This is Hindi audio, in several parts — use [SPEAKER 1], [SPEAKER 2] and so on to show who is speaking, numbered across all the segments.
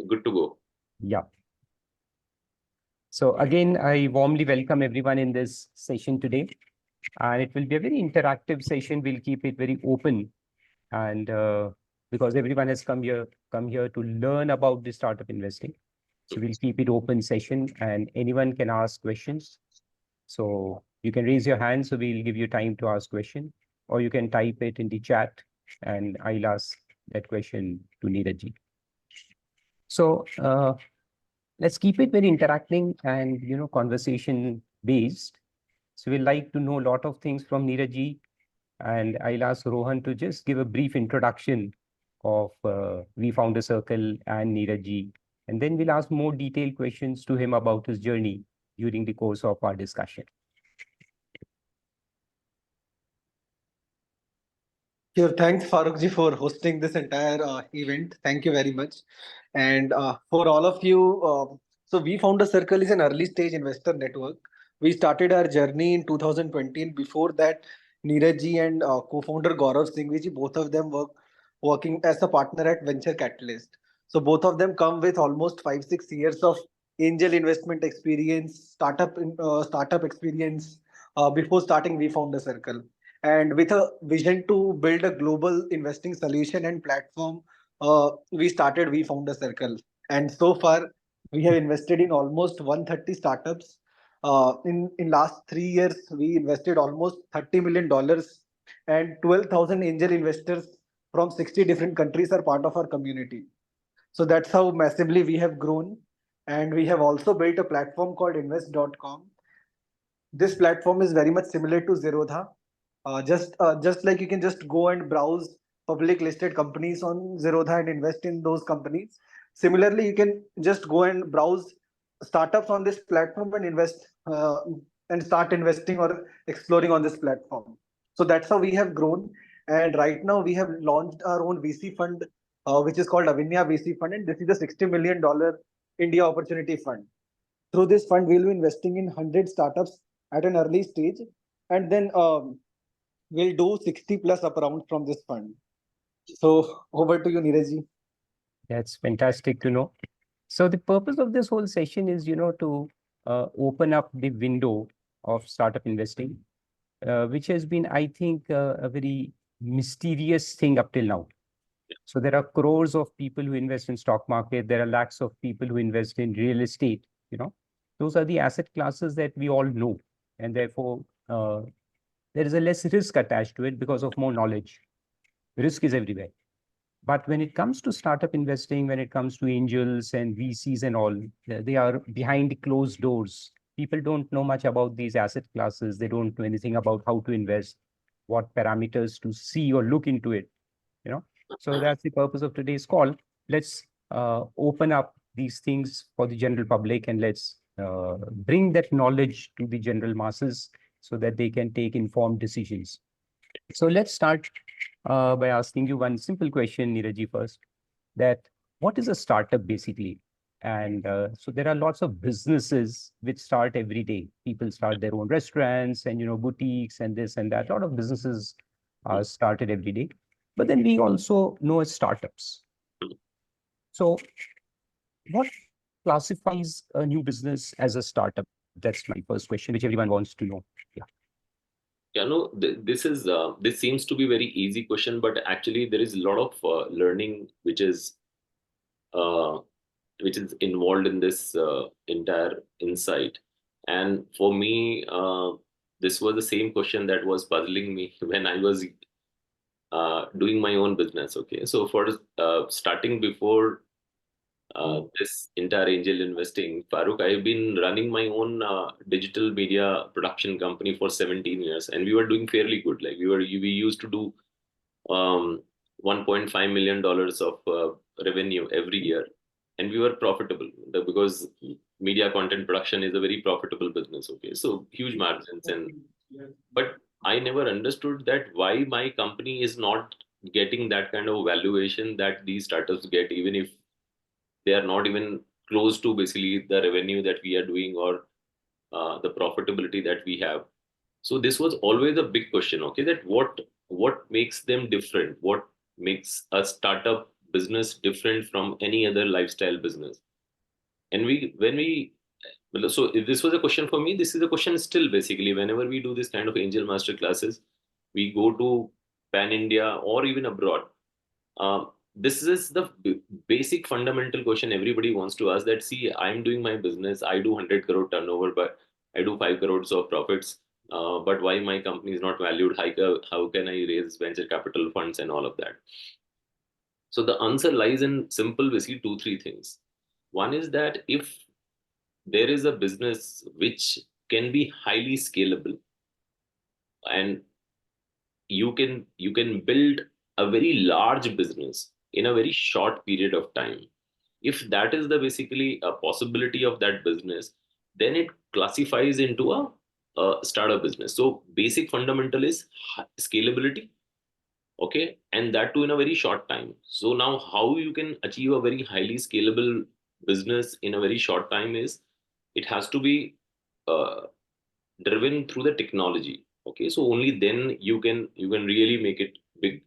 [SPEAKER 1] good to go.
[SPEAKER 2] Yeah. So again, I warmly welcome everyone in this session today. And it will be a very interactive session. We'll keep it very open. And because everyone has come here to learn about the startup investing. So we'll keep it open session and anyone can ask questions. So you can raise your hand. So we'll give you time to ask question, or you can type it in the chat and I'll ask that question to Neeraj ji. So let's keep it very interacting and conversation based. So we'd like to know a lot of things from Neeraj ji, and I'll ask Rohan to just give a brief introduction of WeFounder Circle and Neeraj ji, and then we'll ask more detailed questions to him about his journey during the course of our discussion.
[SPEAKER 3] Sure, thanks Farooq ji for hosting this entire event. Thank you very much. And for all of you, so WeFounder Circle is an early stage investor network. We started our journey in 2020. And before that, Neeraj ji and co-founder Gaurav Singhvi ji, both of them working as a partner at Venture Catalyst. So both of them come with almost 5-6 years of angel investment experience, startup experience before starting WeFounder Circle. And with a vision to build a global investing solution and platform, we started WeFounder Circle. And so far, we have invested in almost 130 startups. In last 3 years, we invested almost $30 million, and 12,000 angel investors from 60 different countries are part of our community. So that's how massively we have grown. And we have also built a platform called invest.com. This platform is very much similar to Zerodha. Just like you can just go and browse public listed companies on Zerodha and invest in those companies. Similarly, you can just go and browse startups on this platform and invest and start investing or exploring on this platform. So that's how we have grown. And right now we have launched our own VC fund, which is called Avinya VC Fund, and this is a $60 million India Opportunity Fund. Through this fund, we'll be investing in 100 startups at an early stage, and then we'll do 60 plus up rounds from this fund. So over to you, Neeraj ji.
[SPEAKER 2] That's fantastic to know. So the purpose of this whole session is, to open up the window of startup investing, which has been, I think, a very mysterious thing up till now. So there are crores of people who invest in stock market. There are lakhs of people who invest in real estate. Those are the asset classes that we all know, and therefore there is a less risk attached to it because of more knowledge. Risk is everywhere. But when it comes to startup investing, when it comes to angels and VCs and all, they are behind closed doors. People don't know much about these asset classes. They don't know anything about how to invest, what parameters to see or look into it. So that's the purpose of today's call. Let's open up these things for the general public, and let's bring that knowledge to the general masses so that they can take informed decisions. So let's start by asking you one simple question, Neeraj ji, first, that what is a startup basically? And so there are lots of businesses which start every day. People start their own restaurants and, boutiques and this and that. A lot of businesses are started every day. But then we also know as startups. So what classifies a new business as a startup? That's my first question, which everyone wants to know. Yeah.
[SPEAKER 1] Yeah, no, this seems to be very easy question, but actually there is a lot of learning which is involved in this entire insight. And for me, this was the same question that was puzzling me when I was doing my own business. Okay, so for starting before this entire angel investing, Farooq, I've been running my own digital media production company for 17 years, and we were doing fairly good. Like we used to do $1.5 million of revenue every year, and we were profitable because media content production is a very profitable business. Okay, so huge margins, but I never understood that why my company is not getting that kind of valuation that these startups get, even if they are not even close to basically the revenue that we are doing or the profitability that we have. So this was always a big question. Okay, that what makes them different? What makes a startup business different from any other lifestyle business? And so if this was a question for me, this is a question still basically whenever we do this kind of angel master classes, we go to pan India or even abroad. This is the basic fundamental question everybody wants to ask, that see, I'm doing my business, I do 100 crore turnover, but I do 5 crores of profits. But why my company is not valued higher? How can I raise venture capital funds and all of that? So the answer lies in simple, basically 2, 3 things. One is that if there is a business which can be highly scalable, and you can build a very large business in a very short period of time. If that is the basically a possibility of that business, then it classifies into a startup business. So basic fundamental is scalability, okay, and that too in a very short time. So now how you can achieve a very highly scalable business in a very short time is it has to be uh, driven through the technology, okay, so only then you can really make it big.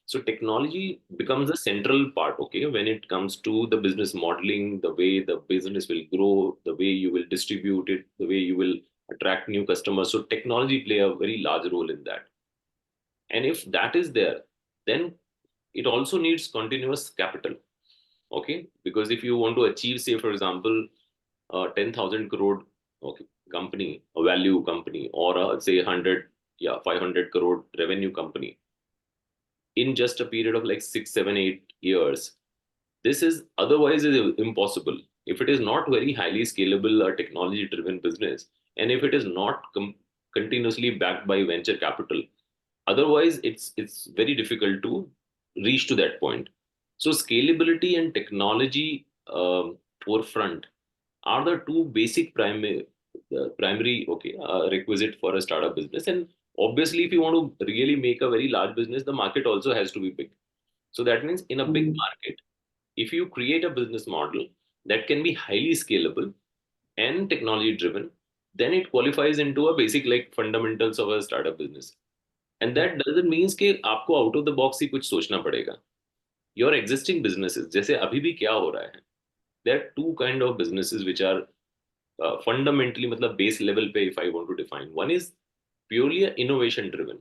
[SPEAKER 1] So technology becomes a central part, okay, when it comes to the business modeling, the way the business will grow, the way you will distribute it, the way you will attract new customers. So technology play a very large role in that. And if that is there, then it also needs continuous capital, okay, because if you want to achieve, say for example, 10,000 crore, okay, company, a value company, or say 100, 500 crore revenue company in just a period of like 6, 7, 8 years, this is otherwise is impossible if it is not very highly scalable or technology driven business, and if it is not continuously backed by venture capital. Otherwise it's very difficult to reach to that point. So scalability and technology forefront are the two basic primary, okay, requisite for a startup business. And obviously if you want to really make a very large business, the market also has to be big. So that means in a big market, if you create a business model that can be highly scalable and technology driven, then it qualifies into a basic like fundamentals of a startup business. And that doesn't mean कि आपको out of the box ही कुछ सोचना पड़ेगा. Your existing businesses, जैसे अभी भी क्या हो रहा है, there are two kind of businesses which are fundamentally, मतलब base level पे, if I want to define, one is purely innovation driven.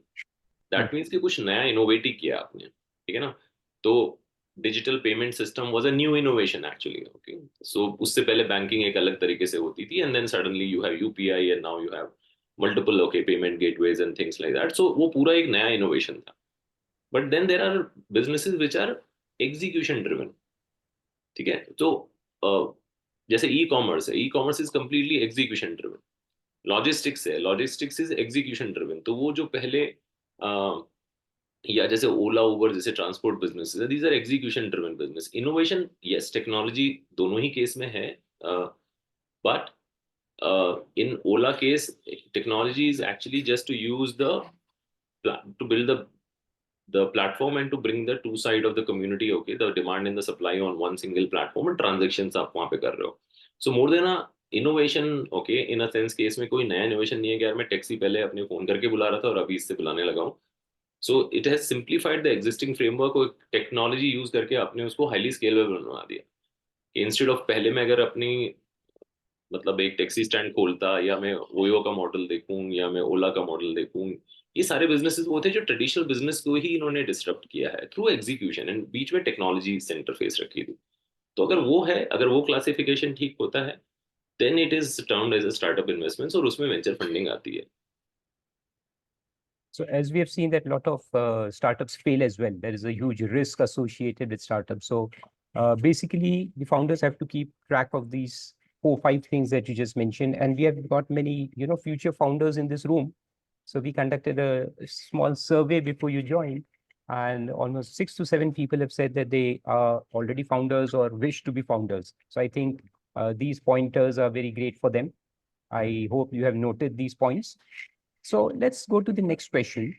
[SPEAKER 1] That means कि कुछ नया innovate ही किया आपने, ठीक है ना? तो digital payment system was a new innovation actually, okay, so उससे पहले बैंकिंग एक अलग तरीके से होती थी, and then suddenly you have UPI and now you have multiple, okay, payment gateways and things like that. So वो पूरा एक नया इनोवेशन था. But then there are businesses which are execution driven, ठीक है? तो जैसे ई कॉमर्स है, e commerce is completely execution driven. Logistics है, लॉजिस्टिक्स इज एग्जीक्यूशन ड्रिवन. तो वो जो पहले या जैसे ओला उबर जैसे ट्रांसपोर्ट बिजनेस है, these are execution driven business. Innovation yes, technology दोनों ही केस में है, but in Ola case, technology is actually just to use to build the platform and to bring the two side of the community, okay, the demand and the supply on one single platform, and transactions आप वहाँ पे कर रहे हो. So more than a innovation, okay, in a sense case में कोई नया innovation नहीं है कि यार मैं टैक्सी पहले अपने फोन करके बुला रहा था और अभी इससे बुलाने लगा हूँ. So it has simplified the existing framework और टेक्नोलॉजी यूज करके आपने उसको हाईली स्केलेबल बना दिया. इंस्टेड ऑफ पहले मैं अगर अपनी मतलब एक टैक्सी स्टैंड खोलता, या मैं ओयो का मॉडल देखूं, या मैं ओला का मॉडल देखूं, ये सारे बिजनेसेस वो थे जो ट्रेडिशनल बिजनेस को ही इन्होंने डिस्टर्ब किया है थ्रू एग्जीक्यूशन, एंड बीच में टेक्नोलॉजी सेंटर फेस रखी थी. तो अगर वो है, अगर वो क्लासिफिकेशन ठीक होता है, then it is termed as a startup investments, और उसमें वेंचर फंडिंग आती है.
[SPEAKER 2] So as we have seen that a lot of startups fail as well. There is a huge risk associated with startups. So basically, the founders have to keep track of these 4, 5 things that you just mentioned. And we have got many, future founders in this room. So we conducted a small survey before you joined, and almost 6 to 7 people have said that they are already founders or wish to be founders. So I think these pointers are very great for them. I hope you have noted these points. So let's go to the next question.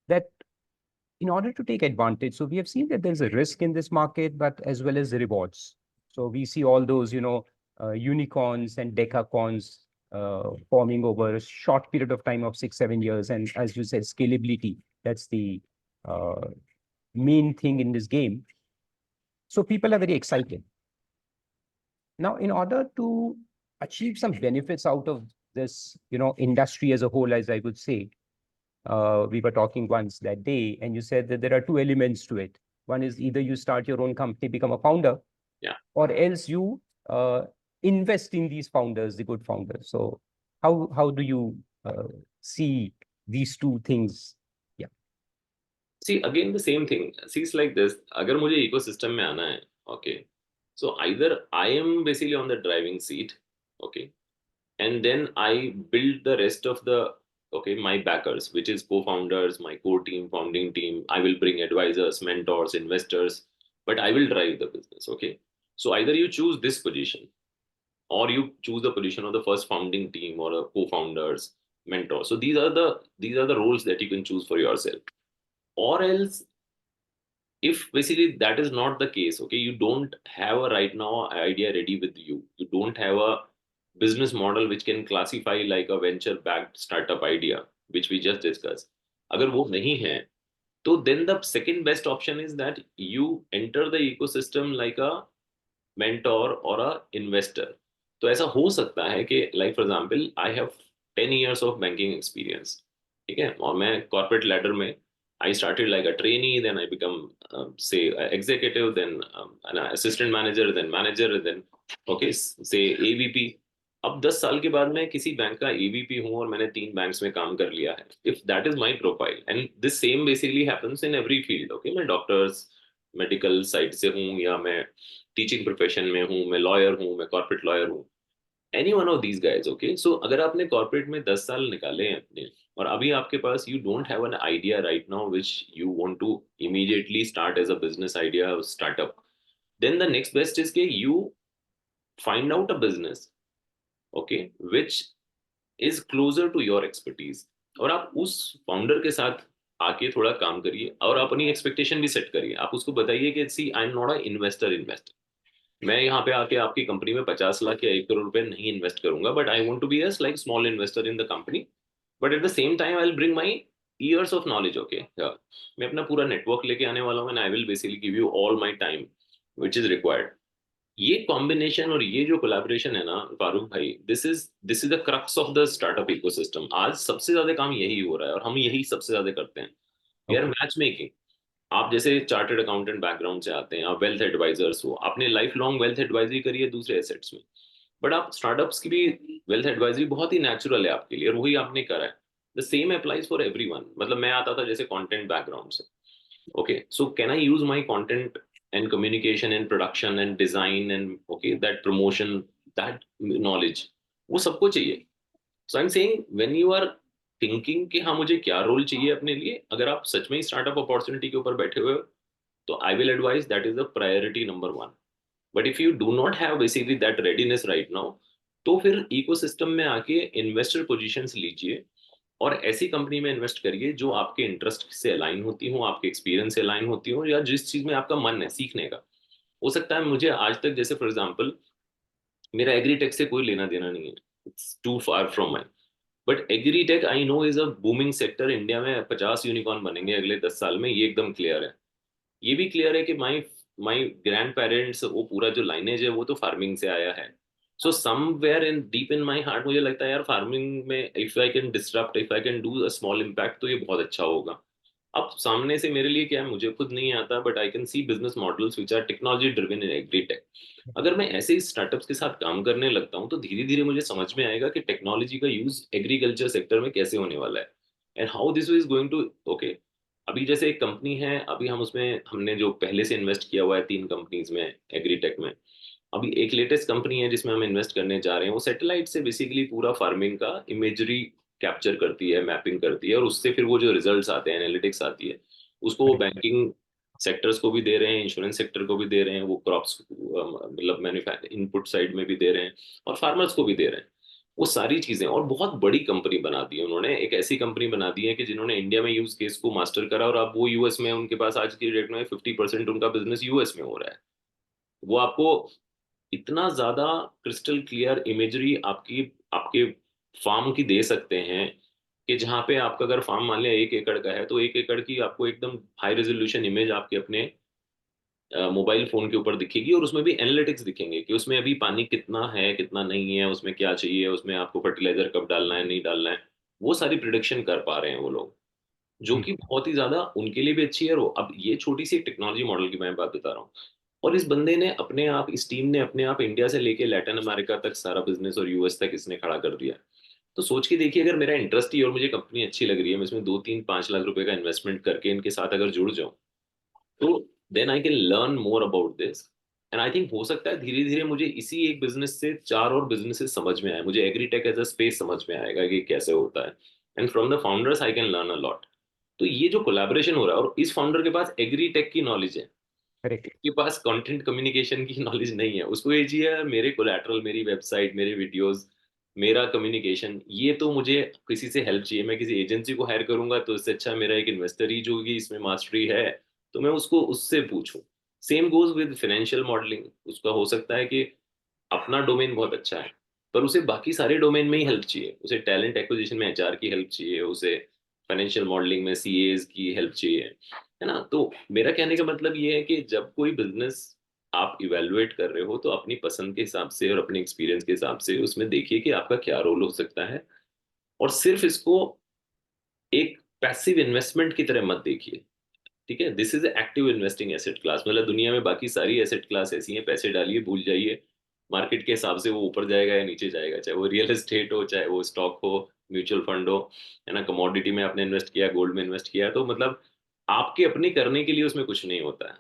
[SPEAKER 2] That in order to take advantage, so we have seen that there's a risk in this market, but as well as the rewards. So we see all those, unicorns and decacorns forming over a short period of time of 6, 7 years. And as you said, scalability, that's the main thing in this game. So people are very excited. Now, in order to achieve some benefits out of this, industry as a whole, as I would say, we were talking once that day, and you said that there are two elements to it. One is either you start your own company, become a founder,
[SPEAKER 1] Yeah.
[SPEAKER 2] or else you invest in these founders, the good founders. So how do you see these two things? Yeah.
[SPEAKER 1] See, again, the same thing. See, it's like this. अगर मुझे ecosystem में आना है, okay. So either I am basically on the driving seat, okay, and then I build the rest of the, okay, my backers, which is co-founders, my core team, founding team. I will bring advisors, mentors, investors, but I will drive the business, okay. So either you choose this position, or you choose the position of the first founding team or a co-founders, mentor. So these are the roles that you can choose for yourself. Or else, if basically that is not the case, okay, you don't have a right now idea ready with you, you don't have a business model which can classify like a venture backed startup idea which we just discussed, agar wo nahi hai, so then the second best option is that you enter the ecosystem like a mentor or a investor. तो ऐसा हो सकता है कि like for example I have 10 years of banking experience, ठीक है, और मैं corporate ladder में I started like a trainee, then I become say executive, then an assistant manager, then manager, then okay say AVP. अब 10 साल के बाद मैं किसी बैंक का AVP हूँ और मैंने 3 बैंक्स में काम कर लिया है. If that is my profile, and this same basically happens in every field, okay, मैं डॉक्टर्स मेडिकल साइड से हूँ, या मैं टीचिंग प्रोफेशन में हूँ, मैं लॉयर हूँ, मैं कॉर्पोरेट लॉयर हूँ, any one of these guys, okay. So अगर आपने कॉर्पोरेट में 10 साल निकाले हैं अपने, और अभी आपके पास you don't have an idea right now which you want to immediately start as a business idea startup, then the next best is के you find out a business, okay, which is closer to your expertise, और आप उस फाउंडर के साथ आके थोड़ा काम करिए और अपनी एक्सपेक्टेशन भी सेट करिए. आप उसको बताइए कि see I am not a investor, मैं यहाँ पे आके आपकी कंपनी में 50 लाख या 1 करोड़ रुपए नहीं इन्वेस्ट करूंगा, but I want to be like small investor in the company, but at the same time I will bring my years of knowledge, okay. मैं अपना पूरा नेटवर्क लेके आने वाला हूँ, and I will basically give you all my time which is required. ये कॉम्बिनेशन और ये जो कोलैबोरेशन है ना फारूक भाई, this is the crux of the startup ecosystem. आज सबसे ज्यादा काम यही हो रहा है और हम यही सबसे ज्यादा करते हैं. We are match making. आप जैसे चार्टर्ड अकाउंटेंट बैकग्राउंड से आते हैं, आप वेल्थ एडवाइजर्स हो, आपने लाइफ लॉन्ग वेल्थ एडवाइजरी करी है दूसरे एसेट्स में, बट आप स्टार्टअप्स की भी वेल्थ एडवाइजरी बहुत ही नेचुरल है आपके लिए, और वही आपने करा है. The same applies for everyone. मतलब मैं आता था जैसे कंटेंट बैकग्राउंड से, okay, so can I use my content and communication and production and design and okay that promotion, that knowledge, वो सबको चाहिए. So I'm saying when you are thinking कि हाँ मुझे क्या रोल चाहिए अपने लिए, अगर आप सच में ही स्टार्टअप अपॉर्चुनिटी के ऊपर बैठे हुए हो, तो I will advise that is the priority number one. But if you do not have basically that readiness right now, तो फिर इकोसिस्टम में आके इन्वेस्टर पोजीशंस लीजिए और ऐसी कंपनी में इन्वेस्ट करिए जो आपके इंटरेस्ट से अलाइन होती हो, आपके एक्सपीरियंस से अलाइन होती हो, या जिस चीज में आपका मन है सीखने का. हो सकता है मुझे आज तक, जैसे फॉर एग्जांपल मेरा एग्रीटेक से कोई लेना देना नहीं है, it's too far from my, but agritech I know is a booming sector. India में 50 यूनिकॉर्न बनेंगे अगले 10 साल में, ये एकदम क्लियर है. ये भी क्लियर है कि माई माई ग्रैंड पेरेंट्स, वो पूरा जो लाइनेज है वो तो फार्मिंग से आया है. So somewhere in deep in my heart मुझे लगता है यार फार्मिंग में if I can disrupt, if I can do a small impact, तो ये बहुत अच्छा होगा. अब सामने से मेरे लिए क्या है, मुझे खुद नहीं आता, but I can see business models which are technology driven in agritech. अगर मैं ऐसे ही स्टार्टअप्स के साथ काम करने लगता हूँ तो धीरे धीरे मुझे समझ में आएगा कि टेक्नोलॉजी का यूज एग्रीकल्चर सेक्टर में कैसे होने वाला है, and how this is going to okay. अभी जैसे एक कंपनी है, अभी हम उसमें हमने जो पहले से इन्वेस्ट किया हुआ है 3 कंपनीज में एग्रीटेक में, अभी एक लेटेस्ट कंपनी है जिसमें हम इन्वेस्ट करने जा रहे हैं. वो सैटेलाइट से बेसिकली पूरा फार्मिंग का इमेजरी कैप्चर करती है, मैपिंग करती है, और उससे फिर वो जो रिजल्ट्स आते हैं, एनालिटिक्स आती है, उसको वो बैंकिंग सेक्टर्स को भी दे रहे हैं, इंश्योरेंस सेक्टर को भी दे रहे हैं, वो क्रॉप्स मतलब मैन्युफैक्चर इनपुट साइड में भी दे रहे हैं, और फार्मर्स को भी दे रहे हैं. वो सारी चीजें, और बहुत बड़ी कंपनी बना दी है उन्होंने. एक ऐसी कंपनी बना दी है कि जिन्होंने इंडिया में यूज केस को मास्टर करा, और अब वो यूएस में, उनके पास आज की डेट में 50% उनका बिजनेस यूएस में हो रहा है. वो आपको इतना ज्यादा क्रिस्टल क्लियर इमेजरी आपकी आपके फार्म की दे सकते हैं कि जहां पे आपका अगर फार्म मान लिया 1 एकड़ का है, तो 1 एकड़ की आपको एकदम हाई रेजोल्यूशन इमेज आपके अपने मोबाइल फोन के ऊपर दिखेगी, और उसमें भी एनालिटिक्स दिखेंगे कि उसमें अभी पानी कितना है कितना नहीं है, उसमें क्या चाहिए, उसमें आपको फर्टिलाइजर कब डालना है नहीं डालना है, वो सारी प्रिडिक्शन कर पा रहे हैं वो लोग, जो कि बहुत ही ज्यादा उनके लिए भी अच्छी है। और अब ये छोटी सी टेक्नोलॉजी मॉडल की मैं बात बता रहा हूँ, और इस बंदे ने अपने आप, इस टीम ने अपने आप इंडिया से लेके लैटिन अमेरिका तक सारा बिजनेस और यूएस तक इसने खड़ा कर दिया। तो सोच के देखिए, अगर मेरा इंटरेस्ट ही और मुझे कंपनी अच्छी लग रही है, मैं इसमें 2 3 5 लाख रुपए का इन्वेस्टमेंट करके इनके साथ अगर जुड़ जाऊं, तो then I can learn more about this. And I think हो सकता है धीरे धीरे मुझे इसी एक बिजनेस से 4 और बिजनेसेस समझ में आए, मुझे एग्रीटेक एज अ स्पेस समझ में आएगा कि कैसे होता है, and from the founders I can learn a lot. तो ये जो कोलैबोरेशन हो रहा है, और इस फाउंडर के पास एग्रीटेक की नॉलेज है,
[SPEAKER 2] करेक्ट।
[SPEAKER 1] के पास कंटेंट कम्युनिकेशन की नॉलेज नहीं है, उसको ये चाहिए मेरे कोलैटरल, मेरी वेबसाइट, मेरे वीडियोस, मेरा कम्युनिकेशन, ये तो मुझे किसी से हेल्प चाहिए। मैं किसी एजेंसी को हायर करूंगा तो इससे अच्छा मेरा एक इन्वेस्टर ही जो कि इसमें मास्टरी है, तो मैं उसको उससे पूछूं। Same goes with financial modelling, उसका हो सकता है कि अपना डोमेन बहुत अच्छा है, पर उसे बाकी सारे डोमेन में ही हेल्प चाहिए, उसे टैलेंट एक्विजिशन में एचआर की हेल्प चाहिए, उसे फाइनेंशियल मॉडलिंग में सीएज की हेल्प चाहिए, है ना। तो मेरा कहने का मतलब ये है कि जब कोई बिजनेस आप इवेलुएट कर रहे हो, तो अपनी पसंद के हिसाब से और अपने एक्सपीरियंस के हिसाब से उसमें देखिए कि आपका क्या रोल हो सकता है, और सिर्फ इसको एक पैसिव इन्वेस्टमेंट की तरह मत देखिए। ठीक है, this is active investing asset class, मतलब दुनिया में बाकी सारी एसेट क्लास ऐसी हैं, पैसे डालिए भूल जाइए, मार्केट के हिसाब से वो ऊपर जाएगा या नीचे जाएगा, चाहे वो रियल एस्टेट हो, चाहे वो स्टॉक हो, म्यूचुअल फंड हो, है ना, कमोडिटी में आपने इन्वेस्ट किया, गोल्ड में इन्वेस्ट किया, तो मतलब आपके अपने करने के लिए उसमें कुछ नहीं होता है।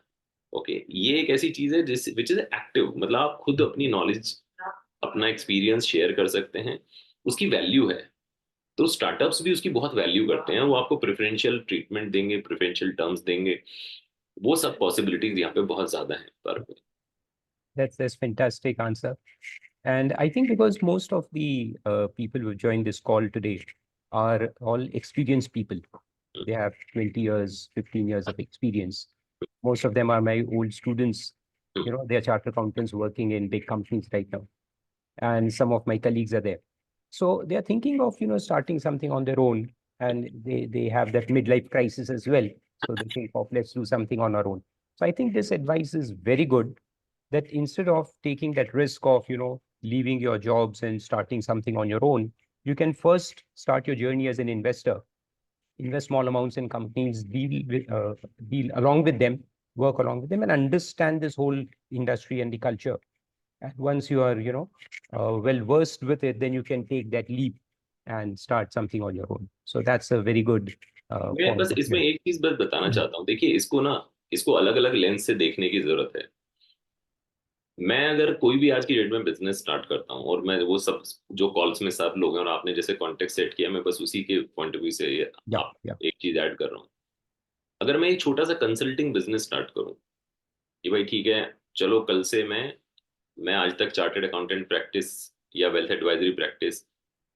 [SPEAKER 1] ओके, ये एक ऐसी चीज है जिस विच इज एक्टिव, मतलब आप खुद अपनी नॉलेज, अपना एक्सपीरियंस शेयर कर सकते हैं, उसकी वैल्यू है। तो स्टार्टअप्स भी उसकी बहुत वैल्यू करते हैं, वो आपको प्रेफरेंशियल ट्रीटमेंट देंगे, प्रेफरेंशियल टर्म्स देंगे, वो सब पॉसिबिलिटीज यहाँ पे बहुत ज्यादा है पर।
[SPEAKER 2] That's fantastic answer. And I think because most of the people who joined this call today are all experienced people. They have 20 years, 15 years of experience. Most of them are my old students. You know, they are chartered accountants working in big companies right now. And some of my colleagues are there. So they are thinking of, starting something on their own. And they have that midlife crisis as well. So they think of, let's do something on our own. So I think this advice is very good, that instead of taking that risk of, leaving your jobs and starting something on your own, you can first start your journey as an investor, invest small amounts in companies, deal along with them, work along with them, and understand this whole industry and the culture. And once you are, well versed with it, then you can take that leap and start something on your own. So that's a very good
[SPEAKER 1] मैं
[SPEAKER 2] point
[SPEAKER 1] बस
[SPEAKER 2] of
[SPEAKER 1] इसमें
[SPEAKER 2] view.
[SPEAKER 1] एक चीज बस बताना चाहता हूँ, देखिए इसको ना, इसको अलग अलग लेंस से देखने की जरूरत है। मैं अगर कोई भी आज की डेट में बिजनेस स्टार्ट करता हूँ, और मैं वो सब जो कॉल्स में सब लोग हैं, और आपने जैसे कॉन्टेक्ट सेट किया, मैं बस उसी के पॉइंट ऑफ व्यू से
[SPEAKER 2] Yeah,
[SPEAKER 1] आप
[SPEAKER 2] yeah.
[SPEAKER 1] एक चीज ऐड कर रहा हूँ। अगर मैं एक छोटा सा कंसल्टिंग बिजनेस स्टार्ट करूँ कि भाई ठीक है, चलो कल से मैं आज तक चार्टर्ड अकाउंटेंट प्रैक्टिस या वेल्थ एडवाइजरी प्रैक्टिस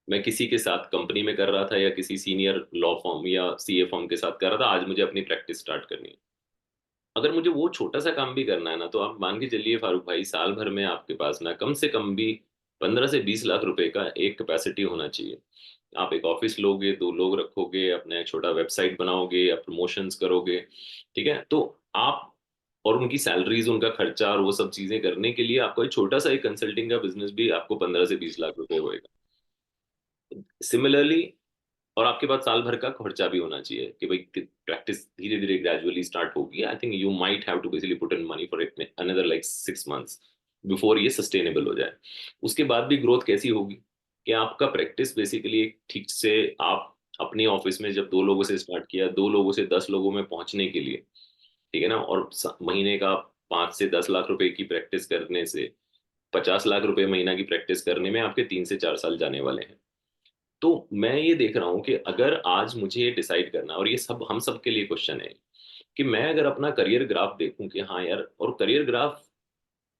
[SPEAKER 1] मैं किसी के साथ कंपनी में कर रहा था, या किसी सीनियर लॉ फॉर्म या सीए फॉर्म के साथ कर रहा था, आज मुझे अपनी प्रैक्टिस स्टार्ट करनी है। अगर मुझे वो छोटा सा काम भी करना है ना, तो आप मान के चलिए फारूक भाई, साल भर में आपके पास ना कम से कम भी 15 से 20 लाख रुपए का एक कैपेसिटी होना चाहिए। आप एक ऑफिस लोगे, 2 लोग रखोगे, अपना एक छोटा वेबसाइट बनाओगे या प्रमोशंस करोगे, ठीक है, तो आप, और उनकी सैलरीज, उनका खर्चा और वो सब चीजें करने के लिए आपको एक छोटा सा एक कंसल्टिंग का बिजनेस भी आपको 15 से 20 लाख रुपए होएगा। सिमिलरली, और आपके पास साल भर का खर्चा भी होना चाहिए कि भाई प्रैक्टिस धीरे धीरे ग्रेजुअली स्टार्ट होगी। I think you might have to basically put in money for it another like 6 months before ये सस्टेनेबल हो जाए। उसके बाद भी ग्रोथ कैसी होगी कि आपका प्रैक्टिस बेसिकली एक ठीक से, आप अपने ऑफिस में जब 2 लोगों से स्टार्ट किया, 2 लोगों से 10 लोगों में पहुंचने के लिए, ठीक है ना, और महीने का 5 से 10 लाख रुपए की प्रैक्टिस करने से 50 लाख रुपए महीना की प्रैक्टिस करने में आपके 3 से 4 साल जाने वाले हैं। तो मैं ये देख रहा हूँ कि अगर आज मुझे ये डिसाइड करना, और ये सब हम सब के लिए क्वेश्चन है, कि मैं अगर अपना करियर ग्राफ देखूं कि हाँ यार, और करियर ग्राफ,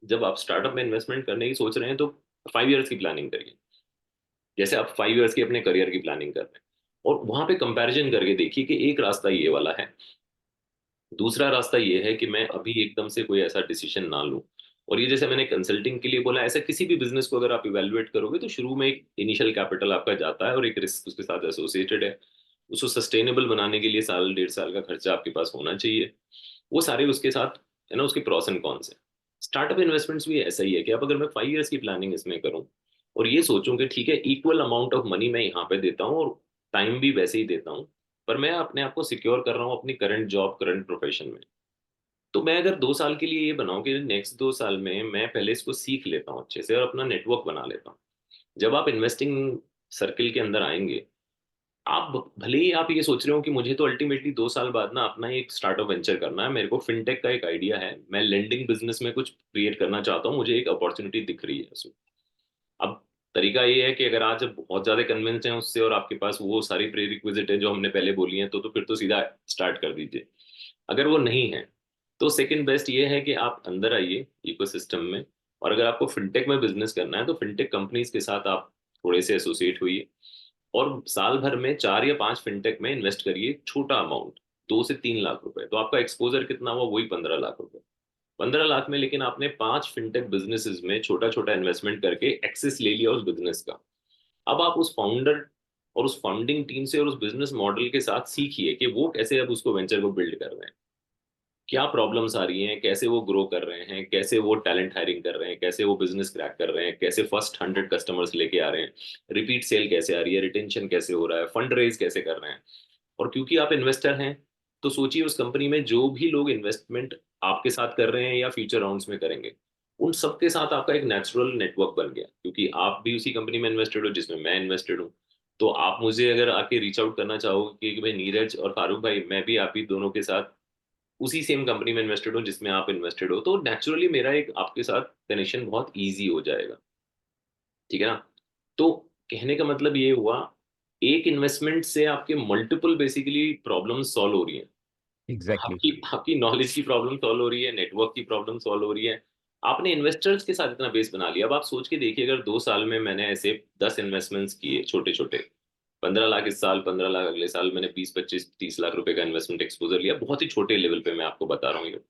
[SPEAKER 1] जब आप स्टार्टअप में इन्वेस्टमेंट करने की सोच रहे हैं तो 5 इयर्स की प्लानिंग करिए। जैसे आप 5 इयर्स की अपने करियर की प्लानिंग कर रहे हैं, और वहां पे कंपैरिजन करके देखिए कि एक रास्ता ये वाला है, दूसरा रास्ता ये है कि मैं अभी एकदम से कोई ऐसा डिसीजन ना लूं। और ये जैसे मैंने कंसल्टिंग के लिए बोला, ऐसा किसी भी बिजनेस को अगर आप इवेलुएट करोगे, तो शुरू में एक इनिशियल कैपिटल आपका जाता है और एक रिस्क उसके साथ एसोसिएटेड है। उसको सस्टेनेबल बनाने के लिए 1 साल 1.5 साल का खर्चा आपके पास होना चाहिए। वो सारे उसके साथ है ना, उसके प्रॉस एंड कॉन्स है। स्टार्टअप इन्वेस्टमेंट्स भी ऐसा ही है कि अब अगर मैं 5 years की प्लानिंग इसमें करूं और ये सोचूं कि ठीक है इक्वल अमाउंट ऑफ मनी मैं यहाँ पे देता हूँ और टाइम भी वैसे ही देता हूँ, पर मैं अपने आप को सिक्योर कर रहा हूँ अपनी करंट जॉब करंट प्रोफेशन में, तो मैं अगर 2 साल के लिए ये बनाऊं कि नेक्स्ट 2 साल में मैं पहले इसको सीख लेता हूँ अच्छे से और अपना नेटवर्क बना लेता हूँ। जब आप इन्वेस्टिंग सर्किल के अंदर आएंगे, आप भले ही आप ये सोच रहे हो कि मुझे तो अल्टीमेटली 2 साल बाद ना अपना एक स्टार्टअप वेंचर करना है, मेरे को फिनटेक का एक आइडिया है, मैं लेंडिंग बिजनेस में कुछ क्रिएट करना चाहता हूँ, मुझे एक अपॉर्चुनिटी दिख रही है उसमें। अब तरीका ये है कि अगर आज बहुत ज्यादा कन्विंस हैं उससे और आपके पास वो सारी प्री रिक्विजिट है जो हमने पहले बोली है, तो फिर तो सीधा स्टार्ट कर दीजिए। अगर वो नहीं है तो सेकंड बेस्ट ये है कि आप अंदर आइए इकोसिस्टम में, और अगर आपको फिनटेक में बिजनेस करना है तो फिनटेक कंपनीज के साथ आप थोड़े से एसोसिएट हुई और साल भर में 4 या 5 फिनटेक में इन्वेस्ट करिए छोटा अमाउंट, 2 से 3 लाख रुपए, तो आपका एक्सपोजर कितना हुआ, वही 15 लाख रुपए। 15 लाख में लेकिन आपने 5 फिनटेक बिजनेसेस में छोटा छोटा इन्वेस्टमेंट करके एक्सेस ले लिया उस बिजनेस का। अब आप उस फाउंडर और उस फंडिंग टीम से और उस बिजनेस मॉडल के साथ सीखिए कि वो कैसे अब उसको वेंचर को बिल्ड कर रहे हैं, क्या प्रॉब्लम्स आ रही हैं, कैसे वो ग्रो कर रहे हैं, कैसे वो टैलेंट हायरिंग कर रहे हैं, कैसे वो बिजनेस क्रैक कर रहे हैं, कैसे फर्स्ट 100 कस्टमर्स लेके आ रहे हैं, रिपीट सेल कैसे आ रही है, रिटेंशन कैसे हो रहा है, फंड रेज कैसे कर रहे हैं। और क्योंकि आप इन्वेस्टर हैं तो सोचिए उस कंपनी में जो भी लोग इन्वेस्टमेंट आपके साथ कर रहे हैं या फ्यूचर राउंड्स में करेंगे, उन सबके साथ आपका एक नेचुरल नेटवर्क बन गया, क्योंकि आप भी उसी कंपनी में इन्वेस्टेड हो जिसमें मैं इन्वेस्टेड हूँ। तो आप मुझे अगर आके रीच आउट करना चाहोगे कि भाई नीरज और फारूक भाई, मैं भी आप ही दोनों के साथ उसी सेम कंपनी में इन्वेस्टेड हो जिसमें आप इन्वेस्टेड हो, तो नेचुरली मेरा एक आपके साथ कनेक्शन बहुत ईजी हो जाएगा। ठीक है ना। तो कहने का मतलब ये हुआ, एक इन्वेस्टमेंट से आपके मल्टीपल बेसिकली प्रॉब्लम सॉल्व हो रही हैं।
[SPEAKER 2] एग्जैक्टली।
[SPEAKER 1] आपकी आपकी नॉलेज की प्रॉब्लम सॉल्व हो रही है, नेटवर्क की प्रॉब्लम सॉल्व हो रही है, आपने इन्वेस्टर्स के साथ इतना बेस बना लिया। अब आप सोच के देखिए अगर 2 साल में मैंने ऐसे 10 इन्वेस्टमेंट्स किए छोटे छोटे, 15 लाख इस साल, 15 लाख अगले साल, मैंने 20, 25, 30 लाख रुपए का इन्वेस्टमेंट एक्सपोजर लिया, बहुत ही छोटे लेवल पे मैं आपको बता रहा हूँ ये।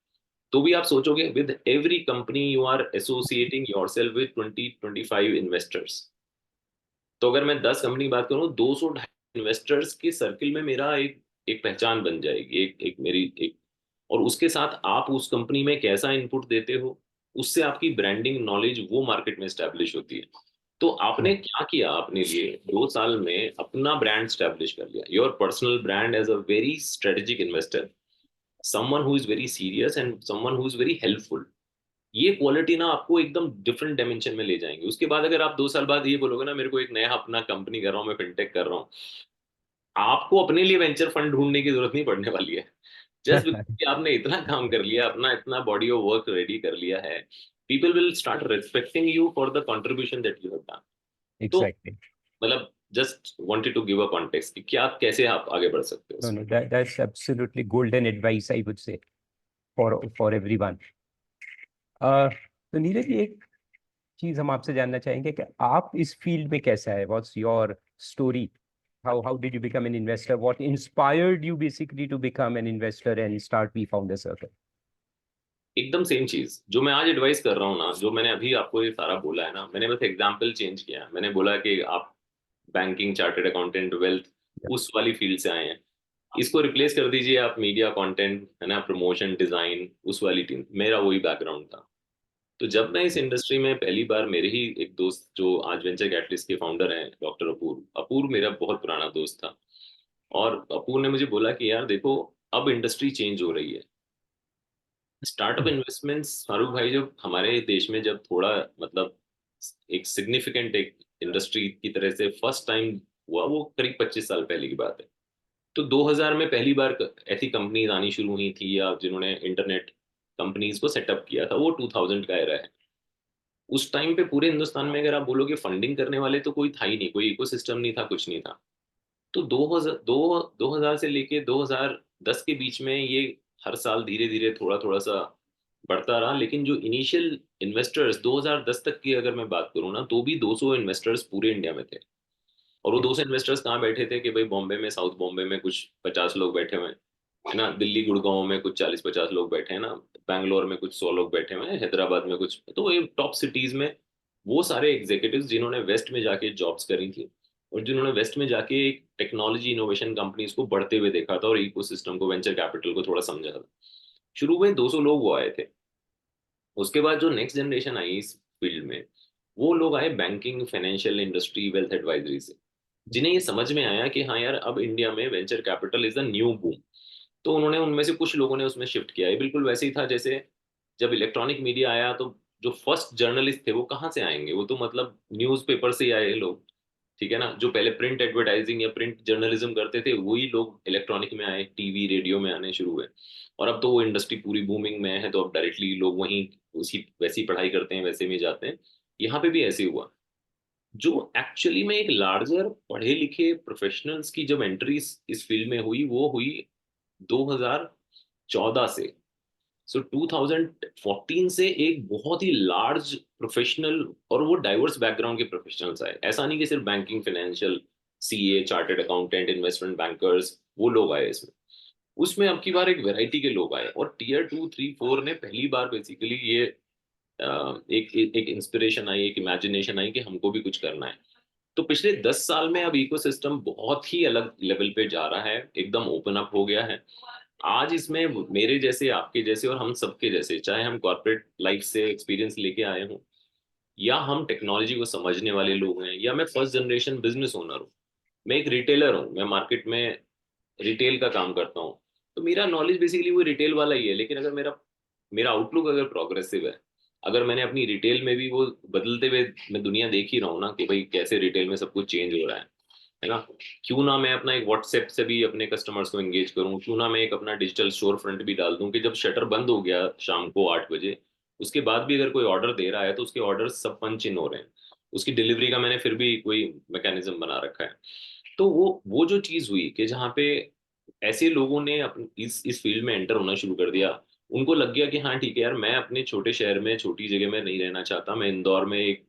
[SPEAKER 1] तो भी आप सोचोगे with every company you are associating yourself with 20, 25 investors. तो अगर मैं 10 कंपनी की बात करूँ, 200 इन्वेस्टर्स के सर्किल में मेरा एक एक पहचान बन जाएगी, एक एक मेरी एक। और उसके साथ आप उस कंपनी में कैसा इनपुट देते हो, उससे आपकी ब्रांडिंग नॉलेज वो मार्केट में स्टैब्लिश होती है। तो आपने क्या किया अपने लिए 2 साल में, अपना ब्रांड स्टैब्लिश कर लिया, your personal brand as a very strategic investor, someone who is very serious and someone who is very helpful. ये क्वालिटी ना आपको एकदम डिफरेंट डायमेंशन में ले जाएंगे। उसके बाद अगर आप 2 साल बाद ये बोलोगे ना मेरे को एक नया अपना कंपनी कर रहा हूँ, मैं फिनटेक कर रहा हूँ, आपको अपने लिए वेंचर फंड ढूंढने की जरूरत नहीं पड़ने वाली है। जस्ट बिकॉज आपने इतना काम कर लिया, अपना इतना बॉडी ऑफ वर्क रेडी कर लिया है, people will start respecting you for the contribution that you have done. तो
[SPEAKER 2] एग्जैक्टली।
[SPEAKER 1] मतलब just wanted to give a context कि क्या कैसे आप आगे बढ़ सकते हो
[SPEAKER 2] नो
[SPEAKER 1] इसमें।
[SPEAKER 2] No, that's absolutely golden advice I would say for everyone. तो नीरज जी, एक चीज हम आपसे जानना चाहेंगे कि आप इस फील्ड में कैसा है, what's your story, how did you become an investor, what inspired you basically to become an investor and start We Founder Circle?
[SPEAKER 1] एकदम सेम चीज जो मैं आज एडवाइस कर रहा हूँ ना, जो मैंने अभी आपको ये सारा बोला है ना, मैंने बस एग्जाम्पल चेंज किया है। मैंने बोला कि आप बैंकिंग, चार्टर्ड अकाउंटेंट, वेल्थ, उस वाली फील्ड से आए हैं, इसको रिप्लेस कर दीजिए आप मीडिया कंटेंट, है ना, प्रमोशन, डिजाइन, उस वाली टीम। मेरा वही बैकग्राउंड था। तो जब मैं इस इंडस्ट्री में पहली बार, मेरे ही एक दोस्त जो आज वेंचर कैटलिस्ट के फाउंडर हैं, डॉक्टर अपूर्व, अपूर्व मेरा बहुत पुराना दोस्त था, और अपूर्व ने मुझे बोला कि यार देखो अब इंडस्ट्री चेंज हो रही है, स्टार्टअप इन्वेस्टमेंट्स फारूक भाई जब हमारे देश में जब थोड़ा मतलब एक सिग्निफिकेंट एक इंडस्ट्री की तरह से फर्स्ट टाइम हुआ, वो करीब 25 साल पहले की बात है। तो 2000 में पहली बार ऐसी कंपनीज आनी शुरू हुई थी, या जिन्होंने इंटरनेट कंपनीज को सेटअप किया था, वो 2000 का एरा है। उस टाइम पे पूरे हिंदुस्तान में अगर आप बोलोगे फंडिंग करने वाले तो कोई था ही नहीं, कोई इकोसिस्टम नहीं था, कुछ नहीं था। तो 2000 से लेके 2010 के बीच में ये हर साल धीरे धीरे थोड़ा थोड़ा सा बढ़ता रहा। लेकिन जो इनिशियल इन्वेस्टर्स 2010 तक की अगर मैं बात करूँ ना, तो भी 200 इन्वेस्टर्स पूरे इंडिया में थे। और वो 200 इन्वेस्टर्स कहाँ बैठे थे कि भाई बॉम्बे में, साउथ बॉम्बे में कुछ 50 लोग बैठे हुए हैं, है ना, दिल्ली गुड़गांव में कुछ 40-50 लोग बैठे हैं ना, बैंगलोर में कुछ 100 लोग बैठे हुए हैं, हैदराबाद में कुछ। तो ये टॉप सिटीज में वो सारे एग्जीक्यूटिव्स जिन्होंने वेस्ट में जाके जॉब्स करी थी, और जिन्होंने वेस्ट में जाके टेक्नोलॉजी इनोवेशन कंपनीज को बढ़ते हुए देखा था और इकोसिस्टम को, वेंचर कैपिटल को थोड़ा समझा था। शुरू में 200 लोग वो आए थे। उसके बाद जो नेक्स्ट जनरेशन आई इस फील्ड में, वो लोग आए banking, financial industry, wealth advisory से, जिन्हें ये समझ में आया कि हाँ यार, अब इंडिया में venture capital is the new boom. तो उन्होंने, उनमें से कुछ लोगों ने उसमें शिफ्ट किया। ये बिल्कुल वैसे ही था जैसे जब इलेक्ट्रॉनिक मीडिया आया, तो जो फर्स्ट जर्नलिस्ट थे वो कहाँ से आएंगे, वो तो मतलब न्यूज़पेपर से ही आए लोग, ठीक है ना। जो पहले प्रिंट एडवर्टाइजिंग या प्रिंट जर्नलिज्म करते थे, वही लोग इलेक्ट्रॉनिक में आए, टीवी रेडियो में आने शुरू हुए। और अब तो वो इंडस्ट्री पूरी बूमिंग में है, तो अब डायरेक्टली लोग वहीं उसी वैसी पढ़ाई करते हैं, वैसे में जाते हैं। यहाँ पे भी ऐसे हुआ। जो एक्चुअली में एक लार्जर पढ़े लिखे प्रोफेशनल्स की जब एंट्री इस फील्ड में हुई, वो हुई 2014 से। सो 2014 से एक बहुत ही लार्ज प्रोफेशनल, और वो डाइवर्स बैकग्राउंड के प्रोफेशनल्स आए। ऐसा नहीं कि सिर्फ banking, financial, CA, chartered accountant, investment bankers, वो लोग आए इसमें। उसमें अब की बार एक वैरायटी के लोग आए, और टीयर 2, 3, 4 ने पहली बार बेसिकली ये एक इंस्पिरेशन आई, एक इमेजिनेशन आई कि हमको भी कुछ करना है। तो पिछले 10 साल में अब इकोसिस्टम बहुत ही अलग लेवल पे जा रहा है, एकदम ओपन अप हो गया है। आज इसमें मेरे जैसे, आपके जैसे और हम सबके जैसे, चाहे हम कॉर्पोरेट लाइफ से एक्सपीरियंस लेके आए हों, या हम टेक्नोलॉजी को समझने वाले लोग हैं, या मैं फर्स्ट जनरेशन बिजनेस ओनर हूँ, मैं एक रिटेलर हूँ, मैं मार्केट में रिटेल का काम करता हूँ, तो मेरा नॉलेज बेसिकली वो रिटेल वाला ही है। लेकिन अगर मेरा मेरा आउटलुक अगर प्रोग्रेसिव है, अगर मैंने अपनी रिटेल में भी वो बदलते हुए, मैं दुनिया देख ही रहा हूँ ना कि भाई कैसे रिटेल में सब कुछ चेंज हो रहा है ना। क्यों ना मैं अपना एक व्हाट्सएप से भी अपने कस्टमर्स को एंगेज करूं, क्यों ना मैं एक अपना डिजिटल स्टोर फ्रंट भी डाल दूं कि जब शटर बंद हो गया शाम को 8 बजे, उसके बाद भी अगर कोई ऑर्डर दे रहा है तो उसके ऑर्डर सब पंच इन हो रहे हैं, उसकी डिलीवरी का मैंने फिर भी कोई मैकेनिज्म बना रखा है। तो वो जो चीज हुई कि जहाँ पे ऐसे लोगों ने इस फील्ड में एंटर होना शुरू कर दिया, उनको लग गया कि हाँ ठीक है यार, मैं अपने छोटे शहर में, छोटी जगह में नहीं रहना चाहता। मैं इंदौर में एक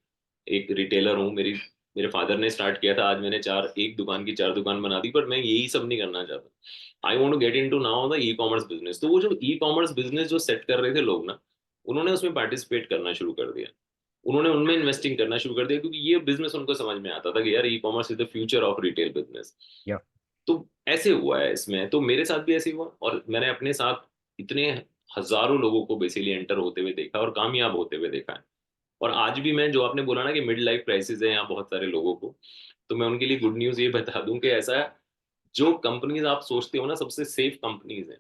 [SPEAKER 1] एक रिटेलर हूँ, मेरे फादर ने स्टार्ट किया था, आज मैंने एक दुकान की 4 दुकान बना दी, पर मैं यही सब नहीं करना चाहता। I want to get into now the e commerce business. तो वो जो ई कॉमर्स बिजनेस जो सेट कर रहे थे लोग ना, उन्होंने उसमें पार्टिसिपेट करना शुरू कर दिया, उन्होंने उनमें इन्वेस्टिंग करना शुरू कर दिया, क्योंकि ये बिजनेस उनको समझ में आता था कि यार, ई commerce is the future of retail business.
[SPEAKER 2] या
[SPEAKER 1] तो ऐसे हुआ है इसमें, तो मेरे साथ भी ऐसे हुआ, और मैंने अपने साथ इतने हजारों लोगों को बेसिकली एंटर होते हुए देखा और कामयाब होते हुए देखा है। और आज भी मैं, जो आपने बोला ना कि मिड लाइफ क्राइसिस है यहाँ बहुत सारे लोगों को, तो मैं उनके लिए गुड न्यूज ये बता दूं कि ऐसा है, जो कंपनीज आप सोचते हो ना सबसे सेफ कंपनीज है,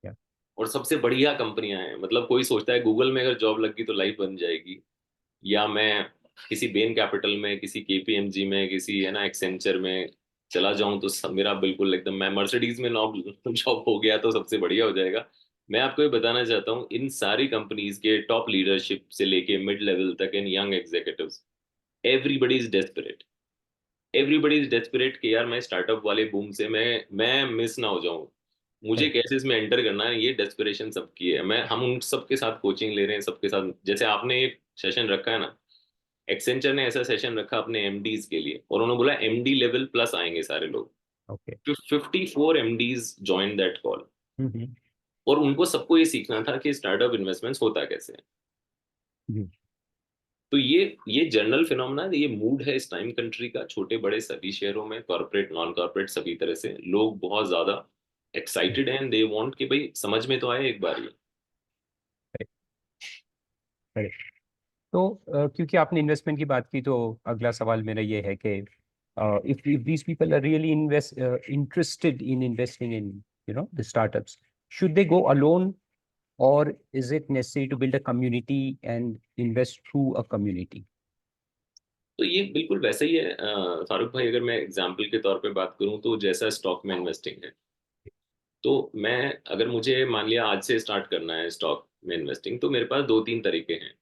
[SPEAKER 2] या
[SPEAKER 1] और सबसे बढ़िया कंपनियां हैं। मतलब कोई सोचता है गूगल में अगर जॉब लग गई तो लाइफ बन जाएगी, या मैं किसी बेन कैपिटल में, किसी केपीएमजी में, किसी है ना एक्सेंचर में चला जाऊं तो सब मेरा बिल्कुल एकदम, मैं मर्सिडीज में नॉब जॉब हो गया तो सबसे बढ़िया हो जाएगा। मैं आपको ये बताना चाहता हूँ, इन सारी कंपनीज के टॉप लीडरशिप से लेके मिड लेवल तक, इन young executives, everybody is desperate. Everybody is desperate कि यार, मैं स्टार्टअप वाले बूम से मैं मिस ना हो जाऊं, मुझे
[SPEAKER 2] correct.
[SPEAKER 1] कैसे इसमें एंटर करना है, ये डेस्परेशन सबकी है। हम उन सबके साथ कोचिंग ले रहे हैं, सबके साथ, जैसे आपने एक सेशन रखा है ना, एक्सेंचर ने ऐसा सेशन रखा अपने एमडीज के लिए, और उन्होंने बोला एमडी लेवल प्लस आएंगे सारे लोग।
[SPEAKER 2] Okay.
[SPEAKER 1] 54 MDs join that call.
[SPEAKER 2] Mhm.
[SPEAKER 1] और उनको सबको ये सीखना था कि स्टार्टअप इन्वेस्टमेंट्स होता कैसे है।
[SPEAKER 2] Mhm.
[SPEAKER 1] तो ये जनरल फिनोमेना, ये मूड है इस टाइम कंट्री का, छोटे बड़े सभी शहरों में, कॉर्पोरेट, नॉन कॉर्पोरेट, सभी तरह से लोग बहुत ज्यादा एक्साइटेड हैं, दे वांट कि भाई समझ में तो आए एक बार ये।
[SPEAKER 2] Correct. Correct. तो क्योंकि आपने इन्वेस्टमेंट की बात की, तो अगला सवाल मेरा ये है कि if these people are really interested in investing in the startups, should they go alone, or is it necessary to build a community and invest through a community?
[SPEAKER 1] तो ये बिल्कुल वैसा ही है फारूक भाई। अगर मैं एग्जाम्पल के तौर पे बात करूं, तो जैसा स्टॉक में इन्वेस्टिंग है, तो मैं, अगर मुझे मान लिया आज से स्टार्ट करना है स्टॉक में इन्वेस्टिंग, तो मेरे पास 2-3 तरीके हैं।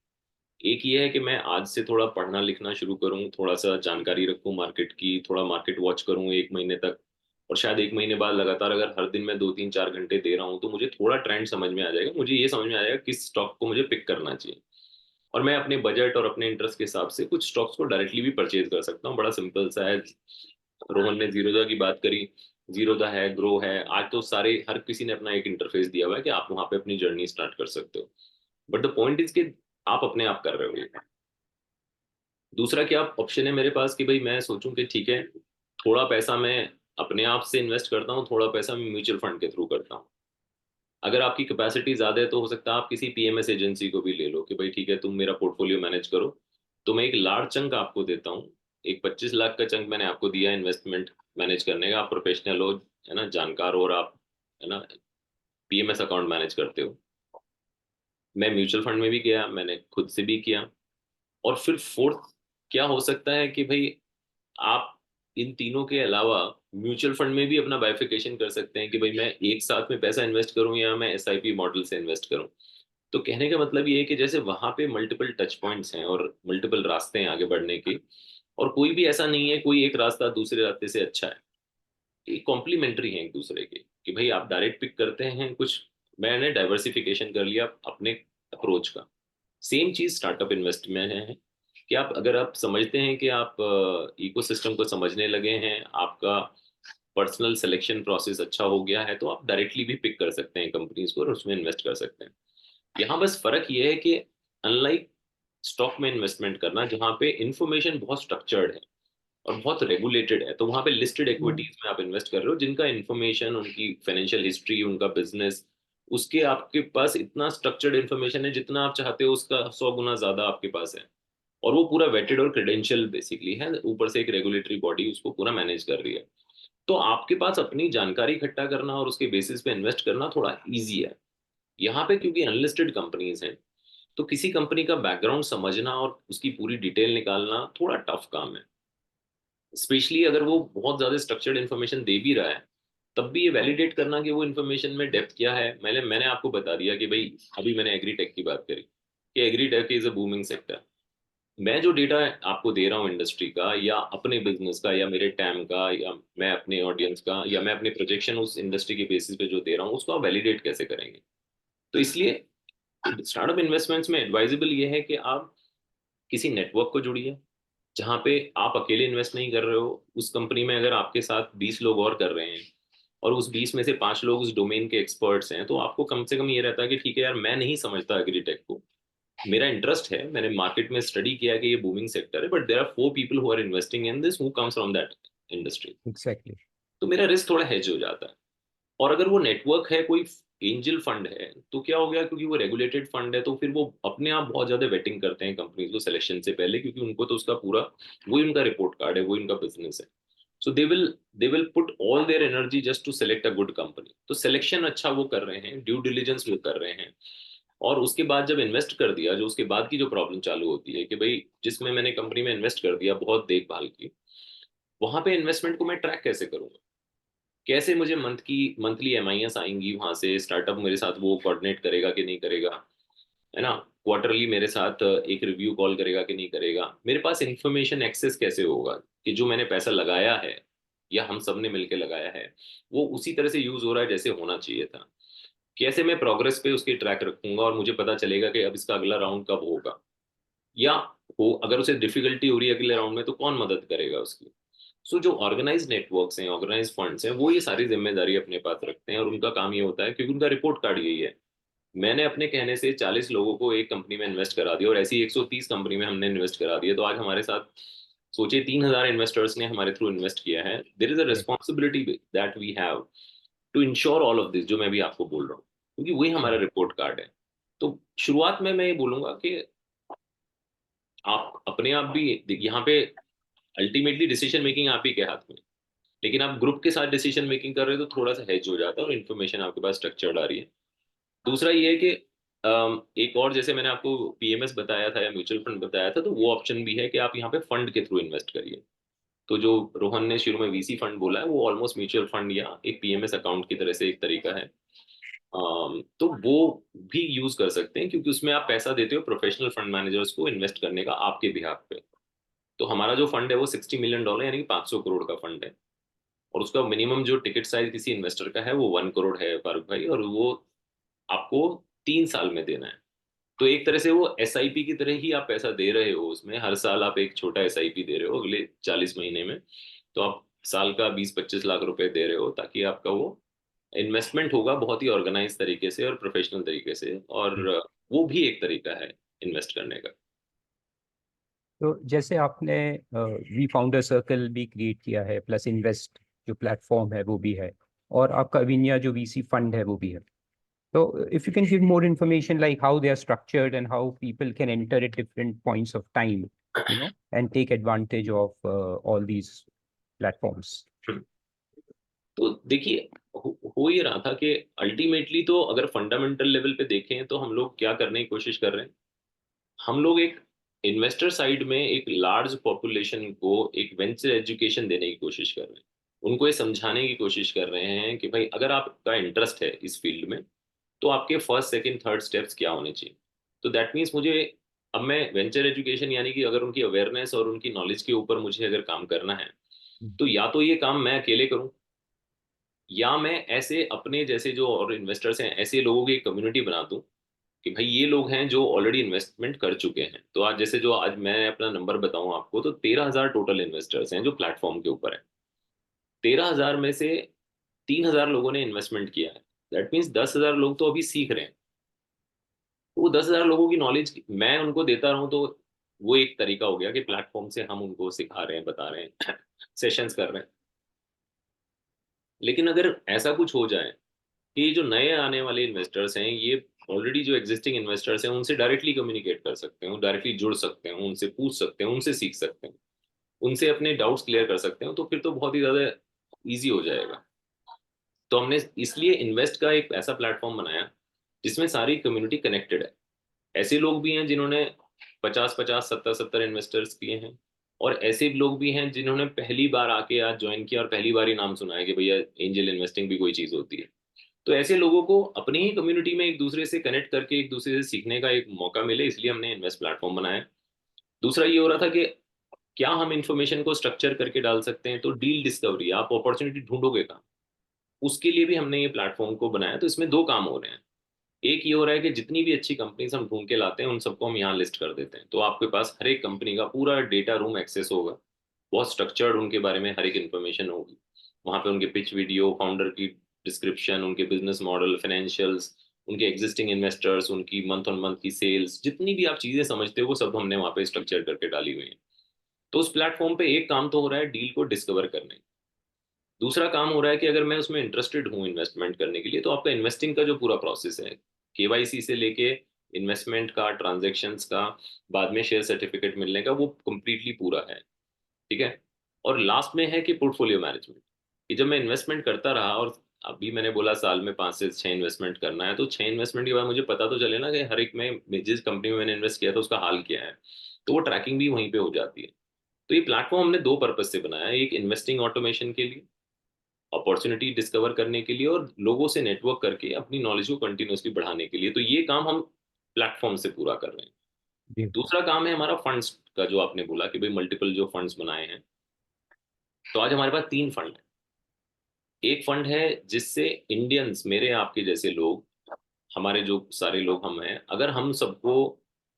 [SPEAKER 1] एक ये है कि मैं आज से थोड़ा पढ़ना लिखना शुरू करूं, थोड़ा सा जानकारी रखूं मार्केट की, थोड़ा मार्केट वॉच करूं 1 महीने तक, और शायद 1 महीने बाद लगातार अगर हर दिन मैं 2-3-4 घंटे दे रहा हूं, तो मुझे थोड़ा ट्रेंड समझ में आ जाएगा, मुझे ये समझ में आ जाएगा किस स्टॉक को मुझे पिक करना चाहिए। और मैं अपने बजट और अपने इंटरेस्ट के हिसाब से कुछ स्टॉक्स को डायरेक्टली भी परचेज कर सकता हूँ। बड़ा सिंपल सा है। रोहन ने जीरोधा की बात करी, जीरोधा है, ग्रो है, आज तो सारे, हर किसी ने अपना एक इंटरफेस दिया हुआ है कि आप वहां पे अपनी जर्नी स्टार्ट कर सकते हो। बट द पॉइंट इज कि आप अपने आप कर रहे हो ये। दूसरा क्या ऑप्शन है मेरे पास कि भाई मैं सोचूं कि ठीक है, थोड़ा पैसा मैं अपने आप से इन्वेस्ट करता हूँ, थोड़ा पैसा मैं म्यूचुअल फंड के थ्रू करता हूँ। अगर आपकी कैपेसिटी ज्यादा है तो हो सकता है आप किसी पीएमएस एजेंसी को भी ले लो कि भाई ठीक है तुम मेरा पोर्टफोलियो मैनेज करो, तो मैं एक लार्ज चंक आपको देता हूँ, एक 25 लाख का चंक मैंने आपको दिया इन्वेस्टमेंट मैनेज करने का, आप प्रोफेशनल हो, है ना, जानकार हो, और आप, है ना, पीएमएस अकाउंट मैनेज करते हो। मैं म्यूचुअल फंड में भी गया, मैंने खुद से भी किया। और फिर फोर्थ क्या हो सकता है कि भाई आप इन तीनों के अलावा म्यूचुअल फंड में भी अपना बाइफिकेशन कर सकते हैं कि भाई मैं एक साथ में पैसा इन्वेस्ट करूं या मैं एसआईपी मॉडल से इन्वेस्ट करूं। तो कहने का मतलब ये है कि जैसे वहां पे मल्टीपल टच पॉइंट्स हैं और मल्टीपल रास्ते हैं आगे बढ़ने के, और कोई भी ऐसा नहीं है कोई एक रास्ता दूसरे रास्ते से अच्छा है, ये कॉम्प्लीमेंट्री है एक दूसरे के, कि भाई आप डायरेक्ट पिक करते हैं कुछ, मैंने डाइवर्सिफिकेशन कर लिया अपने अप्रोच का। सेम चीज स्टार्टअप इन्वेस्ट में है कि आप अगर आप समझते हैं कि आप इकोसिस्टम को समझने लगे हैं, आपका पर्सनल सिलेक्शन प्रोसेस अच्छा हो गया है, तो आप डायरेक्टली भी पिक कर सकते हैं कंपनीज को और उसमें इन्वेस्ट कर सकते हैं। यहाँ बस फर्क ये है कि अनलाइक स्टॉक में इन्वेस्टमेंट करना जहाँ पे इंफॉर्मेशन बहुत स्ट्रक्चर्ड है और बहुत रेगुलेटेड है, तो वहाँ पे लिस्टेड इक्विटीज में आप इन्वेस्ट कर रहे हो जिनका इंफॉर्मेशन, उनकी फाइनेंशियल हिस्ट्री, उनका बिजनेस, उसके आपके पास इतना स्ट्रक्चर्ड इन्फॉर्मेशन है जितना आप चाहते हो उसका 100 गुना ज्यादा आपके पास है। और वो पूरा वेटेड और क्रेडेंशियल बेसिकली है, ऊपर से एक रेगुलेटरी बॉडी उसको पूरा मैनेज कर रही है। तो आपके पास अपनी जानकारी इकट्ठा करना और उसके बेसिस पे इन्वेस्ट करना थोड़ा इजी है। यहाँ पे क्योंकि अनलिस्टेड कंपनीज हैं, तो किसी कंपनी का बैकग्राउंड समझना और उसकी पूरी डिटेल निकालना थोड़ा टफ काम है, स्पेशली अगर वो बहुत ज्यादा स्ट्रक्चर्ड इन्फॉर्मेशन दे भी रहा है, तब भी ये वैलिडेट करना कि वो इन्फॉर्मेशन में डेप्थ क्या है। मैंने मैंने आपको बता दिया कि भाई अभी मैंने एग्रीटेक की बात करी कि agritech is a booming sector. मैं जो डेटा आपको दे रहा हूँ इंडस्ट्री का या अपने बिजनेस का या मेरे टाइम का या मैं अपने ऑडियंस का या मैं अपने प्रोजेक्शन उस इंडस्ट्री के बेसिस पे जो दे रहा हूँ उसको आप वैलिडेट कैसे करेंगे। तो इसलिए स्टार्टअप इन्वेस्टमेंट्स में एडवाइजेबल ये है कि आप किसी नेटवर्क को जुड़िए जहाँ पे आप अकेले इन्वेस्ट नहीं कर रहे हो। उस कंपनी में अगर आपके साथ 20 लोग और कर रहे हैं और उस 20 में से 5 लोग उस डोमेन के एक्सपर्ट्स हैं, तो आपको कम से कम ये रहता है कि ठीक है यार मैं नहीं समझता एग्रीटेक को, मेरा इंटरेस्ट है, मैंने मार्केट में स्टडी किया कि ये बूमिंग सेक्टर है, but there are 4 people who are investing in this who comes from that industry.
[SPEAKER 2] Exactly.
[SPEAKER 1] तो मेरा रिस्क थोड़ा हेज हो जाता है। और अगर वो नेटवर्क है, कोई एंजल फंड है, तो क्या हो गया, क्योंकि वो रेगुलेटेड फंड है तो फिर वो अपने आप बहुत ज्यादा वेटिंग करते हैं कंपनीज को सिलेक्शन से पहले, क्योंकि उनको तो उसका पूरा वही उनका रिपोर्ट कार्ड है, वही उनका बिजनेस है। So they will put all their energy just to select a good company. तो सिलेक्शन अच्छा वो कर रहे हैं, ड्यू डिलिजेंस वो कर रहे हैं। और उसके बाद जब इन्वेस्ट कर दिया, जो उसके बाद की जो प्रॉब्लम चालू होती है कि भाई जिसमें मैंने कंपनी में इन्वेस्ट कर दिया बहुत देखभाल की, वहां पे इन्वेस्टमेंट को मैं ट्रैक कैसे करूंगा, कैसे मुझे मंथली एमआईएस आएंगी वहां से, स्टार्टअप मेरे साथ वो कोऑर्डिनेट करेगा कि नहीं करेगा, है ना, क्वार्टरली मेरे साथ एक रिव्यू कॉल करेगा कि नहीं करेगा, मेरे पास इंफॉर्मेशन एक्सेस कैसे होगा कि जो मैंने पैसा लगाया है या हम सब ने मिलकर लगाया है वो उसी तरह से यूज हो रहा है जैसे होना चाहिए था, कैसे मैं प्रोग्रेस पे उसकी ट्रैक रखूंगा और मुझे पता चलेगा कि अब इसका अगला राउंड कब होगा, या हो अगर उसे डिफिकल्टी हो रही है अगले राउंड में तो कौन मदद करेगा उसकी। सो जो ऑर्गेनाइज नेटवर्क्स हैं, ऑर्गेनाइज फंड्स हैं, वो ये सारी जिम्मेदारी अपने पास रखते हैं और उनका काम ये होता है, क्योंकि उनका रिपोर्ट कार्ड यही है। मैंने अपने कहने से 40 लोगों को एक कंपनी में इन्वेस्ट करा दिया और ऐसी 130 कंपनी में हमने इन्वेस्ट करा दिया, तो आज हमारे साथ सोचिए 3,000 इन्वेस्टर्स ने हमारे थ्रू इन्वेस्ट किया है। There is a responsibility that we have to ensure all of this, जो मैं भी आपको बोल रहा हूँ, क्योंकि वही हमारा रिपोर्ट कार्ड है। तो शुरुआत में मैं ये बोलूंगा कि आप अपने आप भी यहाँ पे अल्टीमेटली डिसीजन मेकिंग आप ही के हाथ में, लेकिन आप ग्रुप के साथ डिसीजन मेकिंग कर रहे हो तो थोड़ा सा हेज हो जाता है और इन्फॉर्मेशन आपके पास स्ट्रक्चर्ड आ रही है। दूसरा ये है कि एक और, जैसे मैंने आपको पीएमएस बताया था या म्यूचुअल फंड बताया था, तो वो ऑप्शन भी है कि आप यहाँ पे फंड के थ्रू इन्वेस्ट करिए। तो जो रोहन ने शुरू में वीसी फंड बोला है वो ऑलमोस्ट म्यूचुअल फंड या एक पीएमएस अकाउंट की तरह से एक तरीका है। तो वो भी यूज कर सकते हैं, क्योंकि उसमें आप पैसा देते हो प्रोफेशनल फंड मैनेजर्स को इन्वेस्ट करने का आपके बिहाफ पे। तो हमारा जो फंड है वो $60 मिलियन यानी कि 500 करोड़ का फंड है, और उसका मिनिमम जो टिकट साइज किसी इन्वेस्टर का है वो 1 करोड़ है फारूक भाई, और वो आपको 3 साल में देना है। तो एक तरह से वो एसआईपी की तरह ही आप पैसा दे रहे हो, उसमें हर साल आप एक छोटा एसआईपी दे रहे हो अगले 40 महीने में। तो आप साल का 20-25 लाख रुपए दे रहे हो, ताकि आपका वो इन्वेस्टमेंट होगा बहुत ही ऑर्गेनाइज तरीके से और प्रोफेशनल तरीके से, और वो भी एक तरीका है इन्वेस्ट करने का।
[SPEAKER 2] तो जैसे आपने वी फाउंडर सर्कल भी क्रिएट किया है, प्लस इन्वेस्ट जो प्लेटफॉर्म है वो भी है, और आपका विनिया जो वीसी फंड है वो भी है। So if you can give more information like how they are structured and how people can enter at different points of time, and take advantage of all these platforms.
[SPEAKER 1] तो देखिए, हो ये रहा था कि अल्टीमेटली तो अगर फंडामेंटल लेवल पे देखें तो हम लोग क्या करने की कोशिश कर रहे हैं, हम लोग एक इन्वेस्टर साइड में एक लार्ज पॉपुलेशन को एक वेंचर एजुकेशन देने की कोशिश कर रहे हैं, उनको ये समझाने की कोशिश कर रहे हैं कि भाई अगर आपका इंटरेस्ट है इस फील्ड में तो आपके फर्स्ट सेकंड थर्ड स्टेप्स क्या होने चाहिए। तो दैट मीन्स मुझे अब मैं वेंचर एजुकेशन यानी कि अगर उनकी अवेयरनेस और उनकी नॉलेज के ऊपर मुझे अगर काम करना है तो या तो ये काम मैं अकेले करूं या मैं ऐसे अपने जैसे जो और इन्वेस्टर्स हैं ऐसे लोगों की कम्युनिटी बना दूं कि भाई ये लोग हैं जो ऑलरेडी इन्वेस्टमेंट कर चुके हैं। तो आज जैसे जो आज मैं अपना नंबर बताऊं आपको तो 13,000 टोटल इन्वेस्टर्स हैं जो प्लेटफॉर्म के ऊपर है। 13,000 में से 3,000 लोगों ने इन्वेस्टमेंट किया है। दैट मीन्स 10,000 लोग तो अभी सीख रहे हैं। तो वो 10,000 लोगों की नॉलेज मैं उनको देता रहूं तो वो एक तरीका हो गया कि प्लेटफॉर्म से हम उनको सिखा रहे हैं, बता रहे हैं, सेशंस कर रहे हैं। लेकिन अगर ऐसा कुछ हो जाए कि जो नए आने वाले इन्वेस्टर्स हैं ये ऑलरेडी जो एग्जिस्टिंग इन्वेस्टर्स हैं उनसे डायरेक्टली कम्युनिकेट कर सकते हैं, डायरेक्टली जुड़ सकते हैं, उनसे पूछ सकते हैं, उनसे सीख सकते हैं, उनसे अपने डाउट्स क्लियर कर सकते हैं, तो फिर तो बहुत ही ज़्यादा ईजी हो जाएगा। तो हमने इसलिए इन्वेस्ट का एक ऐसा प्लेटफॉर्म बनाया जिसमें सारी कम्युनिटी कनेक्टेड है। ऐसे लोग भी हैं जिन्होंने 50-50 70-70 इन्वेस्टर्स किए हैं और ऐसे लोग भी हैं जिन्होंने पहली बार आके आज ज्वाइन किया और पहली बार ही नाम सुना है कि भैया एंजल इन्वेस्टिंग भी कोई चीज़ होती है। तो ऐसे लोगों को अपनी ही कम्युनिटी में एक दूसरे से कनेक्ट करके एक दूसरे से सीखने का एक मौका मिले, इसलिए हमने इन्वेस्ट प्लेटफॉर्म बनाया। दूसरा ये हो रहा था कि क्या हम इंफॉर्मेशन को स्ट्रक्चर करके डाल सकते हैं, तो डील डिस्कवरी, आप अपॉर्चुनिटी ढूंढोगे कहाँ, उसके लिए भी हमने ये प्लेटफॉर्म को बनाया। तो इसमें दो काम हो रहे हैं, एक ये हो रहा है कि जितनी भी अच्छी कंपनीज हम ढूंढ के लाते हैं उन सबको हम यहाँ लिस्ट कर देते हैं, तो आपके पास हर एक कंपनी का पूरा डेटा रूम एक्सेस होगा, बहुत स्ट्रक्चर्ड उनके बारे में हर एक इन्फॉर्मेशन होगी। वहाँ पे उनके पिच वीडियो, फाउंडर की डिस्क्रिप्शन, उनके बिजनेस मॉडल, फाइनेंशियल्स, उनके एग्जिस्टिंग इन्वेस्टर्स, उनकी मंथ ऑन मंथ की सेल्स, जितनी भी आप चीजें समझते हो वो सब हमने वहाँ पे स्ट्रक्चर करके डाली हुई है। तो उस प्लेटफॉर्म पे एक काम तो हो रहा है डील को डिस्कवर करने, दूसरा काम हो रहा है कि अगर मैं उसमें इंटरेस्टेड हूँ इन्वेस्टमेंट करने के लिए तो आपका इन्वेस्टिंग का जो पूरा प्रोसेस है, केवाईसी से लेके इन्वेस्टमेंट का, ट्रांजैक्शंस का, बाद में शेयर सर्टिफिकेट मिलने का, वो कंप्लीटली पूरा है। ठीक है। और लास्ट में है कि पोर्टफोलियो मैनेजमेंट, कि जब मैं इन्वेस्टमेंट करता रहा और अभी मैंने बोला साल में 5 से 6 इन्वेस्टमेंट करना है, तो 6 इन्वेस्टमेंट के बाद मुझे पता तो चले ना कि हर एक में जिस कंपनी में मैंने इन्वेस्ट किया था उसका हाल क्या है, तो वो ट्रैकिंग भी वहीं पे हो जाती है। तो ये प्लेटफॉर्म हमने दो पर्पज से बनाया है, एक इन्वेस्टिंग ऑटोमेशन के लिए, अपॉर्चुनिटी डिस्कवर करने के लिए, और लोगों से नेटवर्क करके अपनी नॉलेज को कंटिन्यूसली बढ़ाने के लिए। तो ये काम हम प्लेटफॉर्म से पूरा कर रहे हैं।
[SPEAKER 2] जी।
[SPEAKER 1] दूसरा काम है हमारा फंड्स का, जो आपने बोला कि भाई मल्टीपल जो फंड्स बनाए हैं, तो आज हमारे पास 3 फंड है। एक फंड है जिससे इंडियंस, मेरे आपके जैसे लोग, हमारे जो सारे लोग हम हैं, अगर हम सबको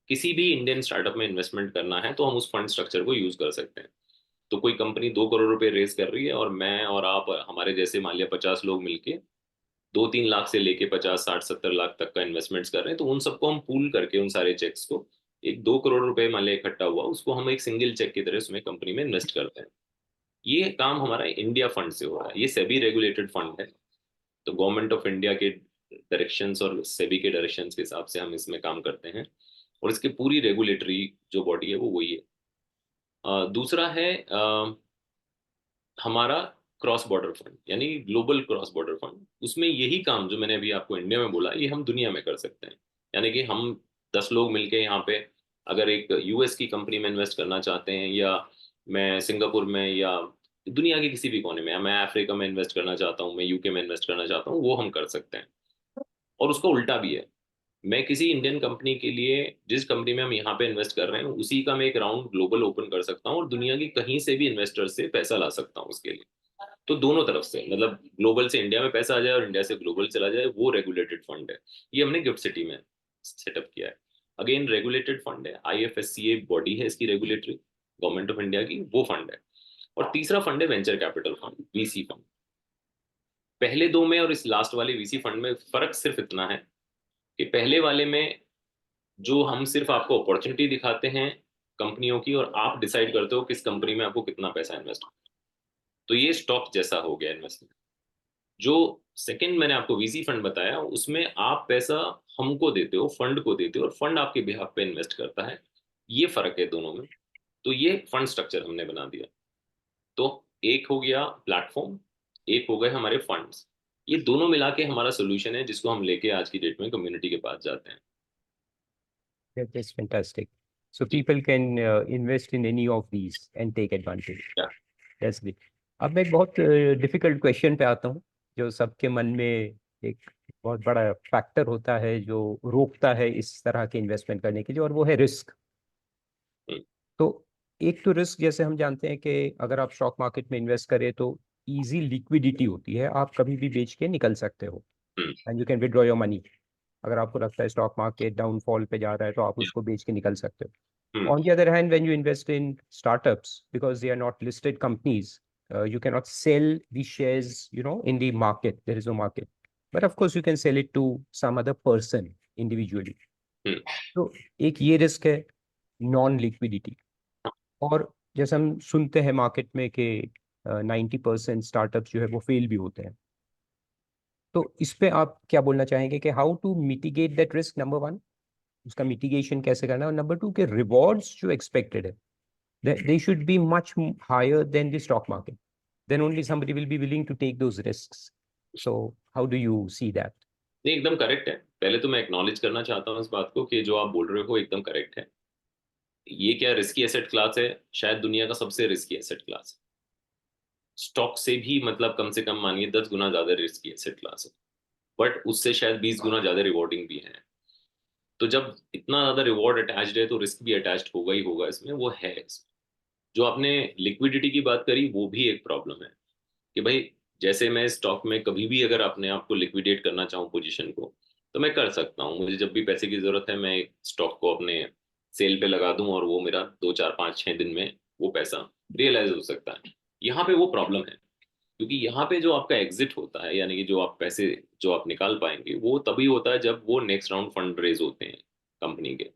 [SPEAKER 1] किसी भी इंडियन स्टार्टअप में इन्वेस्टमेंट करना है तो हम उस फंड स्ट्रक्चर को यूज कर सकते हैं। तो कोई कंपनी 2 करोड़ रुपए रेस कर रही है और मैं और आप हमारे जैसे मान लिया 50 लोग मिलके 2-3 लाख से लेके 50-60-70 लाख तक का इन्वेस्टमेंट्स कर रहे हैं, तो उन सबको हम पूल करके उन सारे चेक्स को, एक 2 करोड़ रुपए मान लिया इकट्ठा हुआ, उसको हम एक सिंगल चेक की तरह उसमें कंपनी में इन्वेस्ट करते हैं। ये काम हमारा इंडिया फंड से हो रहा है। ये सेबी रेगुलेटेड फंड है, तो गवर्नमेंट ऑफ इंडिया के डायरेक्शंस और सेबी के डायरेक्शंस के हिसाब से हम इसमें काम करते हैं, और इसकी पूरी रेगुलेटरी जो बॉडी है वो वही है। दूसरा है हमारा क्रॉस बॉर्डर फंड, यानी ग्लोबल क्रॉस बॉर्डर फंड। उसमें यही काम जो मैंने अभी आपको इंडिया में बोला ये हम दुनिया में कर सकते हैं। यानी कि हम 10 लोग मिलके यहाँ पे अगर एक यूएस की कंपनी में इन्वेस्ट करना चाहते हैं, या मैं सिंगापुर में, या दुनिया के किसी भी कोने में, या मैं अफ्रीका में इन्वेस्ट करना चाहता हूँ, मैं यूके में इन्वेस्ट करना चाहता हूँ, वो हम कर सकते हैं। और उसका उल्टा भी है, मैं किसी इंडियन कंपनी के लिए जिस कंपनी में हम यहाँ पे इन्वेस्ट कर रहे हैं उसी का मैं एक राउंड ग्लोबल ओपन कर सकता हूँ और दुनिया की कहीं से भी इन्वेस्टर से पैसा ला सकता हूँ उसके लिए। तो दोनों तरफ से, मतलब ग्लोबल से इंडिया में पैसा आ जाए और इंडिया से ग्लोबल चला जाए, वो रेगुलेटेड फंड है। ये हमने गिफ्ट सिटी में सेटअप किया है। अगेन रेगुलेटेड फंड है, आईएफएससीए बॉडी है इसकी रेगुलेटरी, गवर्नमेंट ऑफ इंडिया की, वो फंड है। और तीसरा फंड है venture capital fund, VC fund. पहले दो में और इस लास्ट वाले वीसी फंड में फर्क सिर्फ इतना है कि पहले वाले में जो हम सिर्फ आपको अपॉर्चुनिटी दिखाते हैं कंपनियों की, और आप डिसाइड करते हो किस कंपनी में आपको कितना पैसा इन्वेस्ट करना है। तो ये स्टॉक जैसा हो गया इन्वेस्टमेंट। जो सेकंड मैंने आपको वीसी फंड बताया, उसमें आप पैसा हमको देते हो, फंड को देते हो, और फंड आपके बिहाफ पे इन्वेस्ट करता है। ये फर्क है दोनों में। तो ये फंड स्ट्रक्चर हमने बना दिया। तो एक हो गया प्लेटफॉर्म, एक हो गए हमारे फंड्स। ये दोनों मिला के हमारा सोल्यूशन है, जिसको हम लेके आज की डेट में कम्युनिटी के पास जाते हैं।
[SPEAKER 2] That is fantastic. So
[SPEAKER 1] ji.
[SPEAKER 2] people can invest in any of these and take advantage.
[SPEAKER 1] क्या?
[SPEAKER 2] That's great. अब मैं एक बहुत डिफिकल्ट क्वेश्चन पे आता हूँ, जो सबके मन में एक बहुत बड़ा फैक्टर होता है जो रोकता है इस तरह के इन्वेस्टमेंट करने के लिए, और वो है रिस्क।
[SPEAKER 1] हम्म।
[SPEAKER 2] तो एक तो रिस्क, जैसे हम जानते हैं कि अगर आप स्टॉक मार्केट में इन्वेस्ट करें तो इजी लिक्विडिटी होती है, आप कभी भी बेच के निकल सकते हो
[SPEAKER 1] hmm.
[SPEAKER 2] And you can withdraw your money. अगर आपको लगता है स्टॉक मार्केट डाउनफॉल पे जा रहा है तो आप उसको बेच के निकल सकते हो।
[SPEAKER 1] हम्म।
[SPEAKER 2] On the other hand, when you invest in startups, because they are not listed companies, you cannot sell the shares, in the market. There is no market. But of course, you can sell it to some other person individually.
[SPEAKER 1] हम्म।
[SPEAKER 2] तो एक ये रिस्क है, नॉन लिक्विडिटी। और जैसे हम सुनते हैं मार्केट में कि 90% स्टार्टअप्स जो है वो फेल भी होते हैं। तो इस पे आप क्या बोलना चाहेंगे कि how to mitigate that risk, number one, उसका मिटिगेशन कैसे करना है, और नंबर टू के रिवॉर्ड्स जो एक्सपेक्टेड है, they should be much higher than the stock market. Then only somebody will be willing to take those risks. So how do you see that?
[SPEAKER 1] नहीं, एकदम करेक्ट है। पहले तो मैं एक्नॉलेज करना चाहता हूँ इस बात को कि जो आप बोल रहे हो एकदम करेक्ट है। ये क्या रिस्की एसेट क्लास है? शायद दुनिया का सबसे रिस्की एसेट क्लास है। स्टॉक से भी मतलब कम से कम मानिए 10 गुना ज्यादा रिस्की एसेट क्लास है। बट उससे शायद 20 गुना ज्यादा रिवॉर्डिंग भी है। तो जब इतना ज्यादा रिवॉर्ड अटैच्ड है तो रिस्क भी अटैच्ड होगा ही होगा इसमें, वो है इसमें। जो आपने लिक्विडिटी की बात करी, वो भी एक प्रॉब्लम है कि भाई, जैसे मैं स्टॉक में कभी भी अगर अपने आप को लिक्विडेट करना चाहूँ पोजीशन को, तो मैं कर सकता हूँ। मुझे जब भी पैसे की जरूरत है, मैं स्टॉक को अपने सेल पे लगा दूं और वो मेरा 2 4 5 6 दिन में वो पैसा रियलाइज हो सकता है। यहाँ पे वो प्रॉब्लम है, क्योंकि यहाँ पे जो आपका एग्जिट होता है, यानी कि जो आप पैसे जो आप निकाल पाएंगे, वो तभी होता है जब वो नेक्स्ट राउंड फंड रेज होते हैं कंपनी के।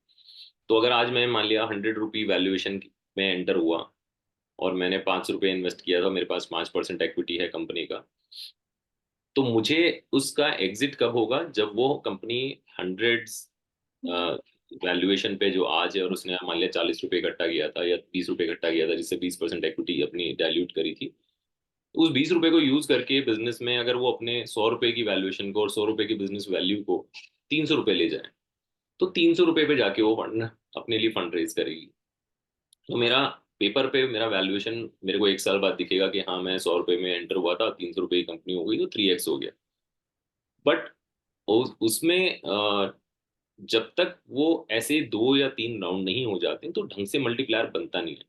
[SPEAKER 1] तो अगर आज मैं मान लिया 100 रुपी वैल्यूएशन में एंटर हुआ और मैंने 5 रुपये इन्वेस्ट किया था, मेरे पास 5% इक्विटी है कंपनी का, तो मुझे उसका एग्जिट कब होगा? जब वो कंपनी हंड्रेड्स वैल्यूएशन पे जो आज है, और उसने मान लिया 40 रुपये इकट्ठा किया था या 20 रुपये इकट्ठा किया था, जिससे 20% इक्विटी अपनी डाइल्यूट करी थी। उस 20 रुपये को यूज करके बिजनेस में अगर वो अपने 100 रुपये की वैल्यूएशन को और 100 रुपये की बिजनेस वैल्यू को 300 रुपये ले जाए, तो 300 रुपये पे जाके वो फंड अपने लिए फंड रेज करेगी। तो मेरा पेपर पे मेरा वैल्यूएशन मेरे को 1 साल बाद दिखेगा कि हाँ, मैं 100 रुपये में एंटर हुआ था, 300 रुपये की कंपनी हो गई, तो 3x हो गया। बट उसमें जब तक वो ऐसे 2 या 3 राउंड नहीं हो जाते तो ढंग से मल्टीप्लायर बनता नहीं है।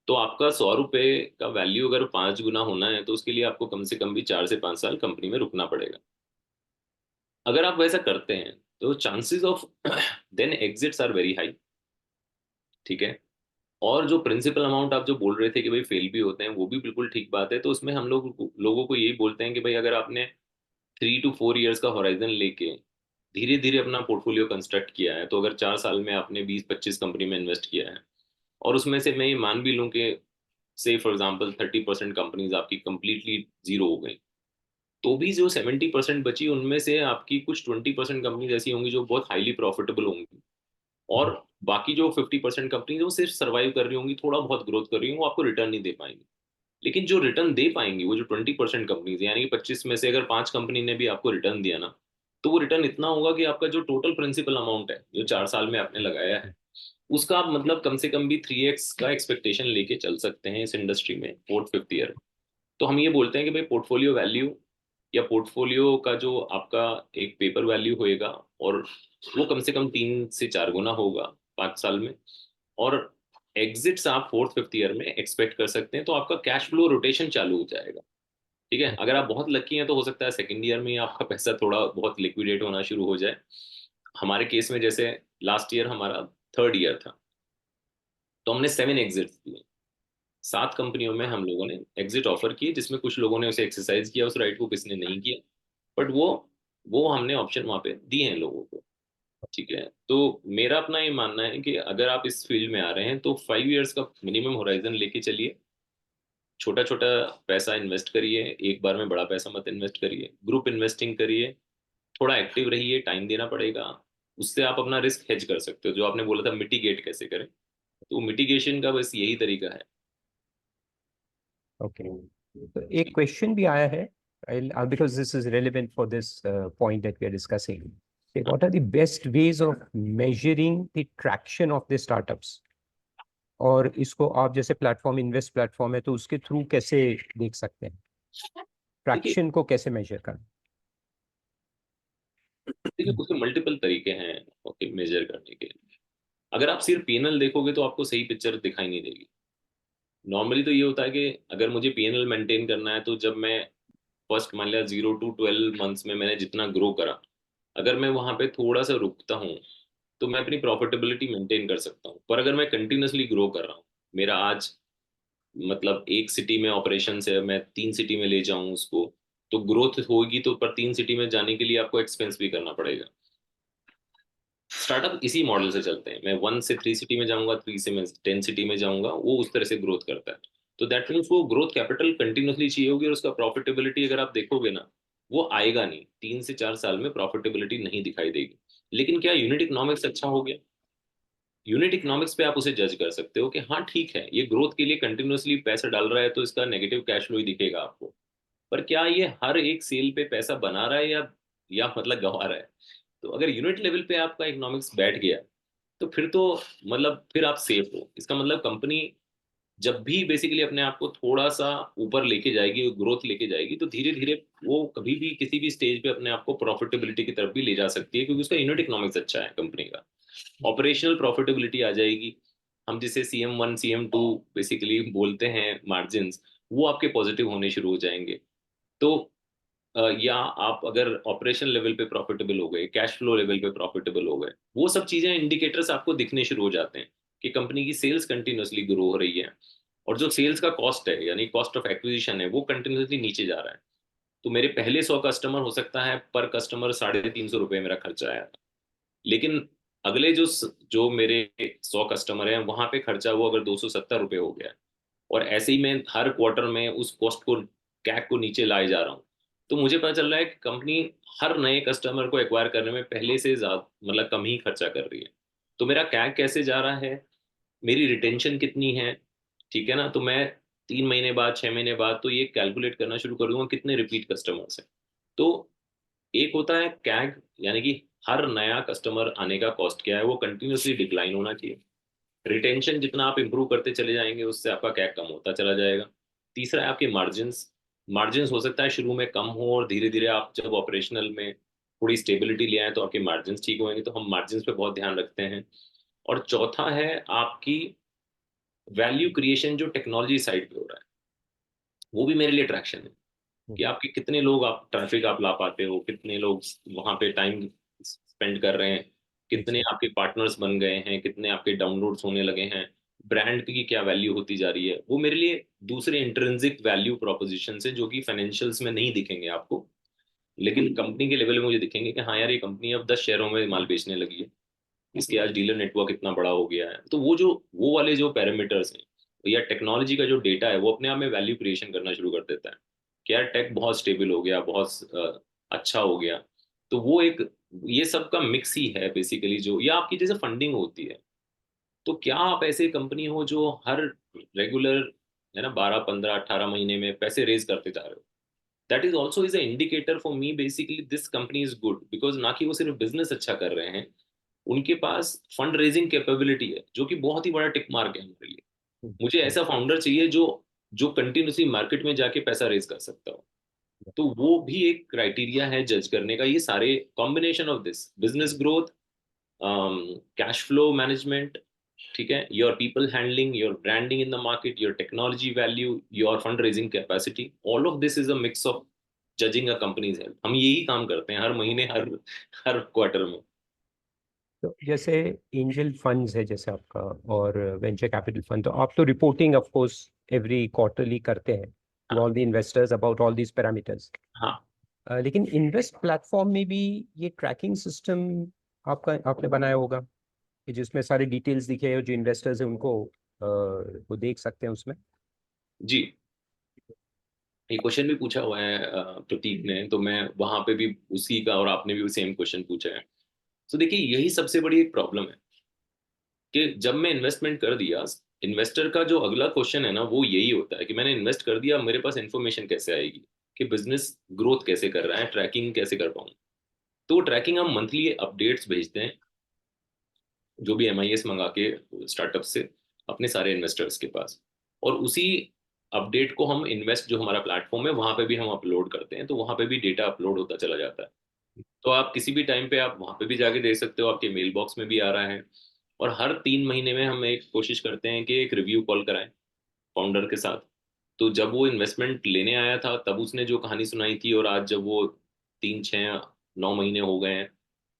[SPEAKER 1] तो आपका 100 रुपये का वैल्यू अगर 5 गुना होना है, तो उसके लिए आपको कम से कम भी 4 से 5 साल कंपनी में रुकना पड़ेगा। अगर आप वैसा करते हैं तो chances of then exits are very high. ठीक है। और जो प्रिंसिपल अमाउंट आप जो बोल रहे थे कि भाई फेल भी होते हैं, वो भी बिल्कुल ठीक बात है। तो उसमें हम लोगों को यही बोलते हैं कि भाई, अगर आपने 3 to 4 years का होराइजन लेके धीरे धीरे अपना पोर्टफोलियो कंस्ट्रक्ट किया है, तो अगर 4 साल में आपने 20-25 कंपनी में इन्वेस्ट किया है, और उसमें से मैं ये मान भी लूँ कि से फॉर एग्जाम्पल 30% कंपनीज आपकी कंप्लीटली जीरो हो गई, तो भी जो 70% बची, उनमें से आपकी कुछ 20% कंपनीज ऐसी होंगी जो बहुत हाईली प्रॉफिटेबल होंगी, और बाकी जो 50% कंपनीज वो सिर्फ सर्वाइव कर रही होंगी, थोड़ा बहुत ग्रोथ कर रही होंगी, वो आपको रिटर्न नहीं दे पाएंगी। लेकिन जो रिटर्न दे पाएंगी, वो जो 20% कंपनीज, यानी कि 25 में से अगर 5 कंपनी ने भी आपको रिटर्न दिया ना, तो वो रिटर्न इतना होगा कि आपका जो टोटल प्रिंसिपल अमाउंट है जो 4 साल में आपने लगाया है, उसका आप मतलब कम से कम भी 3x का एक्सपेक्टेशन लेके चल सकते हैं इस इंडस्ट्री में 4th 5th ईयर। तो हम ये बोलते हैं कि भाई, पोर्टफोलियो वैल्यू या पोर्टफोलियो का जो आपका एक पेपर वैल्यू होएगा, और वो कम से कम 3 से 4 गुना होगा 5 साल में, और एग्जिट्स आप 4th 5th ईयर में एक्सपेक्ट कर सकते हैं, तो आपका कैश फ्लो रोटेशन चालू हो जाएगा। ठीक है। अगर आप बहुत लकी हैं तो हो सकता है 2nd ईयर में ही आपका पैसा थोड़ा बहुत लिक्विडेट होना शुरू हो जाए। हमारे केस में जैसे लास्ट ईयर हमारा 3rd ईयर था, तो हमने 7 एग्जिट्स दिए। 7 कंपनियों में हम लोगों ने एग्जिट ऑफर किए, जिसमें कुछ लोगों ने उसे एक्सरसाइज किया उस राइट को, किसी ने नहीं किया। बट वो हमने ऑप्शन वहां पे दिए हैं लोगों को। ठीक है। तो मेरा अपना ये मानना है कि अगर आप इस फील्ड में आ रहे हैं तो 5 इयर्स का मिनिमम होराइजन लेके चलिए। छोटा छोटा पैसा इन्वेस्ट करिए, एक बार में बड़ा पैसा मत इन्वेस्ट करिए, ग्रुप इन्वेस्टिंग करिए, थोड़ा एक्टिव रहिए, टाइम देना पड़ेगा। उससे आप अपना रिस्क हेज कर सकते हो, जो आपने बोला था मिटिगेट कैसे करें, तो मिटिगेशन का बस यही तरीका है।
[SPEAKER 2] ओके, तो एक क्वेश्चन भी आया है, because this is relevant for this point that we are discussing. Okay, what are the best ways of measuring the traction of the startups? और इसको आप जैसे प्लेटफॉर्म, इन्वेस्ट प्लेटफॉर्म है, तो उसके थ्रू कैसे देख सकते हैं
[SPEAKER 1] देखिए
[SPEAKER 2] ट्रैक्शन को कैसे मेजर करना?
[SPEAKER 1] देखिए उसके मल्टीपल तरीके हैं ओके मेजर करने के। अगर आप सिर्फ पीएनएल देखोगे तो आपको सही पिक्चर दिखाई नहीं देगी। नॉर्मली तो ये होता है कि अगर मुझे पीएनएल मेंटेन करना है, तो जब मैं फर्स्ट मान लिया 0 to 12 मंथ्स में मैंने जितना ग्रो करा, अगर मैं वहां पे थोड़ा सा रुकता हूँ तो मैं अपनी प्रॉफिटेबिलिटी मेंटेन कर सकता हूँ। पर अगर मैं कंटिन्यूअसली ग्रो कर रहा हूँ, मेरा आज मतलब एक सिटी में ऑपरेशन है, मैं 3 सिटी में ले जाऊं उसको, तो ग्रोथ होगी, तो पर 3 सिटी में जाने के लिए आपको एक्सपेंस भी करना पड़ेगा। स्टार्टअप इसी मॉडल से चलते हैं, मैं 1 से 3 सिटी में जाऊंगा, 3 से मैं 10 सिटी में जाऊंगा, वो उस तरह से ग्रोथ करता है। तो दैट मीन्स वो ग्रोथ कैपिटल कंटिन्यूसली चाहिए होगी, और उसका प्रॉफिटेबिलिटी अगर आप देखोगे ना, वो आएगा नहीं, 3 से 4 साल में प्रॉफिटेबिलिटी नहीं दिखाई देगी। लेकिन क्या यूनिट इकोनॉमिक्स अच्छा हो गया? यूनिट इकोनॉमिक्स पे आप उसे जज कर सकते हो कि हाँ ठीक है, ये ग्रोथ के लिए कंटिन्यूसली पैसा डाल रहा है, तो इसका नेगेटिव कैश फ्लो ही दिखेगा आपको। पर क्या ये हर एक सेल पे पैसा बना रहा है, या मतलब गंवा रहा है? तो अगर यूनिट लेवल पे आपका इकोनॉमिक्स बैठ गया, तो फिर तो मतलब फिर आप सेफ हो। इसका मतलब कंपनी जब भी बेसिकली अपने आप को थोड़ा सा ऊपर लेके जाएगी, ग्रोथ लेके जाएगी, तो धीरे धीरे वो कभी भी किसी भी स्टेज पे अपने आप को प्रॉफिटेबिलिटी की तरफ भी ले जा सकती है, क्योंकि उसका यूनिट इकोनॉमिक्स अच्छा है कंपनी का। ऑपरेशनल प्रॉफिटेबिलिटी आ जाएगी, हम जिसे CM1 CM2 बेसिकली बोलते हैं मार्जिन, वो आपके पॉजिटिव होने शुरू हो जाएंगे। तो या आप अगर ऑपरेशन लेवल पे प्रॉफिटेबल हो गए, कैश फ्लो लेवल पे प्रॉफिटेबल हो गए, वो सब चीजें इंडिकेटर्स आपको दिखने शुरू हो जाते हैं कि कंपनी की सेल्स कंटिन्यूअसली ग्रो हो रही है, और जो सेल्स का कॉस्ट है यानी कॉस्ट ऑफ एक्विजिशन है, वो कंटिन्यूअसली नीचे जा रहा है। तो मेरे पहले 100 कस्टमर हो सकता है पर कस्टमर ₹350 मेरा खर्चा आया था, लेकिन अगले जो मेरे 100 कस्टमर हैं, वहां पे खर्चा वो अगर ₹270 हो गया, और ऐसे ही मैं हर क्वार्टर में उस कॉस्ट को, कैक को नीचे लाए जा रहा हूँ, तो मुझे पता चल रहा है कि कंपनी हर नए कस्टमर को एक्वायर करने में पहले से ज्यादा मतलब कम ही खर्चा कर रही है। तो मेरा कैक कैसे जा रहा है, मेरी रिटेंशन कितनी है, ठीक है ना? तो मैं 3 महीने बाद, 6 महीने बाद तो ये कैलकुलेट करना शुरू कर दूंगा कितने रिपीट कस्टमर्स हैं। तो एक होता है कैग, यानी कि हर नया कस्टमर आने का कॉस्ट क्या है, वो कंटिन्यूसली डिक्लाइन होना चाहिए। रिटेंशन जितना आप इंप्रूव करते चले जाएंगे, उससे आपका कैग कम होता चला जाएगा। तीसरा है आपके मार्जिन्स। मार्जिन्स हो सकता है शुरू में कम हो, और धीरे धीरे आप जब ऑपरेशनल में थोड़ी स्टेबिलिटी ले आए तो आपके मार्जिन्स ठीक होंगे, तो हम मार्जिन्स पे बहुत ध्यान रखते हैं। और चौथा है आपकी वैल्यू क्रिएशन, जो टेक्नोलॉजी साइड पे हो रहा है, वो भी मेरे लिए अट्रैक्शन है। कि आपके कितने लोग, आप ट्रैफिक आप ला पाते हो, कितने लोग वहां पे टाइम स्पेंड कर रहे हैं, कितने
[SPEAKER 2] अच्छा।
[SPEAKER 1] आपके पार्टनर्स बन गए हैं, कितने आपके डाउनलोड्स होने लगे हैं, ब्रांड की क्या वैल्यू होती जा रही है, वो मेरे लिए दूसरे इंट्रिंसिक वैल्यू प्रोपोजिशन से, जो कि फाइनेंशियल्स में नहीं दिखेंगे आपको, लेकिन कंपनी के लेवल में मुझे दिखेंगे कि हाँ यार, ये कंपनी अब 10 शहरों में माल बेचने लगी है, इसके आज डीलर नेटवर्क इतना बड़ा हो गया है। तो वो वाले जो पैरामीटर्स हैं, या टेक्नोलॉजी का जो डेटा है, वो अपने आप में वैल्यू क्रिएशन करना शुरू कर देता है कि यार टेक बहुत स्टेबल हो गया, बहुत अच्छा हो गया। तो वो एक, ये सब का मिक्स ही है बेसिकली। जो या आपकी जैसे फंडिंग होती है, तो क्या आप ऐसे कंपनी हो जो हर रेगुलर है ना 12 15 18 महीने में पैसे रेज करते जा रहे हो, that is also is a indicator for me basically, this company is good, because ना कि वो सिर्फ बिजनेस अच्छा कर रहे हैं, उनके पास फंड रेजिंग कैपेबिलिटी है, जो कि बहुत ही बड़ा टिक मार्क है हमारे लिए। मुझे ऐसा फाउंडर चाहिए जो जो कंटिन्यूसली मार्केट में जाके पैसा रेज कर सकता हो। तो वो भी एक क्राइटेरिया है जज करने का। ये सारे combination of this business growth, cash flow management, ठीक है, your people handling, your branding in the market, your technology value, your fund raising capacity, all of this is a mix of judging a companies health. हम यही काम करते हैं हर महीने, हर हर क्वार्टर में।
[SPEAKER 2] तो जैसे एंजल फंड्स है जैसे आपका, और वेंचर कैपिटल फंड, तो आप तो reporting of course every quarterly करते हैं टू
[SPEAKER 1] हाँ
[SPEAKER 2] all the investors about all these parameters.
[SPEAKER 1] हाँ।
[SPEAKER 2] लेकिन इन्वेस्ट प्लेटफॉर्म में भी ये ट्रैकिंग सिस्टम आपने बनाया होगा कि जिसमें सारी डिटेल्स दिखे, और जो इन्वेस्टर्स हैं उनको वो देख सकते हैं उसमें।
[SPEAKER 1] जी, ये क्वेश्चन भी पूछा हुआ है प्रतीक ने, तो मैं वहां पे भी उसी का, और आपने भी सेम क्वेश्चन पूछा है। तो देखिए यही सबसे बड़ी एक प्रॉब्लम है कि जब मैं इन्वेस्टमेंट कर दिया, इन्वेस्टर का जो अगला क्वेश्चन है ना वो यही होता है कि मैंने इन्वेस्ट कर दिया, मेरे पास इन्फॉर्मेशन कैसे आएगी कि बिजनेस ग्रोथ कैसे कर रहा है, ट्रैकिंग कैसे कर पाऊँ। तो ट्रैकिंग हम मंथली अपडेट्स भेजते हैं, जो भी MIS मंगा के स्टार्टअप से अपने सारे इन्वेस्टर्स के पास, और उसी अपडेट को हम इन्वेस्ट, जो हमारा प्लेटफॉर्म है वहां पे भी हम अपलोड करते हैं, तो वहां पे भी डेटा अपलोड होता चला जाता है। तो आप किसी भी टाइम पे आप वहां पे भी जाके देख सकते हो, आपके मेल बॉक्स में भी आ रहा है। और हर 3 महीने में हम एक कोशिश करते हैं कि एक रिव्यू कॉल कराएं फाउंडर के साथ। तो जब वो इन्वेस्टमेंट लेने आया था तब उसने जो कहानी सुनाई थी, और आज जब वो 3 6 9 महीने हो गए हैं,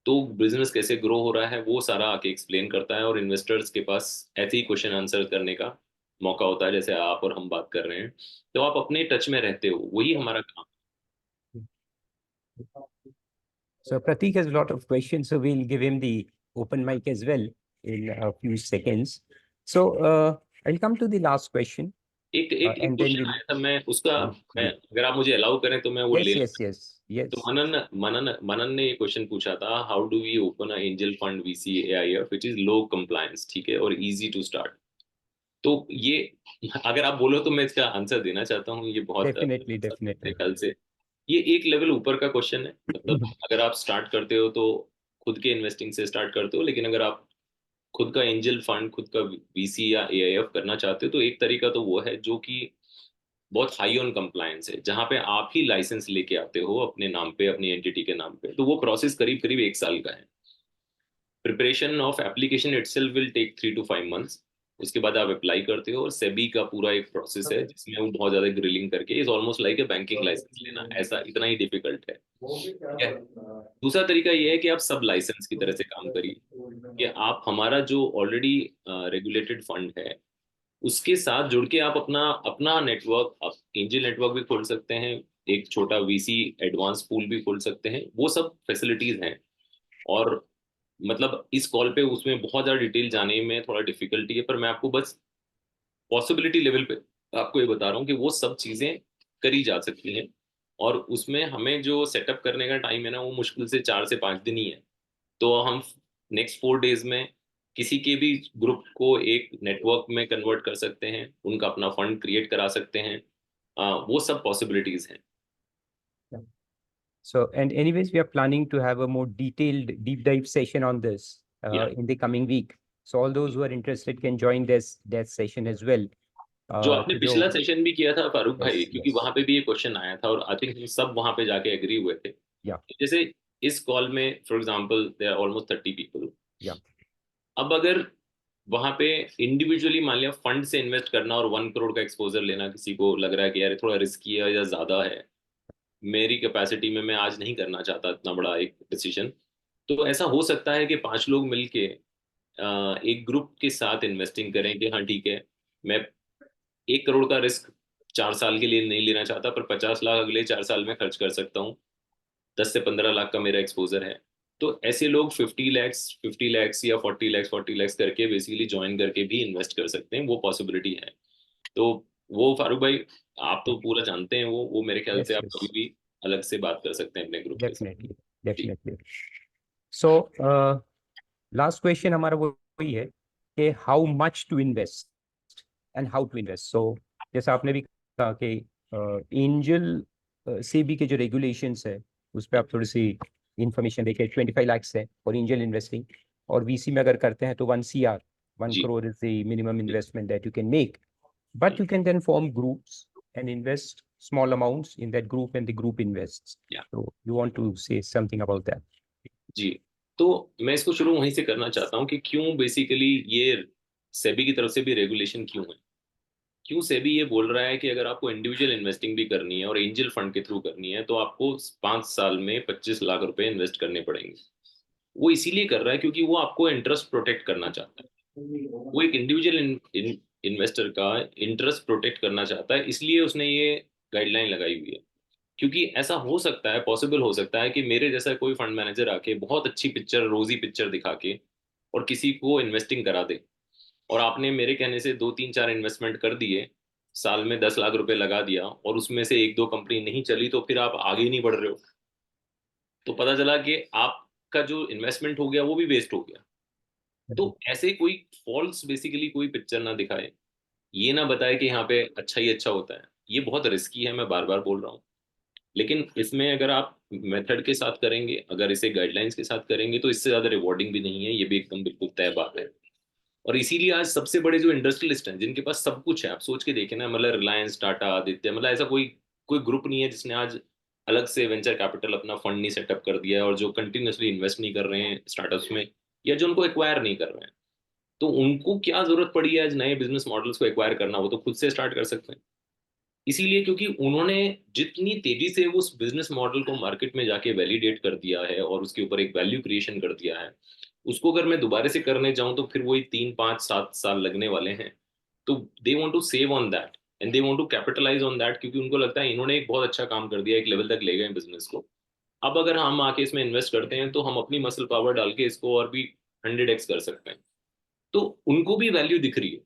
[SPEAKER 1] तो बिजनेस कैसे ग्रो हो रहा है वो सारा आके एक्सप्लेन करता है, और इन्वेस्टर्स के पास ऐसे ही क्वेश्चन आंसर करने का मौका होता है जैसे आप और हम बात कर रहे हैं। तो आप अपने टच में रहते हो, वही हमारा काम
[SPEAKER 2] So Pratik has a lot of questions, so we'll give him the open mic as well in a few seconds. So I'll come to the last question,
[SPEAKER 1] है। एक एक एक
[SPEAKER 2] and then
[SPEAKER 1] क्वेश्चन
[SPEAKER 2] we'll.
[SPEAKER 1] आया था, मैं उसका, मैं
[SPEAKER 2] Yeah.
[SPEAKER 1] अगर आप मुझे अलाउ करें तो मैं वो ले
[SPEAKER 2] Yes,
[SPEAKER 1] लूं।
[SPEAKER 2] yes, yes,
[SPEAKER 1] तो
[SPEAKER 2] yes.
[SPEAKER 1] मनन ने ये क्वेश्चन पूछा था, how do we open a angel fund VC AIF which is low compliance, ठीक है, और इजी टू स्टार्ट। तो ये अगर आप बोलो तो मैं इसका आंसर देना चाहता हूँ। ये बहुत
[SPEAKER 2] Definitely,
[SPEAKER 1] मेरे
[SPEAKER 2] definitely.
[SPEAKER 1] ख्याल से ये एक लेवल ऊपर का क्वेश्चन है। मतलब अगर आप स्टार्ट करते हो तो खुद के इन्वेस्टिंग से स्टार्ट करते हो, लेकिन अगर आप खुद का एंजल फंड, खुद का VC या AIF करना चाहते हो, तो एक तरीका तो वो है जो कि बहुत हाई ऑन कंप्लायंस है, जहां पे आप ही लाइसेंस लेके आते हो अपने नाम पे, अपनी एंटिटी के नाम पे। तो वो प्रोसेस करीब करीब 1 साल का है। Preparation of application itself will take 3 to 5 months। उसके बाद आप अप्लाई करते हो, और सेबी का पूरा एक प्रोसेस है जिसमें वो बहुत ज्यादा ग्रिलिंग करके, is almost like a banking license लेना, ऐसा इतना ही डिफिकल्ट है, ठीक है। दूसरा तरीका ये है कि आप सब लाइसेंस की तरह से काम करिए, कि आप हमारा जो ऑलरेडी रेगुलेटेड फंड है उसके साथ जुड़ के आप अपना अपना नेटवर्क, आप एंजल नेटवर्क भी खोल सकते हैं, एक छोटा VC एडवांस पूल भी खोल सकते हैं, वो सब फैसिलिटीज हैं। और मतलब इस कॉल पे उसमें बहुत ज़्यादा डिटेल जाने में थोड़ा डिफिकल्टी है, पर मैं आपको बस पॉसिबिलिटी लेवल पे आपको ये बता रहा हूँ कि वो सब चीज़ें करी जा सकती हैं। और उसमें हमें जो सेटअप करने का टाइम है ना, वो मुश्किल से 4 से 5 दिन ही है। तो हम नेक्स्ट 4 डेज में किसी के भी ग्रुप को एक नेटवर्क में कन्वर्ट कर सकते हैं, उनका अपना फंड क्रिएट करा सकते हैं। वो सब पॉसिबिलिटीज हैं।
[SPEAKER 2] Yeah. So, and anyways, we are planning to have a more detailed deep dive session on this
[SPEAKER 1] या
[SPEAKER 2] in the coming week. So all those who are interested can join this that session as well.
[SPEAKER 1] जो आपने
[SPEAKER 2] To
[SPEAKER 1] पिछला
[SPEAKER 2] know.
[SPEAKER 1] सेशन भी किया था फारूक भाई,
[SPEAKER 2] Yes,
[SPEAKER 1] क्योंकि
[SPEAKER 2] yes.
[SPEAKER 1] वहां पे भी ये क्वेश्चन आया था, और आई थिंक हम सब वहां पे जाके एग्री हुए थे।
[SPEAKER 2] Yeah,
[SPEAKER 1] जैसे इस कॉल में for example there are almost 30 people.
[SPEAKER 2] yeah.
[SPEAKER 1] अब अगर वहां पे इंडिविजुअली मान लिया फंड से इन्वेस्ट करना और 1 करोड़ का एक्सपोजर लेना, किसी को लग रहा है कि यार ये थोड़ा रिस्की है या ज्यादा है, मेरी कैपेसिटी में मैं आज नहीं करना चाहता इतना बड़ा एक डिसीजन, तो ऐसा हो सकता है कि 5 लोग मिलके एक ग्रुप के साथ इन्वेस्टिंग करें कि हाँ ठीक है, मैं 1 करोड़ का रिस्क 4 साल के लिए नहीं लेना चाहता, पर 50 लाख अगले 4 साल में खर्च कर सकता हूँ। 10 से 15 लाख का मेरा एक्सपोजर है। तो ऐसे लोग 50 लैक्स या 40 लैक्स करके बेसिकली ज्वाइन करके भी इन्वेस्ट कर सकते हैं, वो पॉसिबिलिटी है। तो वो फारूक भाई, आप तो पूरा जानते हैं, वो मेरे ख्याल से
[SPEAKER 2] Yes,
[SPEAKER 1] आप कभी
[SPEAKER 2] yes.
[SPEAKER 1] भी अलग से बात कर सकते हैं अपने ग्रुप के साथ।
[SPEAKER 2] Definitely,
[SPEAKER 1] जी
[SPEAKER 2] definitely. So, last question हमारा वही है कि how much to invest and how to invest. So, जैसा आपने भी कहा कि एंजल से भी के जो रेगुलेशंस है उस पर आप थोड़ी सी इंफॉर्मेशन देखिए। 25 lakhs है फॉर एंजल इन्वेस्टिंग, और VC में अगर करते हैं तो 1 CR, 1
[SPEAKER 1] ji
[SPEAKER 2] crore is the minimum
[SPEAKER 1] ji
[SPEAKER 2] investment that you can make. But you can then form groups and invest small amounts in that group, and the group invests.
[SPEAKER 1] या
[SPEAKER 2] So you want to say something about that?
[SPEAKER 1] जी। तो मैं इसको शुरू वहीं से करना चाहता हूँ कि क्यों बेसिकली ये सेबी की तरफ से भी रेगुलेशन क्यों है। क्यों सेबी ये बोल रहा है कि अगर आपको इंडिविजुअल इन्वेस्टिंग भी करनी है और एंजल फंड के थ्रू करनी है, तो आपको 5 साल में 25 लाख रुपए इन्वेस्ट करने पड़ेंगे। वो इसीलिए कर रहा है क्योंकि वो आपको इंटरेस्ट प्रोटेक्ट करना चाहता है। वो एक इंडिविजुअल इन्वेस्टर का इंटरेस्ट प्रोटेक्ट करना चाहता है, इसलिए उसने ये गाइडलाइन लगाई हुई है। क्योंकि ऐसा हो सकता है, पॉसिबल हो सकता है कि मेरे जैसा कोई फंड मैनेजर आके बहुत अच्छी पिक्चर, रोजी पिक्चर दिखा के और किसी को इन्वेस्टिंग करा दे, और आपने मेरे कहने से 2 3 4 इन्वेस्टमेंट कर दिए, साल में 10 लाख रुपए लगा दिया और उसमें से एक दो कंपनी नहीं चली, तो फिर आप आगे ही नहीं बढ़ रहे हो। तो पता चला कि आपका जो इन्वेस्टमेंट हो गया वो भी वेस्ट हो गया। तो ऐसे कोई फॉल्स बेसिकली कोई पिक्चर ना दिखाए, ये ना बताए कि यहाँ पे अच्छा ही अच्छा होता है। ये बहुत रिस्की है, मैं बार बार बोल रहा हूँ। लेकिन इसमें अगर आप मेथड के साथ करेंगे, अगर इसे गाइडलाइंस के साथ करेंगे, तो इससे ज्यादा रिवॉर्डिंग भी नहीं है, ये भी एकदम बिल्कुल तय बात है। और इसीलिए आज सबसे बड़े जो इंडस्ट्रियलिस्ट हैं, जिनके पास सब कुछ है, आप सोच के देखें ना, मतलब रिलायंस, टाटा, आदित्य, मतलब ऐसा कोई कोई ग्रुप नहीं है जिसने आज अलग से वेंचर कैपिटल अपना फंड नहीं सेटअप कर दिया है, और जो कंटिन्यूअसली इन्वेस्ट नहीं कर रहे हैं स्टार्टअप्स में, या जो उनको एक्वायर नहीं कर रहे हैं। तो उनको क्या जरूरत पड़ी है आज नए बिजनेस मॉडल्स को एक्वायर करना? वो तो खुद से स्टार्ट कर सकते हैं। इसीलिए क्योंकि उन्होंने जितनी तेजी से उस बिजनेस मॉडल को मार्केट में जाके वैलिडेट कर दिया है और उसके ऊपर एक वैल्यू क्रिएशन कर दिया है, उसको अगर मैं दोबारा से करने जाऊं तो फिर वही 3 5 7 साल लगने वाले हैं। तो they want to save on that and they want to capitalise on that, क्योंकि उनको लगता है इन्होंने एक बहुत अच्छा काम कर दिया, एक लेवल तक ले गए बिजनेस को। अब अगर हम आके इसमें इन्वेस्ट करते हैं तो हम अपनी मसल पावर डाल के इसको और भी 100x कर सकते हैं। तो उनको भी वैल्यू दिख रही है।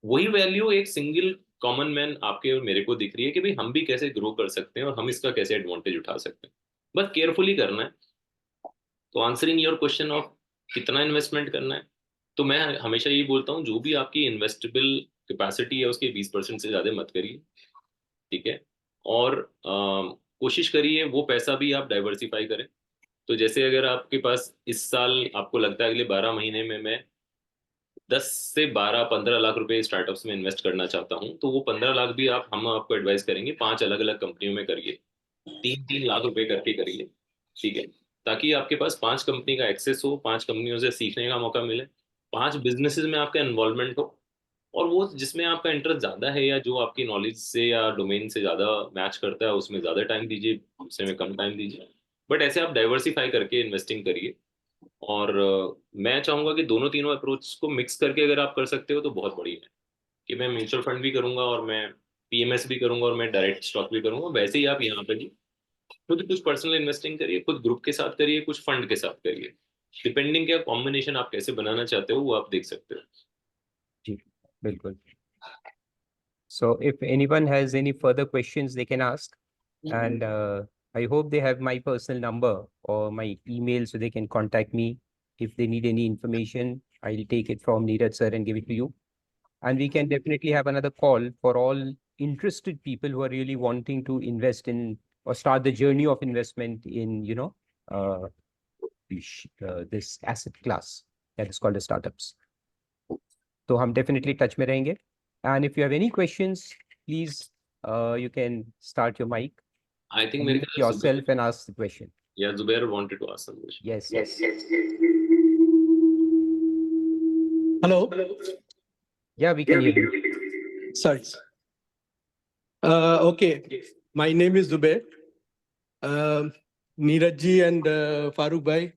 [SPEAKER 1] वही वैल्यू एक सिंगल कॉमन मैन आपके और मेरे को दिख रही है कि भाई हम भी कैसे ग्रो कर सकते हैं और हम इसका कैसे एडवांटेज उठा सकते हैं। बस केयरफुली करना है। तो आंसरिंग योर क्वेश्चन ऑफ कितना इन्वेस्टमेंट करना है, तो मैं हमेशा ये बोलता हूँ, जो भी आपकी इन्वेस्टेबल कैपेसिटी है उसके 20% से ज़्यादा मत करिए। ठीक है। और कोशिश करिए वो पैसा भी आप डाइवर्सिफाई करें। तो जैसे अगर आपके पास इस साल आपको लगता है अगले 12 महीने में मैं 10 से 12 15 लाख रुपए स्टार्टअप्स में इन्वेस्ट करना चाहता हूँ, तो वो 15 लाख भी हम आपको एडवाइस करेंगे 5 अलग अलग कंपनियों में करिए। 3 3 लाख रुपए करके करिए। ठीक है। ताकि आपके पास 5 कंपनी का एक्सेस हो, 5 कंपनियों से सीखने का मौका मिले, 5 बिजनेसेस में आपका इन्वॉल्वमेंट हो, और वो जिसमें आपका इंटरेस्ट ज्यादा है या जो आपकी नॉलेज से या डोमेन से ज्यादा मैच करता है उसमें ज्यादा टाइम दीजिए, दूसरे में कम टाइम दीजिए। बट ऐसे आप डाइवर्सिफाई करके इन्वेस्टिंग करिए। और मैं चाहूंगा कि दोनों तीनों अप्रोच को मिक्स करके अगर आप कर सकते हो तो बहुत बढ़िया है। कि मैं म्यूचुअल फंड भी करूंगा और मैं पीएमएस भी करूंगा और मैं डायरेक्ट स्टॉक भी करूंगा, वैसे ही आप यहाँ पे भी खुद कुछ पर्सनल इन्वेस्टिंग करिए, खुद ग्रुप के साथ करिए, कुछ फंड के साथ करिए। डिपेंडिंग क्या कॉम्बिनेशन आप कैसे बनाना चाहते हो वो आप देख सकते हो।
[SPEAKER 2] जी, बिल्कुल। So if anyone has any further questions, they can ask. And I hope they have my personal number or my email so they can contact me. If they need any information, I'll take it from Neeraj sir and give it to you. And we can definitely have another call for all interested people who are really wanting to invest in or start the journey of investment in, uh, this asset class that is called as startups. तो हम definitely touch में रहेंगे. And if you have any questions, please, you can start your mic,
[SPEAKER 1] I think मेरे
[SPEAKER 2] unmute
[SPEAKER 1] ख्याल से
[SPEAKER 2] yourself and ask the question.
[SPEAKER 1] या Zubair wanted to ask some question.
[SPEAKER 2] Yes,
[SPEAKER 4] Yes,
[SPEAKER 2] yes.
[SPEAKER 4] yes, yes.
[SPEAKER 3] Hello.
[SPEAKER 2] Yeah, we can hear you.
[SPEAKER 3] Sorry. Okay. My name is Zubair. Neeraj ji and Farooq bhai,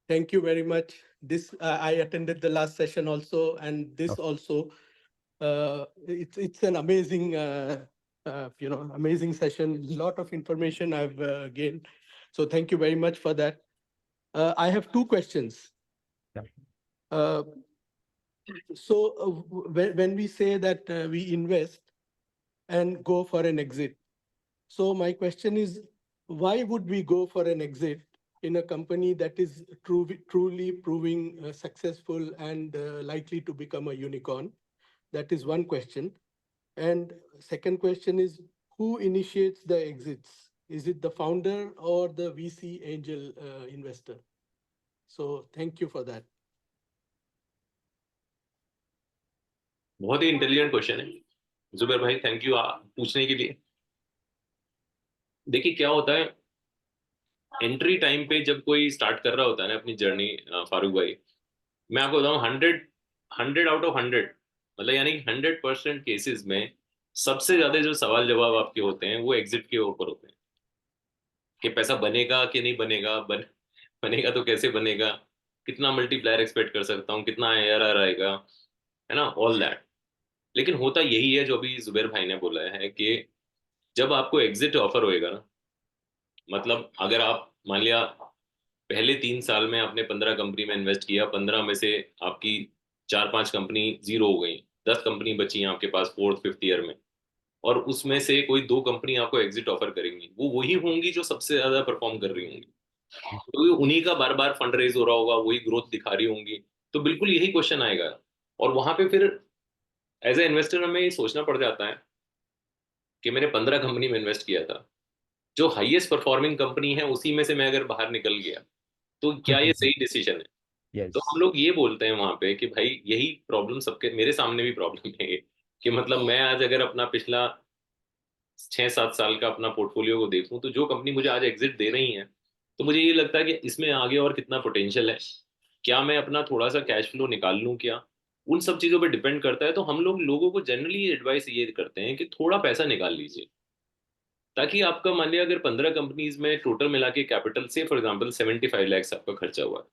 [SPEAKER 3] thank you very much. This I attended the last session also, and this
[SPEAKER 2] Okay.
[SPEAKER 3] also. It's an amazing amazing session. Lot of information I've gained. So thank you very much for that. I have two questions.
[SPEAKER 2] Yeah.
[SPEAKER 3] When we say that we invest and go for an exit, so my question is, why would we go for an exit in a company that is truly proving successful and likely to become a unicorn? That is one question. And second question is, who initiates the exits? Is it the founder or the VC angel investor? So thank you for that.
[SPEAKER 1] बहुत ही इंटेलिजेंट क्वेश्चन है जुबैर भाई, थैंक यू पूछने के लिए। देखिए क्या होता है, एंट्री टाइम पे जब कोई स्टार्ट कर रहा होता है ना अपनी जर्नी, फारूक भाई, मैं आपको बताऊं 100 आउट ऑफ 100, मतलब यानी 100% केसेस में सबसे ज्यादा जो सवाल जवाब आपके होते हैं वो एग्जिट के ऊपर होते हैं। कि पैसा बनेगा कि नहीं बनेगा, बनेगा तो कैसे बनेगा, कितना मल्टीप्लायर एक्सपेक्ट कर सकता हूँ, कितना ARR आएगा, है ना, ऑल दैट। लेकिन होता यही है जो अभी जुबैर भाई ने बोला है कि जब आपको एग्जिट ऑफर होएगा ना, मतलब अगर आप मान लिया पहले 3 साल में आपने 15 कंपनी में इन्वेस्ट किया, 15 में से आपकी 4 5 कंपनी जीरो हो गई, 10 कंपनी बची हैं आपके पास 4th 5th ईयर में, और उसमें से कोई 2 कंपनी आपको एग्जिट ऑफर करेंगी, वो वही होंगी जो सबसे ज्यादा परफॉर्म कर रही होंगी, क्योंकि उन्हीं का बार बार फंड रेज हो रहा होगा, वही ग्रोथ दिखा रही होंगी। तो बिल्कुल यही क्वेश्चन आएगा, और वहां पे फिर एज ए इन्वेस्टर हमें ये सोचना पड़ जाता है कि मैंने 15 कंपनी में इन्वेस्ट किया था, जो हाईएस्ट परफॉर्मिंग कंपनी है उसी में से मैं अगर बाहर निकल गया तो क्या ये सही डिसीजन है? तो हम
[SPEAKER 2] Yes.
[SPEAKER 1] लोग ये बोलते हैं वहां पे कि भाई यही प्रॉब्लम सबके, मेरे सामने भी प्रॉब्लम है ये, कि मतलब मैं आज अगर अपना पिछला 6-7 साल का अपना पोर्टफोलियो को देखूं, तो जो कंपनी मुझे आज एग्जिट दे रही है, तो मुझे ये लगता है कि इसमें आगे और कितना पोटेंशियल है, क्या मैं अपना थोड़ा सा कैश फ्लो निकाल लूं क्या, उन सब चीजों पे डिपेंड करता है। तो हम लोग लोगों को जनरली एडवाइस ये करते हैं कि थोड़ा पैसा निकाल लीजिए, ताकि आपका मान लिया अगर 15 कंपनीज में टोटल मिला के कैपिटल से फॉर एग्जाम्पल 75 लैक्स आपका खर्चा हुआ है,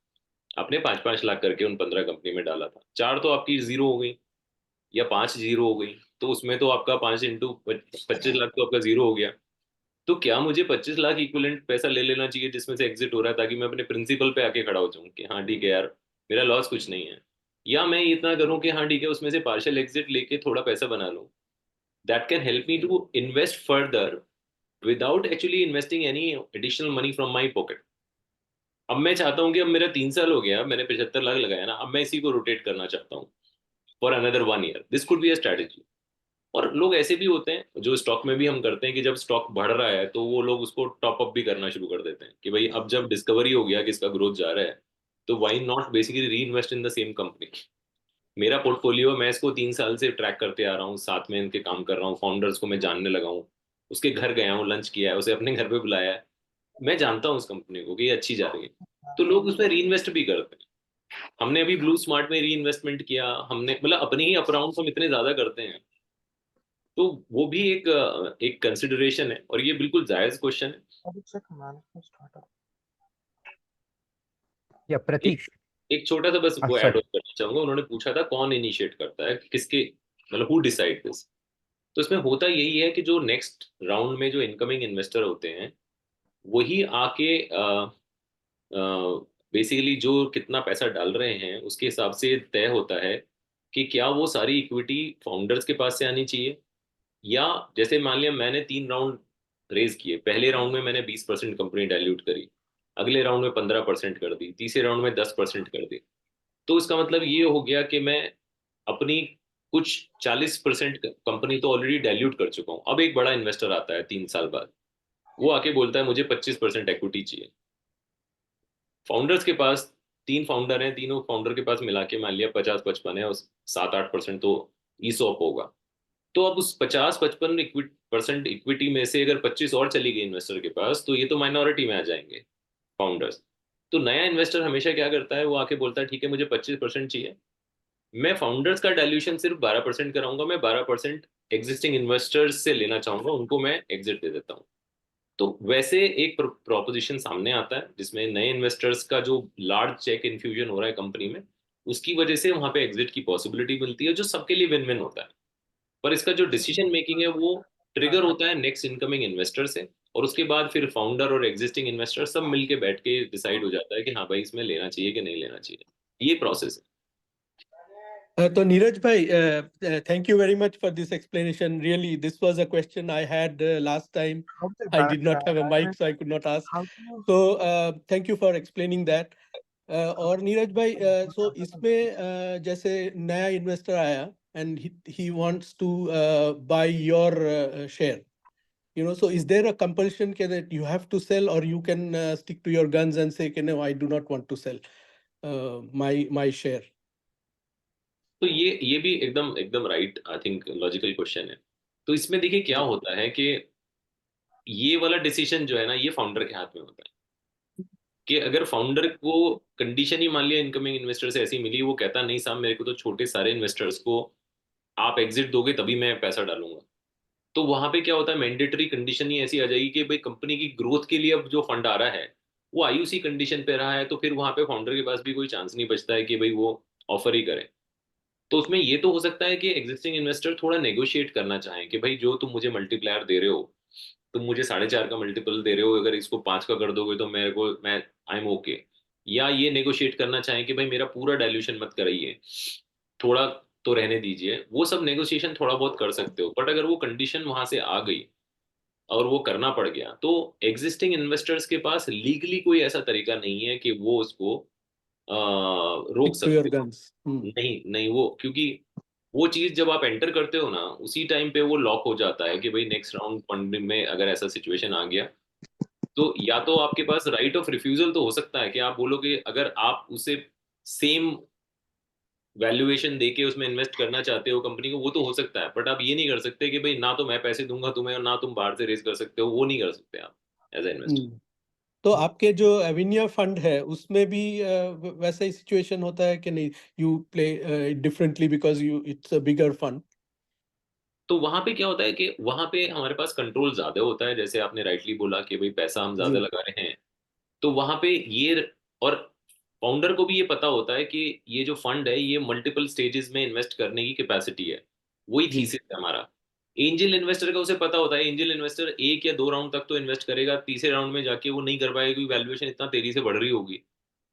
[SPEAKER 1] आपने 5-5 लाख करके उन 15 कंपनी में डाला था, 4 तो आपकी जीरो हो गई या 5 जीरो हो गई, तो उसमें तो आपका 5 × 25 लाख तो आपका जीरो हो गया। तो क्या मुझे 25 लाख इक्विवेलेंट पैसा ले लेना चाहिए जिसमें से एग्जिट हो रहा है, ताकि मैं अपने प्रिंसिपल पे आके खड़ा हो जाऊं कि हाँ ठीक है यार, मेरा लॉस कुछ नहीं है, या मैं इतना करूं कि हाँ ठीक है उसमें से पार्शियल एग्जिट लेके थोड़ा पैसा बना लूं, that can help me to invest further without actually investing any additional money from my pocket. अब मैं चाहता हूँ कि अब मेरा 3 साल हो गया, मैंने 75 लाख लगाया ना, अब मैं इसी को रोटेट करना चाहता हूँ for another 1 year, this could be a strategy. और लोग ऐसे भी होते हैं जो स्टॉक में भी हम करते हैं कि जब स्टॉक बढ़ रहा है तो वो लोग उसको टॉप अप भी करना शुरू कर देते हैं कि भाई अब जब डिस्कवरी हो गया कि इसका ग्रोथ जा रहा है, तो वाई नॉट बेसिकली री invest in the same company. मेरा पोर्टफोलियो, मैं इसको 3 साल से ट्रैक करते आ रहा हूँ, साथ में इनके काम कर रहा हूँ, फाउंडर्स को मैं जानने लगा हूँ, उसके घर गया हूँ, लंच किया है, उसे अपने घर पे बुलाया है, मैं जानता हूँ उस कंपनी को कि ये अच्छी जा रही है, तो लोग उसमें री इन्वेस्ट भी करते हैं। हमने अभी ब्लू स्मार्ट में री इन्वेस्टमेंट किया, हमने मतलब अपने ही अपराउंड हम इतने ज्यादा करते हैं, तो वो भी एक कंसिडरेशन है, और ये बिल्कुल जायज क्वेश्चन है।
[SPEAKER 2] Yeah,
[SPEAKER 1] एक
[SPEAKER 2] Pratik.
[SPEAKER 1] एक छोटा सा बस वो ऐड ऑन
[SPEAKER 2] Sorry.
[SPEAKER 1] करना चाहूंगा, उन्होंने पूछा था कौन इनिशिएट करता है, किसके मतलब हु डिसाइड दिस। तो इसमें होता यही है कि जो नेक्स्ट राउंड में जो इनकमिंग इन्वेस्टर होते हैं, वही आके बेसिकली जो कितना पैसा डाल रहे हैं उसके हिसाब से तय होता है कि क्या वो सारी इक्विटी फाउंडर्स के पास से आनी चाहिए, या जैसे मान लिया मैंने 3 राउंड रेज किए, पहले राउंड में मैंने 20% कंपनी डाइल्यूट करी, अगले राउंड में 15% कर दी, तीसरे राउंड में 10% कर दी, तो इसका मतलब ये हो गया कि मैं अपनी कुछ 40% कंपनी तो ऑलरेडी डाइल्यूट कर चुका हूँ। अब एक बड़ा इन्वेस्टर आता है 3 साल बाद, वो आके बोलता है मुझे 25% इक्विटी चाहिए। फाउंडर्स के पास 3 फाउंडर हैं, तीनों फाउंडर के पास मिला के मान लिया 50-55 है, और 7-8% तो ईसॉप होगा। तो अब उस 50-55% इक्विटी में से अगर 25 और चली गई इन्वेस्टर के पास, तो ये तो माइनॉरिटी में आ जाएंगे फाउंडर्स। तो नया इन्वेस्टर हमेशा क्या करता है, वो आके बोलता है ठीक है मुझे 25% चाहिए, मैं फाउंडर्स का डाइल्यूशन सिर्फ 12% कराऊंगा, मैं 12% एग्जिस्टिंग इन्वेस्टर्स से लेना चाहूंगा, उनको मैं एग्जिट दे देता हूँ। तो वैसे एक प्रोपोजिशन सामने आता है जिसमें नए इन्वेस्टर्स का जो लार्ज चेक इन्फ्यूजन हो रहा है कंपनी में, उसकी वजह से वहां पे एग्जिट की पॉसिबिलिटी मिलती है, जो सबके लिए विन विन होता है। पर इसका जो डिसीजन मेकिंग है वो ट्रिगर होता है नेक्स्ट इनकमिंग इन्वेस्टर से, और उसके बाद फिर फाउंडर और एग्जिस्टिंग इन्वेस्टर सब मिलके बैठ के डिसाइड हो जाता है कि हाँ भाई इसमें लेना चाहिए कि नहीं लेना चाहिए, ये प्रोसेस है।
[SPEAKER 4] So Neeraj bhai, thank you very much for this explanation. Really, this was a question I had last time. I did not have a mic, so I could not ask. So thank you for explaining that. और नीरज भाई, so इसमें जैसे नया इन्वेस्टर आया and he wants to buy your share, you know, so is there a compulsion that you have to sell, or you can stick to your guns and say no, I do not want to sell my share?
[SPEAKER 1] तो ये भी एकदम एकदम right I think logical question है। तो इसमें देखिए क्या होता है कि ये वाला डिसीजन जो है ना, ये फाउंडर के हाथ में होता है, कि अगर फाउंडर को कंडीशन ही मान लिया इनकमिंग इन्वेस्टर से ऐसी मिली, वो कहता नहीं साहब मेरे को तो छोटे सारे इन्वेस्टर्स को आप एग्जिट दोगे तभी मैं पैसा डालूंगा, तो वहां पे क्या होता है, मैंडेटरी कंडीशन ही ऐसी आ जाएगी कि भाई कंपनी की ग्रोथ के लिए अब जो फंड आ रहा है वो आईयूसी कंडीशन पे रहा है, तो फिर वहां पे फाउंडर के पास भी कोई चांस नहीं बचता है कि भाई वो ऑफर ही करे। तो उसमें ये तो हो सकता है कि एग्जिस्टिंग इन्वेस्टर थोड़ा नेगोशिएट करना चाहें कि भाई जो तुम मुझे मल्टीप्लायर दे रहे हो, तुम मुझे 4.5 का मल्टीपल दे रहे हो, अगर इसको 5 का कर दोगे तो मेरे को मैं आई एम ओके। या ये नेगोशिएट करना चाहें कि भाई मेरा पूरा डाइल्यूशन मत कराइए, थोड़ा तो रहने दीजिए, वो सब नेगोशिएशन थोड़ा बहुत कर सकते हो, बट अगर वो कंडीशन वहां से आ गई और वो करना पड़ गया, तो एग्जिस्टिंग इन्वेस्टर्स के पास लीगली कोई ऐसा तरीका नहीं है कि वो उसको रोक
[SPEAKER 4] Stick to your
[SPEAKER 1] सकते हो।
[SPEAKER 4] guns.
[SPEAKER 1] नहीं नहीं, वो क्योंकि वो चीज जब आप एंटर करते हो ना, उसी टाइम पे वो लॉक हो जाता है कि भाई नेक्स्ट राउंड फंडिंग में अगर ऐसा सिचुएशन आ गया, तो या तो आपके पास राइट ऑफ रिफ्यूजल तो हो सकता है कि आप बोलो कि अगर आप उसे सेम वैल्यूएशन देके उसमें इन्वेस्ट करना चाहते हो कंपनी को, वो तो हो सकता है, बट आप ये नहीं कर सकते कि भाई ना तो मैं पैसे दूंगा तुम्हें और ना तुम बाहर से रेज कर सकते हो, वो नहीं कर सकते आप एज ए इन्वेस्टर।
[SPEAKER 4] तो आपके जो एविनिया फंड है उसमें भी वैसा ही सिचुएशन होता है कि नहीं, you play differently because you it's a bigger fund?
[SPEAKER 1] तो वहां पे क्या होता है कि वहां पे हमारे पास कंट्रोल ज्यादा होता है, जैसे आपने राइटली बोला कि भाई पैसा हम ज्यादा
[SPEAKER 4] जी
[SPEAKER 1] लगा रहे हैं, तो वहां पे ये, और फाउंडर को भी ये पता होता है कि ये जो फंड है ये मल्टीपल स्टेजेस में इन्वेस्ट करने की कैपेसिटी है, वही
[SPEAKER 4] जी
[SPEAKER 1] थीसिस है हमारा। एंजल इन्वेस्टर का उसे पता होता है, एंजल इन्वेस्टर एक या दो राउंड तक तो इन्वेस्ट करेगा, तीसरे राउंड में जाके वो नहीं कर पाएगा क्योंकि वैल्यूएशन इतना तेजी से बढ़ रही होगी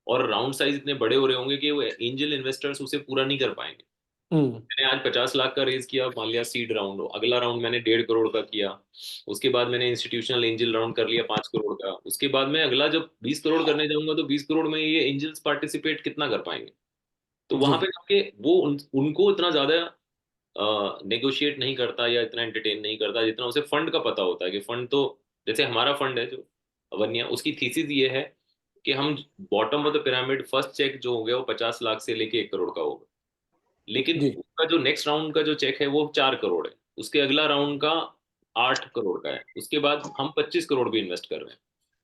[SPEAKER 1] और राउंड साइज इतने बड़े हो रहे होंगे कि वो एंजल इन्वेस्टर्स उसे पूरा नहीं कर पाएंगे।
[SPEAKER 4] हम्म
[SPEAKER 1] मैंने आज 50 लाख का रेज किया, मान लिया सीड राउंड हो, अगला राउंड मैंने 1.5 करोड़ का किया, उसके बाद मैंने इंस्टीट्यूशनल एंजल राउंड कर लिया 5 करोड़ का, उसके बाद मैं अगला जब 20 करोड़ करने जाऊंगा तो 20 करोड़ में ये एंजल्स पार्टिसिपेट कितना कर पाएंगे। तो
[SPEAKER 4] जी
[SPEAKER 1] वहां पे जाके वो उनको इतना ज्यादा नेगोशिएट नहीं करता या इतना एंटरटेन नहीं करता जितना उसे फंड का पता होता है कि फंड तो, जैसे हमारा फंड है जो अवन्या, उसकी थीसिस ये है कि हम bottom of the pyramid first check जो हो गया वो 50 लाख से लेके 1 करोड़ का होगा, लेकिन
[SPEAKER 4] जी
[SPEAKER 1] उसका जो नेक्स्ट राउंड का जो चेक है वो 4 करोड़ है, उसके अगला राउंड का 8 करोड़ का है, उसके बाद हम 25 करोड़ भी इन्वेस्ट कर रहे हैं।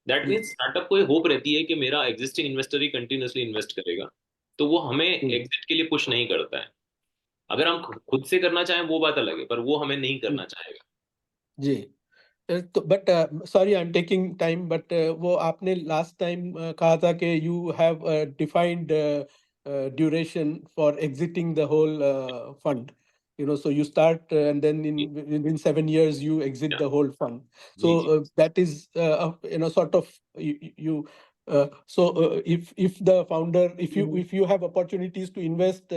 [SPEAKER 1] दैट
[SPEAKER 4] जी
[SPEAKER 1] मीन्स स्टार्टअप को होप रहती है कि मेरा एग्जिस्टिंग इन्वेस्टर ही कंटिन्यूसली इन्वेस्ट करेगा, तो वो हमें एग्जिट के लिए पुश नहीं करता है। अगर हम खुद से करना चाहें वो बात अलग है, पर वो हमें नहीं करना चाहेगा।
[SPEAKER 4] जी तो but sorry I am taking time, but वो आपने लास्ट टाइम कहा था कि you have defined duration for exiting the whole fund, you know, so you start and then within 7 years you exit
[SPEAKER 1] Yeah.
[SPEAKER 4] the whole fund. So
[SPEAKER 1] जी जी
[SPEAKER 4] that is you know, sort of you if the founder, if you have opportunities to invest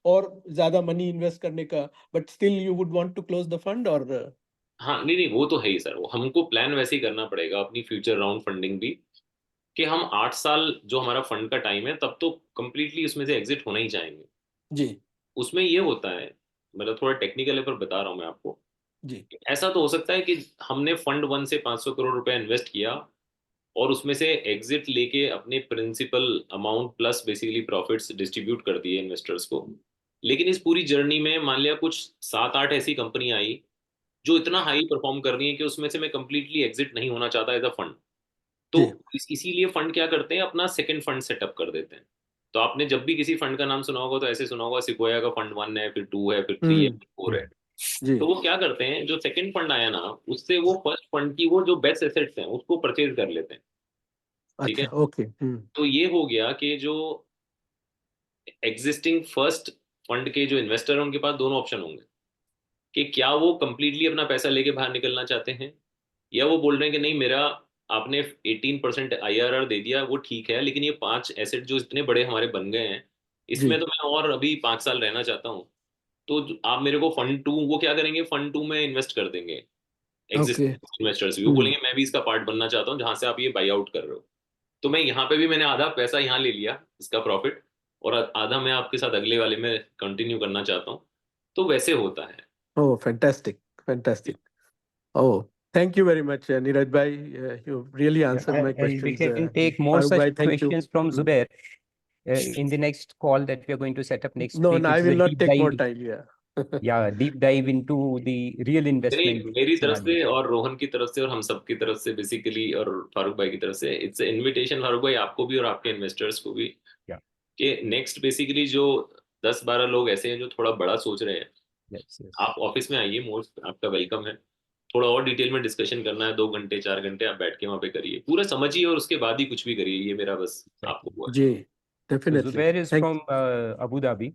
[SPEAKER 4] or ज़्यादा money invest करने का, but still you would want to close the fund or
[SPEAKER 1] हाँ, नहीं नहीं, वो तो है ही सर, वो हमको प्लान वैसे ही करना पड़ेगा अपनी फ्यूचर राउंड फंडिंग भी, कि हम 8 साल जो हमारा फंड का टाइम है तब तो कंप्लीटली उसमें से एग्जिट होना ही चाहेंगे।
[SPEAKER 4] जी
[SPEAKER 1] उसमें ये होता है, मतलब थोड़ा टेक्निकल है पर बता रहा हूँ मैं आपको,
[SPEAKER 4] जी
[SPEAKER 1] ऐसा तो हो सकता है कि हमने फंड वन से 500 करोड़ रुपए इन्वेस्ट किया और उसमें से एग्जिट लेके अपने principal amount plus basically profits distribute कर दिए इन्वेस्टर्स को, लेकिन इस पूरी जर्नी में मान लिया कुछ 7-8 ऐसी कंपनी आई जो इतना हाई परफॉर्म कर रही है कि उसमें से मैं कंप्लीटली एग्जिट नहीं होना चाहता एज अ फंड, तो
[SPEAKER 4] जी
[SPEAKER 1] इसीलिए फंड क्या करते हैं, अपना सेकंड फंड सेटअप कर देते हैं। तो आपने जब भी किसी फंड का नाम सुना होगा तो ऐसे सुना होगा सिक्वोया का फंड 1 है, फिर 2 है, फिर 3 है,
[SPEAKER 4] हम्म
[SPEAKER 1] फिर 4 है।
[SPEAKER 4] जी
[SPEAKER 1] तो वो क्या करते हैं, जो सेकंड फंड आया ना उससे वो फर्स्ट फंड की वो जो बेस्ट एसेट्स हैं उसको परचेज कर लेते हैं। ठीक है,
[SPEAKER 4] अच्छा ओके
[SPEAKER 1] तो ये हो गया कि जो एग्जिस्टिंग फर्स्ट फंड के जो इन्वेस्टर हैं उनके पास दोनों ऑप्शन होंगे कि क्या वो कंप्लीटली अपना पैसा लेके बाहर निकलना चाहते हैं, या वो बोल रहे हैं कि नहीं, मेरा आपने 18% IRR दे दिया वो ठीक है, लेकिन ये 5 एसेट जो इतने बड़े हमारे बन गए हैं
[SPEAKER 4] जी
[SPEAKER 1] इसमें तो मैं और अभी 5 साल रहना चाहता हूँ, तो आप मेरे को फंड टू, वो क्या करेंगे, फंड टू में इन्वेस्ट कर देंगे
[SPEAKER 4] ओके
[SPEAKER 1] एग्जिस्टिंग इन्वेस्टर्स भी, वो बोलेंगे मैं भी इसका पार्ट बनना चाहता हूँ जहां से आप ये बाई आउट कर रहे हो, तो मैं यहाँ पे भी मैंने आधा पैसा यहाँ ले लिया इसका प्रॉफिट, और आधा मैं आपके साथ अगले वाले में कंटिन्यू करना चाहता हूँ, तो वैसे होता है।
[SPEAKER 4] oh fantastic oh thank you very much Neeraj bhai, you really answered my
[SPEAKER 2] And we
[SPEAKER 4] questions.
[SPEAKER 2] can take more
[SPEAKER 4] Farooq
[SPEAKER 2] such
[SPEAKER 4] bhai, thank you.
[SPEAKER 2] questions from Zubair in the next call that we are going to set up next
[SPEAKER 4] No,
[SPEAKER 2] week,
[SPEAKER 4] no,
[SPEAKER 2] which
[SPEAKER 4] I
[SPEAKER 2] is a
[SPEAKER 4] will not
[SPEAKER 2] deep
[SPEAKER 4] take more
[SPEAKER 2] dive.
[SPEAKER 4] time. Yeah.
[SPEAKER 2] Yeah, deep dive into the real
[SPEAKER 1] नहीं,
[SPEAKER 2] investment
[SPEAKER 1] मेरी तरफ से
[SPEAKER 2] scenario.
[SPEAKER 1] और रोहन की तरफ से और हम सब की तरफ से बेसिकली, और फारूक भाई की तरफ से इट्स इनविटेशन, फारूक भाई आपको भी और आपके इन्वेस्टर्स को भी,
[SPEAKER 2] Yeah,
[SPEAKER 1] कि नेक्स्ट बेसिकली जो 10-12 लोग ऐसे हैं जो थोड़ा बड़ा सोच रहे हैं,
[SPEAKER 2] yes.
[SPEAKER 1] आप ऑफिस में आइए, मोस्ट आपका वेलकम है। थोड़ा और डिटेल में डिस्कशन करना है, 2 घंटे 4 घंटे आप बैठ के वहां पे करिए, पूरा समझिए और उसके बाद ही कुछ भी करिए, ये मेरा बस आपको
[SPEAKER 2] Exactly.
[SPEAKER 1] हुआ है।
[SPEAKER 4] जी
[SPEAKER 2] So
[SPEAKER 4] definitely.
[SPEAKER 2] Zubair is
[SPEAKER 4] Thank
[SPEAKER 2] from Abu Dhabi.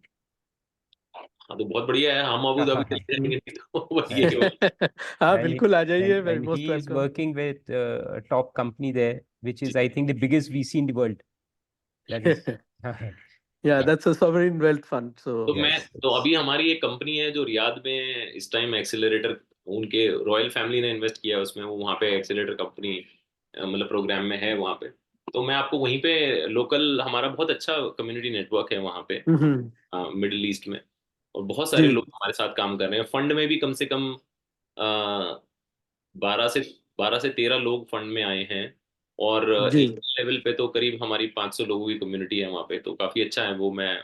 [SPEAKER 1] हाँ, तो बहुत बढ़िया है, हम अबू धाबी चले जाएंगे नहीं तो बस यही होगा।
[SPEAKER 4] हाँ
[SPEAKER 2] And,
[SPEAKER 4] बिल्कुल आ जाइए, very
[SPEAKER 2] and
[SPEAKER 4] most
[SPEAKER 2] he is
[SPEAKER 4] welcome.
[SPEAKER 2] working with a top company there, which is, I think, the biggest VC in the world. That is,
[SPEAKER 4] Yeah, that's a sovereign wealth fund. So
[SPEAKER 2] Yes.
[SPEAKER 1] तो अभी हमारी एक कंपनी है जो रियाद में इस टाइम एक्सेलरेटर, उनके रॉयल फैमिली ने इन्वेस्ट किया है उसमें, वो वहाँ पे एक्सेलरेटर कंपनी मतलब प्रोग्राम में है वहाँ पे। तो मैं आपको वहीं पे लोकल, हमारा बहुत अच्छा कम्युनिटी नेटवर्क है वहाँ पे मिडिल ईस्ट में, और बहुत सारे
[SPEAKER 4] जी
[SPEAKER 1] लोग हमारे साथ काम कर रहे हैं। फंड में भी कम से कम 12 से 13 लोग फंड में आए हैं, और
[SPEAKER 4] जी
[SPEAKER 1] एक लेवल पे तो करीब हमारी 500 लोगों की कम्युनिटी है वहाँ पे, तो काफी अच्छा है वो। मैं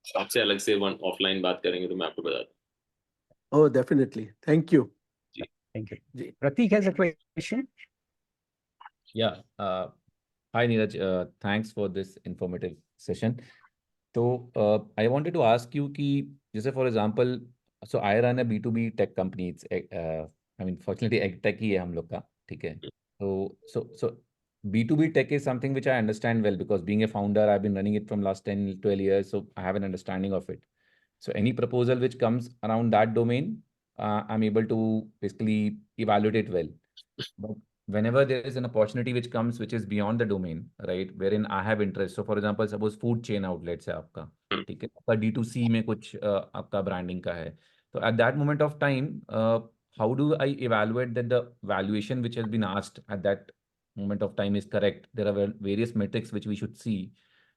[SPEAKER 1] आपसे अलग से वन ऑफलाइन बात करेंगे तो मैं आपको बता दूँ।
[SPEAKER 4] Oh, definitely. Thank you.
[SPEAKER 1] Ji.
[SPEAKER 2] Thank you.
[SPEAKER 4] Ji
[SPEAKER 2] Pratik has a question.
[SPEAKER 5] Yeah. Hi, Neeraj. Thanks for this informative session. So, I wanted to ask you कि जैसे for example, so I run a B2B tech company. It's I mean, fortunately, ag tech ही है हम लोग का, ठीक है? So B2B tech is something which I understand well because being a founder, I've been running it from last 10, 12 years, so I have an understanding of it. So any proposal which comes around that domain, I'm able to basically evaluate it well. But whenever there is an opportunity which comes which is beyond the domain, right, wherein I have interest. So for example, suppose food chain outlets है आपका, ठीक है, आपका D2C में कुछ आपका branding का है. So at that moment of time, how do I evaluate that the valuation which has been asked at that moment of time is correct? There are various metrics which we should see.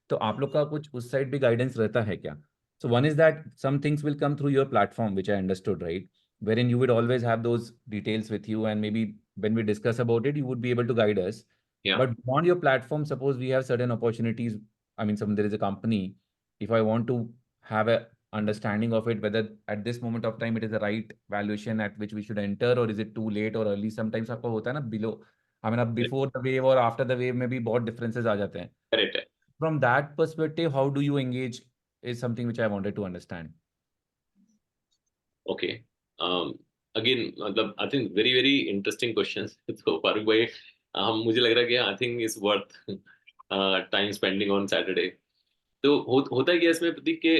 [SPEAKER 5] तो आप लोग का कुछ उस साइड भी guidance रहता है क्या? So one is that some things will come through your platform, which I understood, right? Wherein you would always have those details with you, and maybe when we discuss about it, you would be able to guide us.
[SPEAKER 1] Yeah.
[SPEAKER 5] But beyond your platform, suppose we have certain opportunities. I mean, there is a company. If I want to have a understanding of it, whether at this moment of time it is the right valuation at which we should enter, or is it too late or early? Sometimes आपको होता है ना below. I mean, अब before the wave or after the wave में भी बहुत differences आ जाते हैं.
[SPEAKER 1] करेक्ट है।
[SPEAKER 5] From that perspective, how do you engage is something which I wanted to understand.
[SPEAKER 1] Okay, again मतलब I think very very interesting questions. तो फारूक भाई, हम मुझे लग रहा है कि I think is worth time spending on Saturday. तो होता है कि इसमें प्रतीक के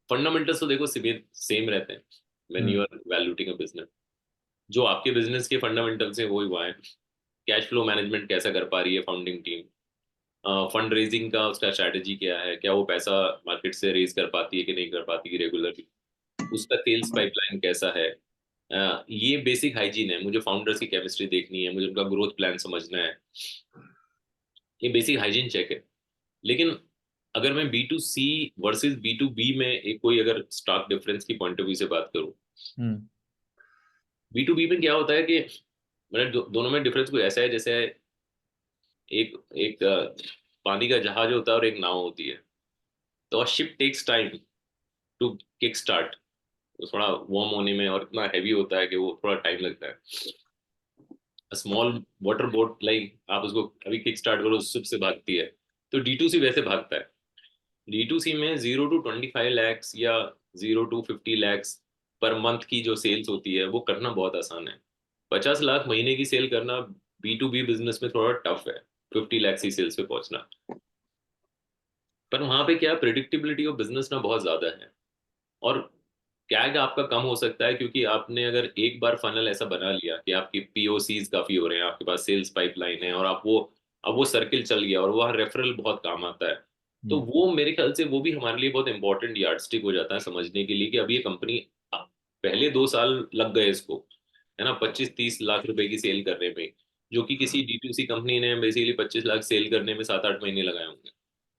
[SPEAKER 1] फंडामेंटल्स तो देखो सेम रहते हैं when you are valuating a business. जो आपके बिजनेस के फंडामेंटल्स हैं वही वहाँ है। कैश फ्लो मैनेजमेंट कैसा कर पा रही है फाउंडिंग टीम, फंड रेजिंग का उसका स्ट्रैटेजी क्या है, क्या वो पैसा मार्केट से रेज कर पाती है कि नहीं कर पाती है रेगुलरली, उसका सेल्स पाइपलाइन कैसा है। ये बेसिक हाइजीन है। मुझे फाउंडर्स की केमिस्ट्री देखनी है, मुझे उनका ग्रोथ प्लान समझना है, ये बेसिक हाइजीन चेक है। लेकिन अगर मैं B2C वर्सेस B2B में एक कोई अगर स्टार्क डिफरेंस की पॉइंट ऑफ व्यू से बात करूं, B2B में क्या होता है कि मैंने दोनों में डिफरेंस कोई ऐसा है जैसे एक एक पानी का जहाज होता है और एक नाव होती है। तो ship takes time to kick start, थोड़ा वार्म होने में, और इतना हैवी होता है कि वो थोड़ा टाइम लगता है। स्मॉल वाटर बोट लाइक आप उसको अभी किक स्टार्ट करो, शिप से भागती है। तो D2C वैसे भागता है। D2C में 0 to 25 lakhs या 0 to 50 lakhs पर मंथ की जो सेल्स होती है वो करना बहुत आसान है। 50 लाख महीने की सेल करना B2B बिजनेस में थोड़ा टफ है, 50 lakhs की सेल्स पे पहुंचना। पर वहां पे क्या प्रिडिक्टेबिलिटी ऑफ बिजनेस ना बहुत ज्यादा है, और कैग आपका कम हो सकता है क्योंकि आपने अगर एक बार फनल ऐसा बना लिया कि आपकी POCs काफी हो रहे हैं, आपके पास सेल्स पाइपलाइन है, और आप वो अब वो सर्किल चल गया और वह रेफरल बहुत काम आता है। तो वो मेरे ख्याल से वो भी हमारे लिए बहुत इंपॉर्टेंट यार्डस्टिक हो जाता है समझने के लिए कि अब ये कंपनी, पहले 2 साल लग गए इसको, है ना, 25-30 लाख रुपए की सेल करने में, जो कि किसी D2C कंपनी ने बेसिकली 25 लाख सेल करने में 7-8 महीने लगाए होंगे।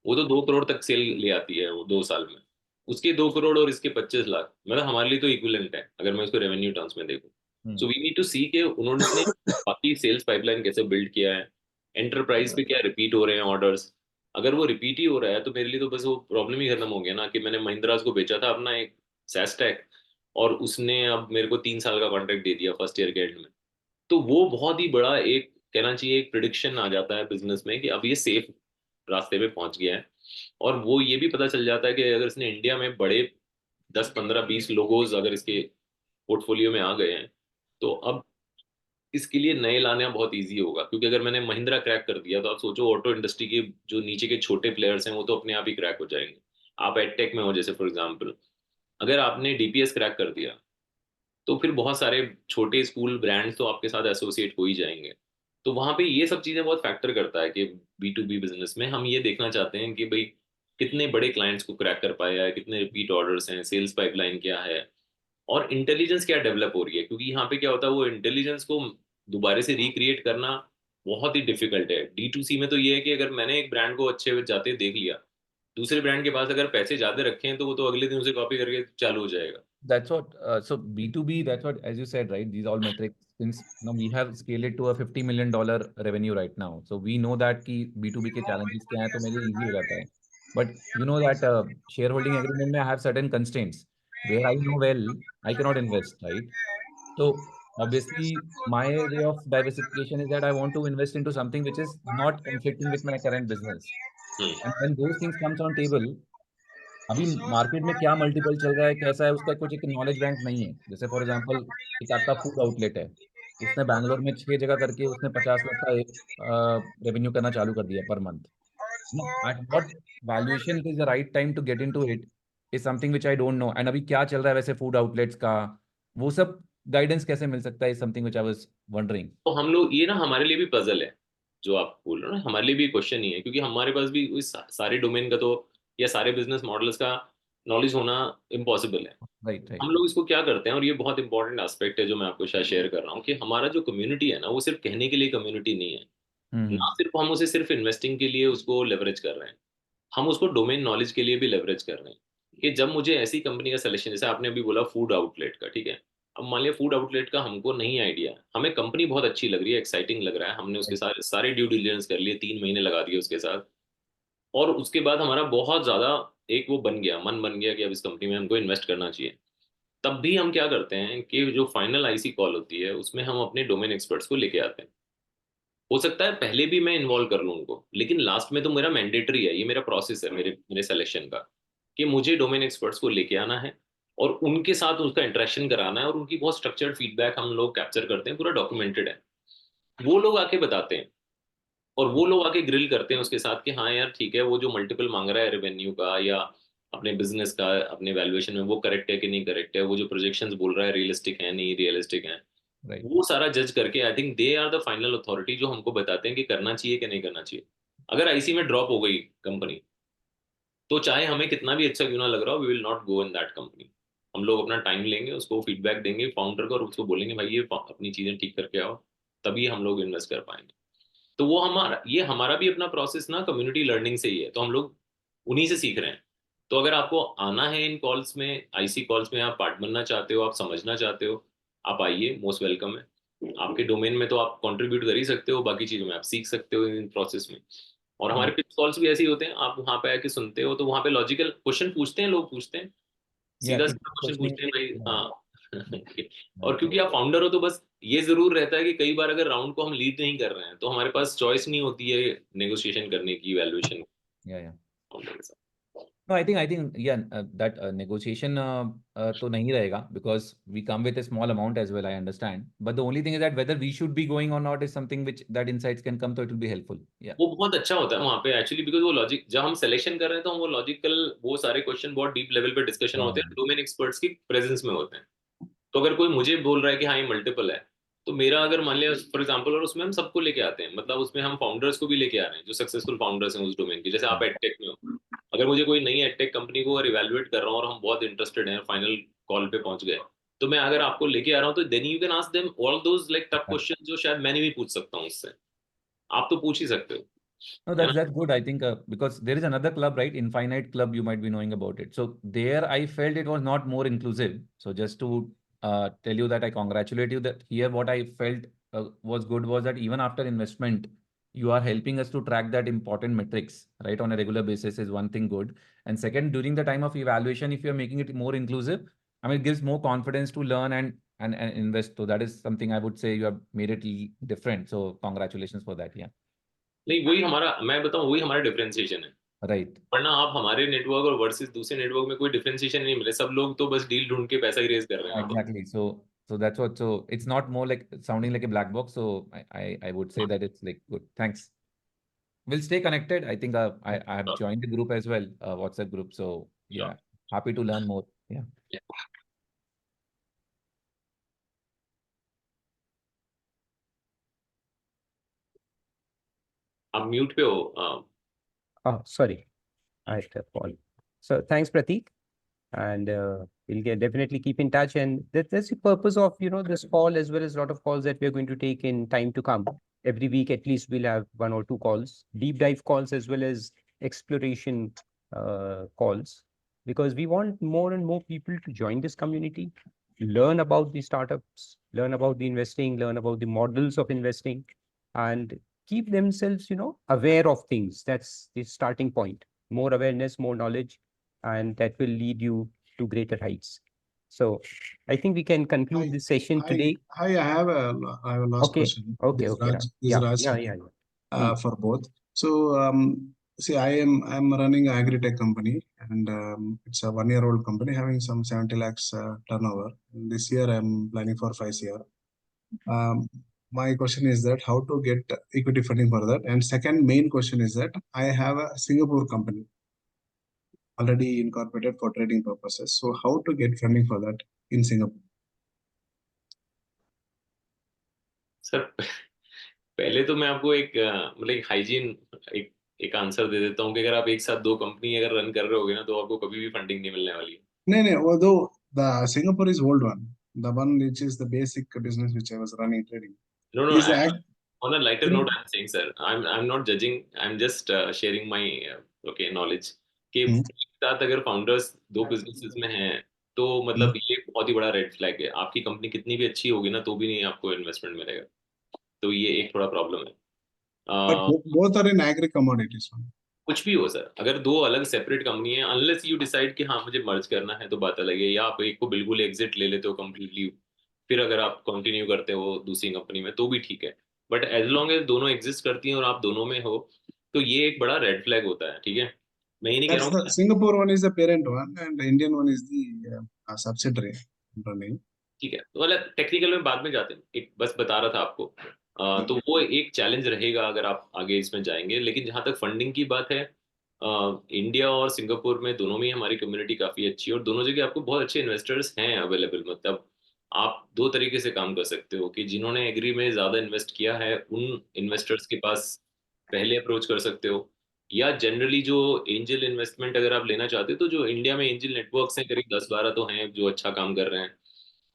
[SPEAKER 1] वो तो 2 करोड़ तक सेल ले आती है वो 2 साल में। उसके 2 करोड़ और इसके 25 लाख, मतलब हमारे लिए तो इक्विवेलेंट है अगर मैं उसको रेवेन्यू टर्म्स में देखूं। सो वी नीड टू सी के उन्होंने बाकी सेल्स पाइपलाइन कैसे बिल्ड किया है, एंटरप्राइज पे क्या रिपीट हो रहे हैं ऑर्डर्स। अगर वो रिपीट ही हो रहा है तो मेरे लिए तो बस वो प्रॉब्लम ही खत्म हो गया ना, कि मैंने महिंद्रा को बेचा था अपना एक SaaS टैक, और उसने अब मेरे को 3 साल का कॉन्ट्रैक्ट दे दिया फर्स्ट ईयर के एंड में। तो वो बहुत ही बड़ा एक कहना चाहिए एक प्रिडिक्शन आ जाता है बिजनेस में कि अब ये सेफ रास्ते पे पहुंच गया है। और वो ये भी पता चल जाता है कि अगर इसने इंडिया में बड़े 10-15-20 लोगोज अगर इसके पोर्टफोलियो में आ गए हैं, तो अब इसके लिए नए लाना बहुत इजी होगा। क्योंकि अगर मैंने महिंद्रा क्रैक कर दिया तो आप सोचो ऑटो इंडस्ट्री के जो नीचे के छोटे प्लेयर्स हैं वो तो अपने आप ही क्रैक हो जाएंगे। आप एडटेक में हो जैसे फॉर एग्जाम्पल, अगर आपने DPS क्रैक कर दिया तो फिर बहुत सारे छोटे स्कूल ब्रांड्स तो आपके साथ एसोसिएट हो ही जाएंगे। तो वहां पे ये सब चीजें बहुत फैक्टर करता है कि B2B बिजनेस में हम ये देखना चाहते हैं कि भाई कितने बड़े क्लाइंट्स को क्रैक कर पाया है, कितने रिपीट ऑर्डर्स हैं, सेल्स पाइपलाइन क्या है, और इंटेलिजेंस क्या डेवलप हो रही है। क्योंकि यहाँ पे क्या होता है, वो इंटेलिजेंस को दोबारा से रिक्रिएट करना बहुत ही डिफिकल्ट है। D2C में तो ये है कि अगर मैंने एक ब्रांड को अच्छे जाते देख लिया, दूसरे ब्रांड के पास अगर पैसे ज्यादा रखे हैं तो वो तो अगले दिन उसे कॉपी करके चालू हो जाएगा।
[SPEAKER 5] That's what, so B2B, that's what, as you said, right? These all metrics, since now we have scaled it to a $50 million revenue right now. So we know that कि B2B के challenges क्या हैं, तो मेरे लिए easy हो जाता है. But you know that shareholding agreement में I have certain constraints where I know well I cannot invest, right? So obviously my way of diversification is that I want to invest into something which is not conflicting with my current business. And when those things comes on table, अभी मार्केट में क्या मल्टीपल चल रहा है, कैसा है, उसका कुछ एक नॉलेज बैंक नहीं है। जैसे फॉर एग्जांपल एक आपका फूड आउटलेट है, उसने बैंगलोर में 6 जगह करके उसने 50 लाख का रेवेन्यू करना चालू कर दिया per month. At what valuation is the right time to get into it is something which I don't know. And अभी क्या चल रहा है वैसे फूड आउटलेट्स का, वो सब गाइडेंस कैसे मिल सकता है, is something which I was wondering.
[SPEAKER 1] तो हम लोग ये ना, हमारे लिए भी पजल है जो आप बोल रहे हो ना, हमारे लिए भी क्वेश्चन ही है, क्योंकि हमारे पास भी इस सारे डोमेन का तो या सारे बिजनेस मॉडल्स का नॉलेज होना इम्पॉसिबल है।
[SPEAKER 5] राइट राइट
[SPEAKER 1] हम लोग इसको क्या करते हैं, और ये बहुत इंपॉर्टेंट एस्पेक्ट है जो मैं आपको शायद शेयर कर रहा हूँ, कि हमारा जो कम्युनिटी है ना, वो सिर्फ कहने के लिए कम्युनिटी नहीं है। ना सिर्फ हम उसे सिर्फ इन्वेस्टिंग के लिए उसको लेवरेज कर रहे हैं, हम उसको डोमेन नॉलेज के लिए भी लेवरेज कर रहे हैं। कि जब मुझे ऐसी कंपनी का सिलेक्शन, जैसे आपने अभी बोला फूड आउटलेट का, ठीक है, अब मान लिया फूड आउटलेट का हमको नहीं आइडिया, हमें कंपनी बहुत अच्छी लग रही है, एक्साइटिंग लग रहा है, हमने उसके सारे सारे ड्यू डिलिजेंस कर लिए, 3 महीने लगा दिए उसके साथ, और उसके बाद हमारा बहुत ज्यादा एक वो बन गया, मन बन गया कि अब इस कंपनी में हमको इन्वेस्ट करना चाहिए। तब भी हम क्या करते हैं कि जो फाइनल आईसी कॉल होती है उसमें हम अपने डोमेन एक्सपर्ट्स को लेके आते हैं। हो सकता है पहले भी मैं इन्वॉल्व कर लूँ उनको, लेकिन लास्ट में तो मेरा मैंडेटरी है, ये मेरा प्रोसेस है मेरे मेरे सिलेक्शन का, कि मुझे डोमेन एक्सपर्ट्स को लेके आना है और उनके साथ उसका इंटरेक्शन कराना है, और उनकी बहुत स्ट्रक्चर्ड फीडबैक हम लोग कैप्चर करते हैं, पूरा डॉक्यूमेंटेड है। वो लोग आके बताते हैं, और वो लोग आके ग्रिल करते हैं उसके साथ कि हाँ यार ठीक है, वो जो मल्टीपल मांग रहा है रेवेन्यू का या अपने बिजनेस का, अपने वैल्यूएशन में, वो करेक्ट है कि नहीं करेक्ट है, वो जो प्रोजेक्शंस बोल रहा है रियलिस्टिक है नहीं रियलिस्टिक है।
[SPEAKER 5] राइट।
[SPEAKER 1] वो सारा जज करके I think they are the final authority जो हमको बताते हैं कि करना चाहिए कि नहीं करना चाहिए। अगर आईसी में ड्रॉप हो गई कंपनी, तो चाहे हमें कितना भी अच्छा क्यों ना लग रहा हो, we will not go in that company. हम लोग अपना टाइम लेंगे, उसको फीडबैक देंगे फाउंडर को, और उसको बोलेंगे भाई ये अपनी चीजें ठीक करके आओ, तभी हम लोग इन्वेस्ट कर पाएंगे। तो वो हमारा भी अपना प्रोसेस ना कम्युनिटी लर्निंग से ही है, तो हम लोग उन्हीं से सीख रहे हैं। तो अगर आपको आना है इन कॉल्स में, आईसी कॉल्स में, आप पार्ट बनना चाहते हो, आप समझना चाहते हो, आप आइए, मोस्ट वेलकम है। आपके डोमेन में तो आप कंट्रीब्यूट कर ही सकते हो, बाकी चीजों में आप सीख सकते हो इन प्रोसेस में। और हमारे पिच कॉल्स भी ऐसे ही होते हैं, आप वहां पे आके सुनते हो, तो वहां पे लॉजिकल क्वेश्चन पूछते हैं, लोग पूछते हैं,
[SPEAKER 5] या
[SPEAKER 1] सीधा
[SPEAKER 5] कि
[SPEAKER 1] सीधा क्वेश्चन
[SPEAKER 5] क्वेश्चनिंग।
[SPEAKER 1] पूछते हैं भाई, हाँ। और
[SPEAKER 5] राइट
[SPEAKER 1] क्योंकि आप फाउंडर हो, तो बस ये जरूर रहता है कि कई बार अगर राउंड को हम लीड नहीं कर रहे हैं, तो हमारे पास चॉइस नहीं होती है नेगोशिएशन करने की, वैल्यूएशन
[SPEAKER 5] या
[SPEAKER 1] फाउंडर के साथ।
[SPEAKER 5] No, I think, yeah, that negotiation तो नहीं रहेगा because we come with a small amount as well, I understand. But the only thing is that whether we should be going or not is something which that insights can come, so it will be helpful. Yeah.
[SPEAKER 1] वो बहुत अच्छा होता है वहां पे एक्चुअली, बिकॉज वो लॉजिक जब हम सिलेक्शन कर रहे हैं, तो हम वो लॉजिकल, वो सारे क्वेश्चन बहुत डीप लेवल पे डिस्कशन
[SPEAKER 5] Yeah.
[SPEAKER 1] होते हैं, डोमेन एक्सपर्ट्स की प्रेजेंस में होते हैं। तो अगर कोई मुझे बोल रहा है कि हाँ ये मल्टीपल है, तो मेरा अगर मान लिया फॉर एग्जांपल, और उसमें हम सबको लेके आते हैं, मतलब उसमें हम फाउंडर्स को भी लेके आ रहे हैं जो सक्सेसफुल फाउंडर्स हैं उस डोमेन के, जैसे आप एडटेक में हो। अगर मुझे कोई नई एडटेक कंपनी को अगर इवेलुएट कर रहा हूँ और हम बहुत इंटरेस्टेड हैं, फाइनल कॉल पे पहुंच गए, तो मैं अगर आपको लेके आ रहा हूँ, तो then you can ask them all those like tough
[SPEAKER 5] Yeah.
[SPEAKER 1] Question जो शायद मैंने भी पूछ सकता हूँ उससे। आप तो पूछ ही सकते हो,
[SPEAKER 5] No,
[SPEAKER 1] है ना।
[SPEAKER 5] that's good. I think because there is another club, right? Infinite Club, you might be knowing about it. So there, I felt it was not more inclusive. So just to tell you that I congratulate you that here what I felt was good was that even after investment, you are helping us to track that important metrics, right, on a regular basis is one thing good. And second, during the time of evaluation, if you're making it more inclusive, I mean, it gives more confidence to learn and invest. So that is something I would say you have made it different. So congratulations for that. Yeah.
[SPEAKER 1] नहीं, वही हमारा, मैं बताऊँ, वही हमारा डिफरेंशिएशन है।
[SPEAKER 5] Right.
[SPEAKER 1] वरना आप हमारे नेटवर्क और वर्सेस दूसरे नेटवर्क में कोई डिफरेंशिएशन नहीं मिले, सब लोग तो बस डील ढूंढ के पैसा ही रेज कर रहे हैं यहाँ
[SPEAKER 5] Exactly. So that's what. So it's not more like sounding like a black box. So I would say that it's like good. Thanks. We'll stay connected. I think I have
[SPEAKER 1] पर।
[SPEAKER 5] joined the group as well, WhatsApp group. So yeah, happy to learn more. Yeah.
[SPEAKER 1] आप म्यूट पे हो।
[SPEAKER 2] Oh, sorry. at a call. So thanks, Prateek. And we'll definitely keep in touch. And that's the purpose of, this call, as well as a lot of calls that we're going to take in time to come. Every week, at least, we'll have 1 or 2 calls, deep dive calls, as well as exploration calls, because we want more and more people to join this community, learn about the startups, learn about the investing, learn about the models of investing, and keep themselves, aware of things. That's the starting point. More awareness, more knowledge, and that will lead you to greater heights. So I think we can conclude this session today.
[SPEAKER 6] I have a last
[SPEAKER 2] Okay.
[SPEAKER 6] question.
[SPEAKER 2] Okay.
[SPEAKER 6] This is
[SPEAKER 2] Okay.
[SPEAKER 6] Raj,
[SPEAKER 2] Raj.
[SPEAKER 6] this is Raj
[SPEAKER 2] Yeah.
[SPEAKER 6] speaking, for both. So see, I'm running an agri-tech company, and it's a 1-year-old company having some 70 lakhs turnover. And this year I'm planning for 5 CR. My question is that how to get equity funding for that. And second main question is that I have a Singapore company already incorporated for trading purposes. So how to get funding for that in Singapore?
[SPEAKER 1] Sir पहले तो मैं आपको एक मतलब हाइजीन एक आंसर दे देता हूँ कि अगर आप एक साथ 2 कंपनी अगर रन कर रहे होगे ना, तो आपको कभी भी फंडिंग नहीं मिलने वाली है.
[SPEAKER 6] No, although the Singapore is old one, the one which is the basic business which I was running trading.
[SPEAKER 1] No,
[SPEAKER 6] Is
[SPEAKER 1] on a lighter note, I'm saying, sir, I'm not judging. I'm just sharing my knowledge. कि
[SPEAKER 6] हम्म.
[SPEAKER 1] एक साथ अगर फाउंडर्स 2 बिजनेसेस में हैं, तो मतलब ये बहुत ही बड़ा रेड फ्लैग है. आपकी कंपनी कितनी भी अच्छी होगी ना, तो भी नहीं आपको इन्वेस्टमेंट मिलेगा. तो ये एक थोड़ा प्रॉब्लम है.
[SPEAKER 6] But both are in agri commodities one.
[SPEAKER 1] कुछ भी हो सर, अगर 2 अलग सेपरेट कंपनी है, अनलेस यू डिसाइड कि हाँ मुझे मर्ज करना है, तो बात अलग है. या आप एक को बिल्कुल एग्जिट ले लेते हो कंप्लीटली, फिर अगर आप कंटिन्यू करते हो दूसरी कंपनी में, तो भी ठीक है. बट एज लॉन्ग एज दोनों एग्जिस्ट करती हैं और आप दोनों में हो, तो ये एक बड़ा रेड फ्लैग होता है. ठीक है, मैं ये नहीं कह रहा
[SPEAKER 6] That's
[SPEAKER 1] हूँ.
[SPEAKER 6] the Singapore one is the parent one, and the Indian one is the subsidiary running.
[SPEAKER 1] ठीक है, तो मतलब टेक्निकल में बाद में जाते हैं. एक बस बता रहा था आपको. तो वो एक चैलेंज रहेगा अगर आप आगे इसमें जाएंगे. लेकिन जहां तक फंडिंग की बात है, इंडिया और सिंगापुर में दोनों में हमारी कम्युनिटी काफ़ी अच्छी है, और दोनों जगह आपको बहुत अच्छे इन्वेस्टर्स हैं अवेलेबल. मतलब आप 2 तरीके से काम कर सकते हो कि जिन्होंने एग्री में ज़्यादा इन्वेस्ट किया है, उन इन्वेस्टर्स के पास पहले अप्रोच कर सकते हो. या जनरली जो एंजल इन्वेस्टमेंट अगर आप लेना चाहते हो, तो जो इंडिया में एंजल नेटवर्क्स हैं करीब 10-12 तो हैं जो अच्छा काम कर रहे हैं.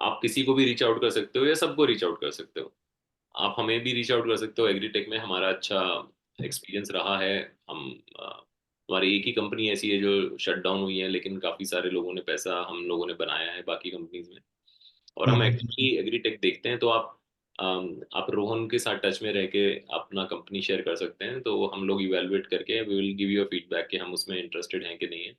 [SPEAKER 1] आप किसी को भी रीच आउट कर सकते हो या सबको रीच आउट कर सकते हो. आप हमें भी रीच आउट कर सकते हो. एग्रीटेक में हमारा अच्छा एक्सपीरियंस रहा है. हमारी एक ही कंपनी ऐसी है जो शट डाउन हुई है, लेकिन काफ़ी सारे लोगों ने पैसा हम लोगों ने बनाया है बाकी कंपनीज में. और हम एक्चुअली एग्रीटेक देखते हैं, तो आप रोहन के साथ टच में रह के अपना कंपनी शेयर कर सकते हैं. तो हम लोग इवेलुएट करके we will give you a feedback कि हम उसमें इंटरेस्टेड हैं कि नहीं है.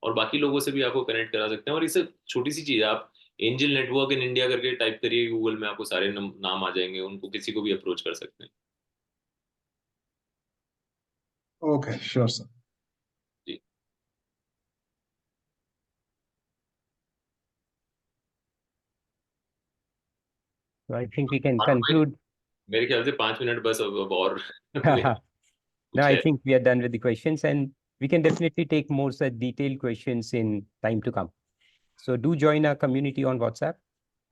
[SPEAKER 1] और बाकी लोगों से भी आपको कनेक्ट करा सकते हैं. और इससे छोटी सी चीज़ है, आप एंजल नेटवर्क इन इंडिया करके टाइप करिए गूगल में, आपको सारे नाम आ जाएंगे. उनको किसी को भी अप्रोच कर सकते हैं.
[SPEAKER 6] Okay, sure, sir.
[SPEAKER 1] Ji.
[SPEAKER 2] So I think we can conclude.
[SPEAKER 1] मेरे ख्याल से 5 मिनट बस अब और.
[SPEAKER 2] No, I think we are done with the questions, and we can definitely take more such detailed questions in time to come. So do join our community on WhatsApp.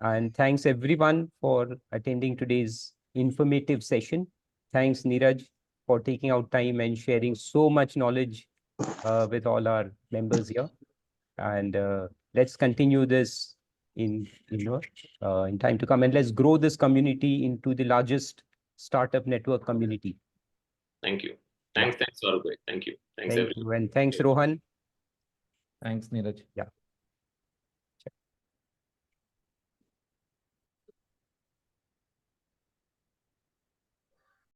[SPEAKER 2] And thanks everyone for attending today's informative session. Thanks, Neeraj, for taking out time and sharing so much knowledge with all our members here. And let's continue this in time to come, and let's grow this community into the largest startup network community.
[SPEAKER 1] Thank you. Thanks, Farooq. Thank you. Thanks, everyone.
[SPEAKER 2] And thanks, Rohan.
[SPEAKER 5] Thanks, Neeraj.
[SPEAKER 2] Yeah.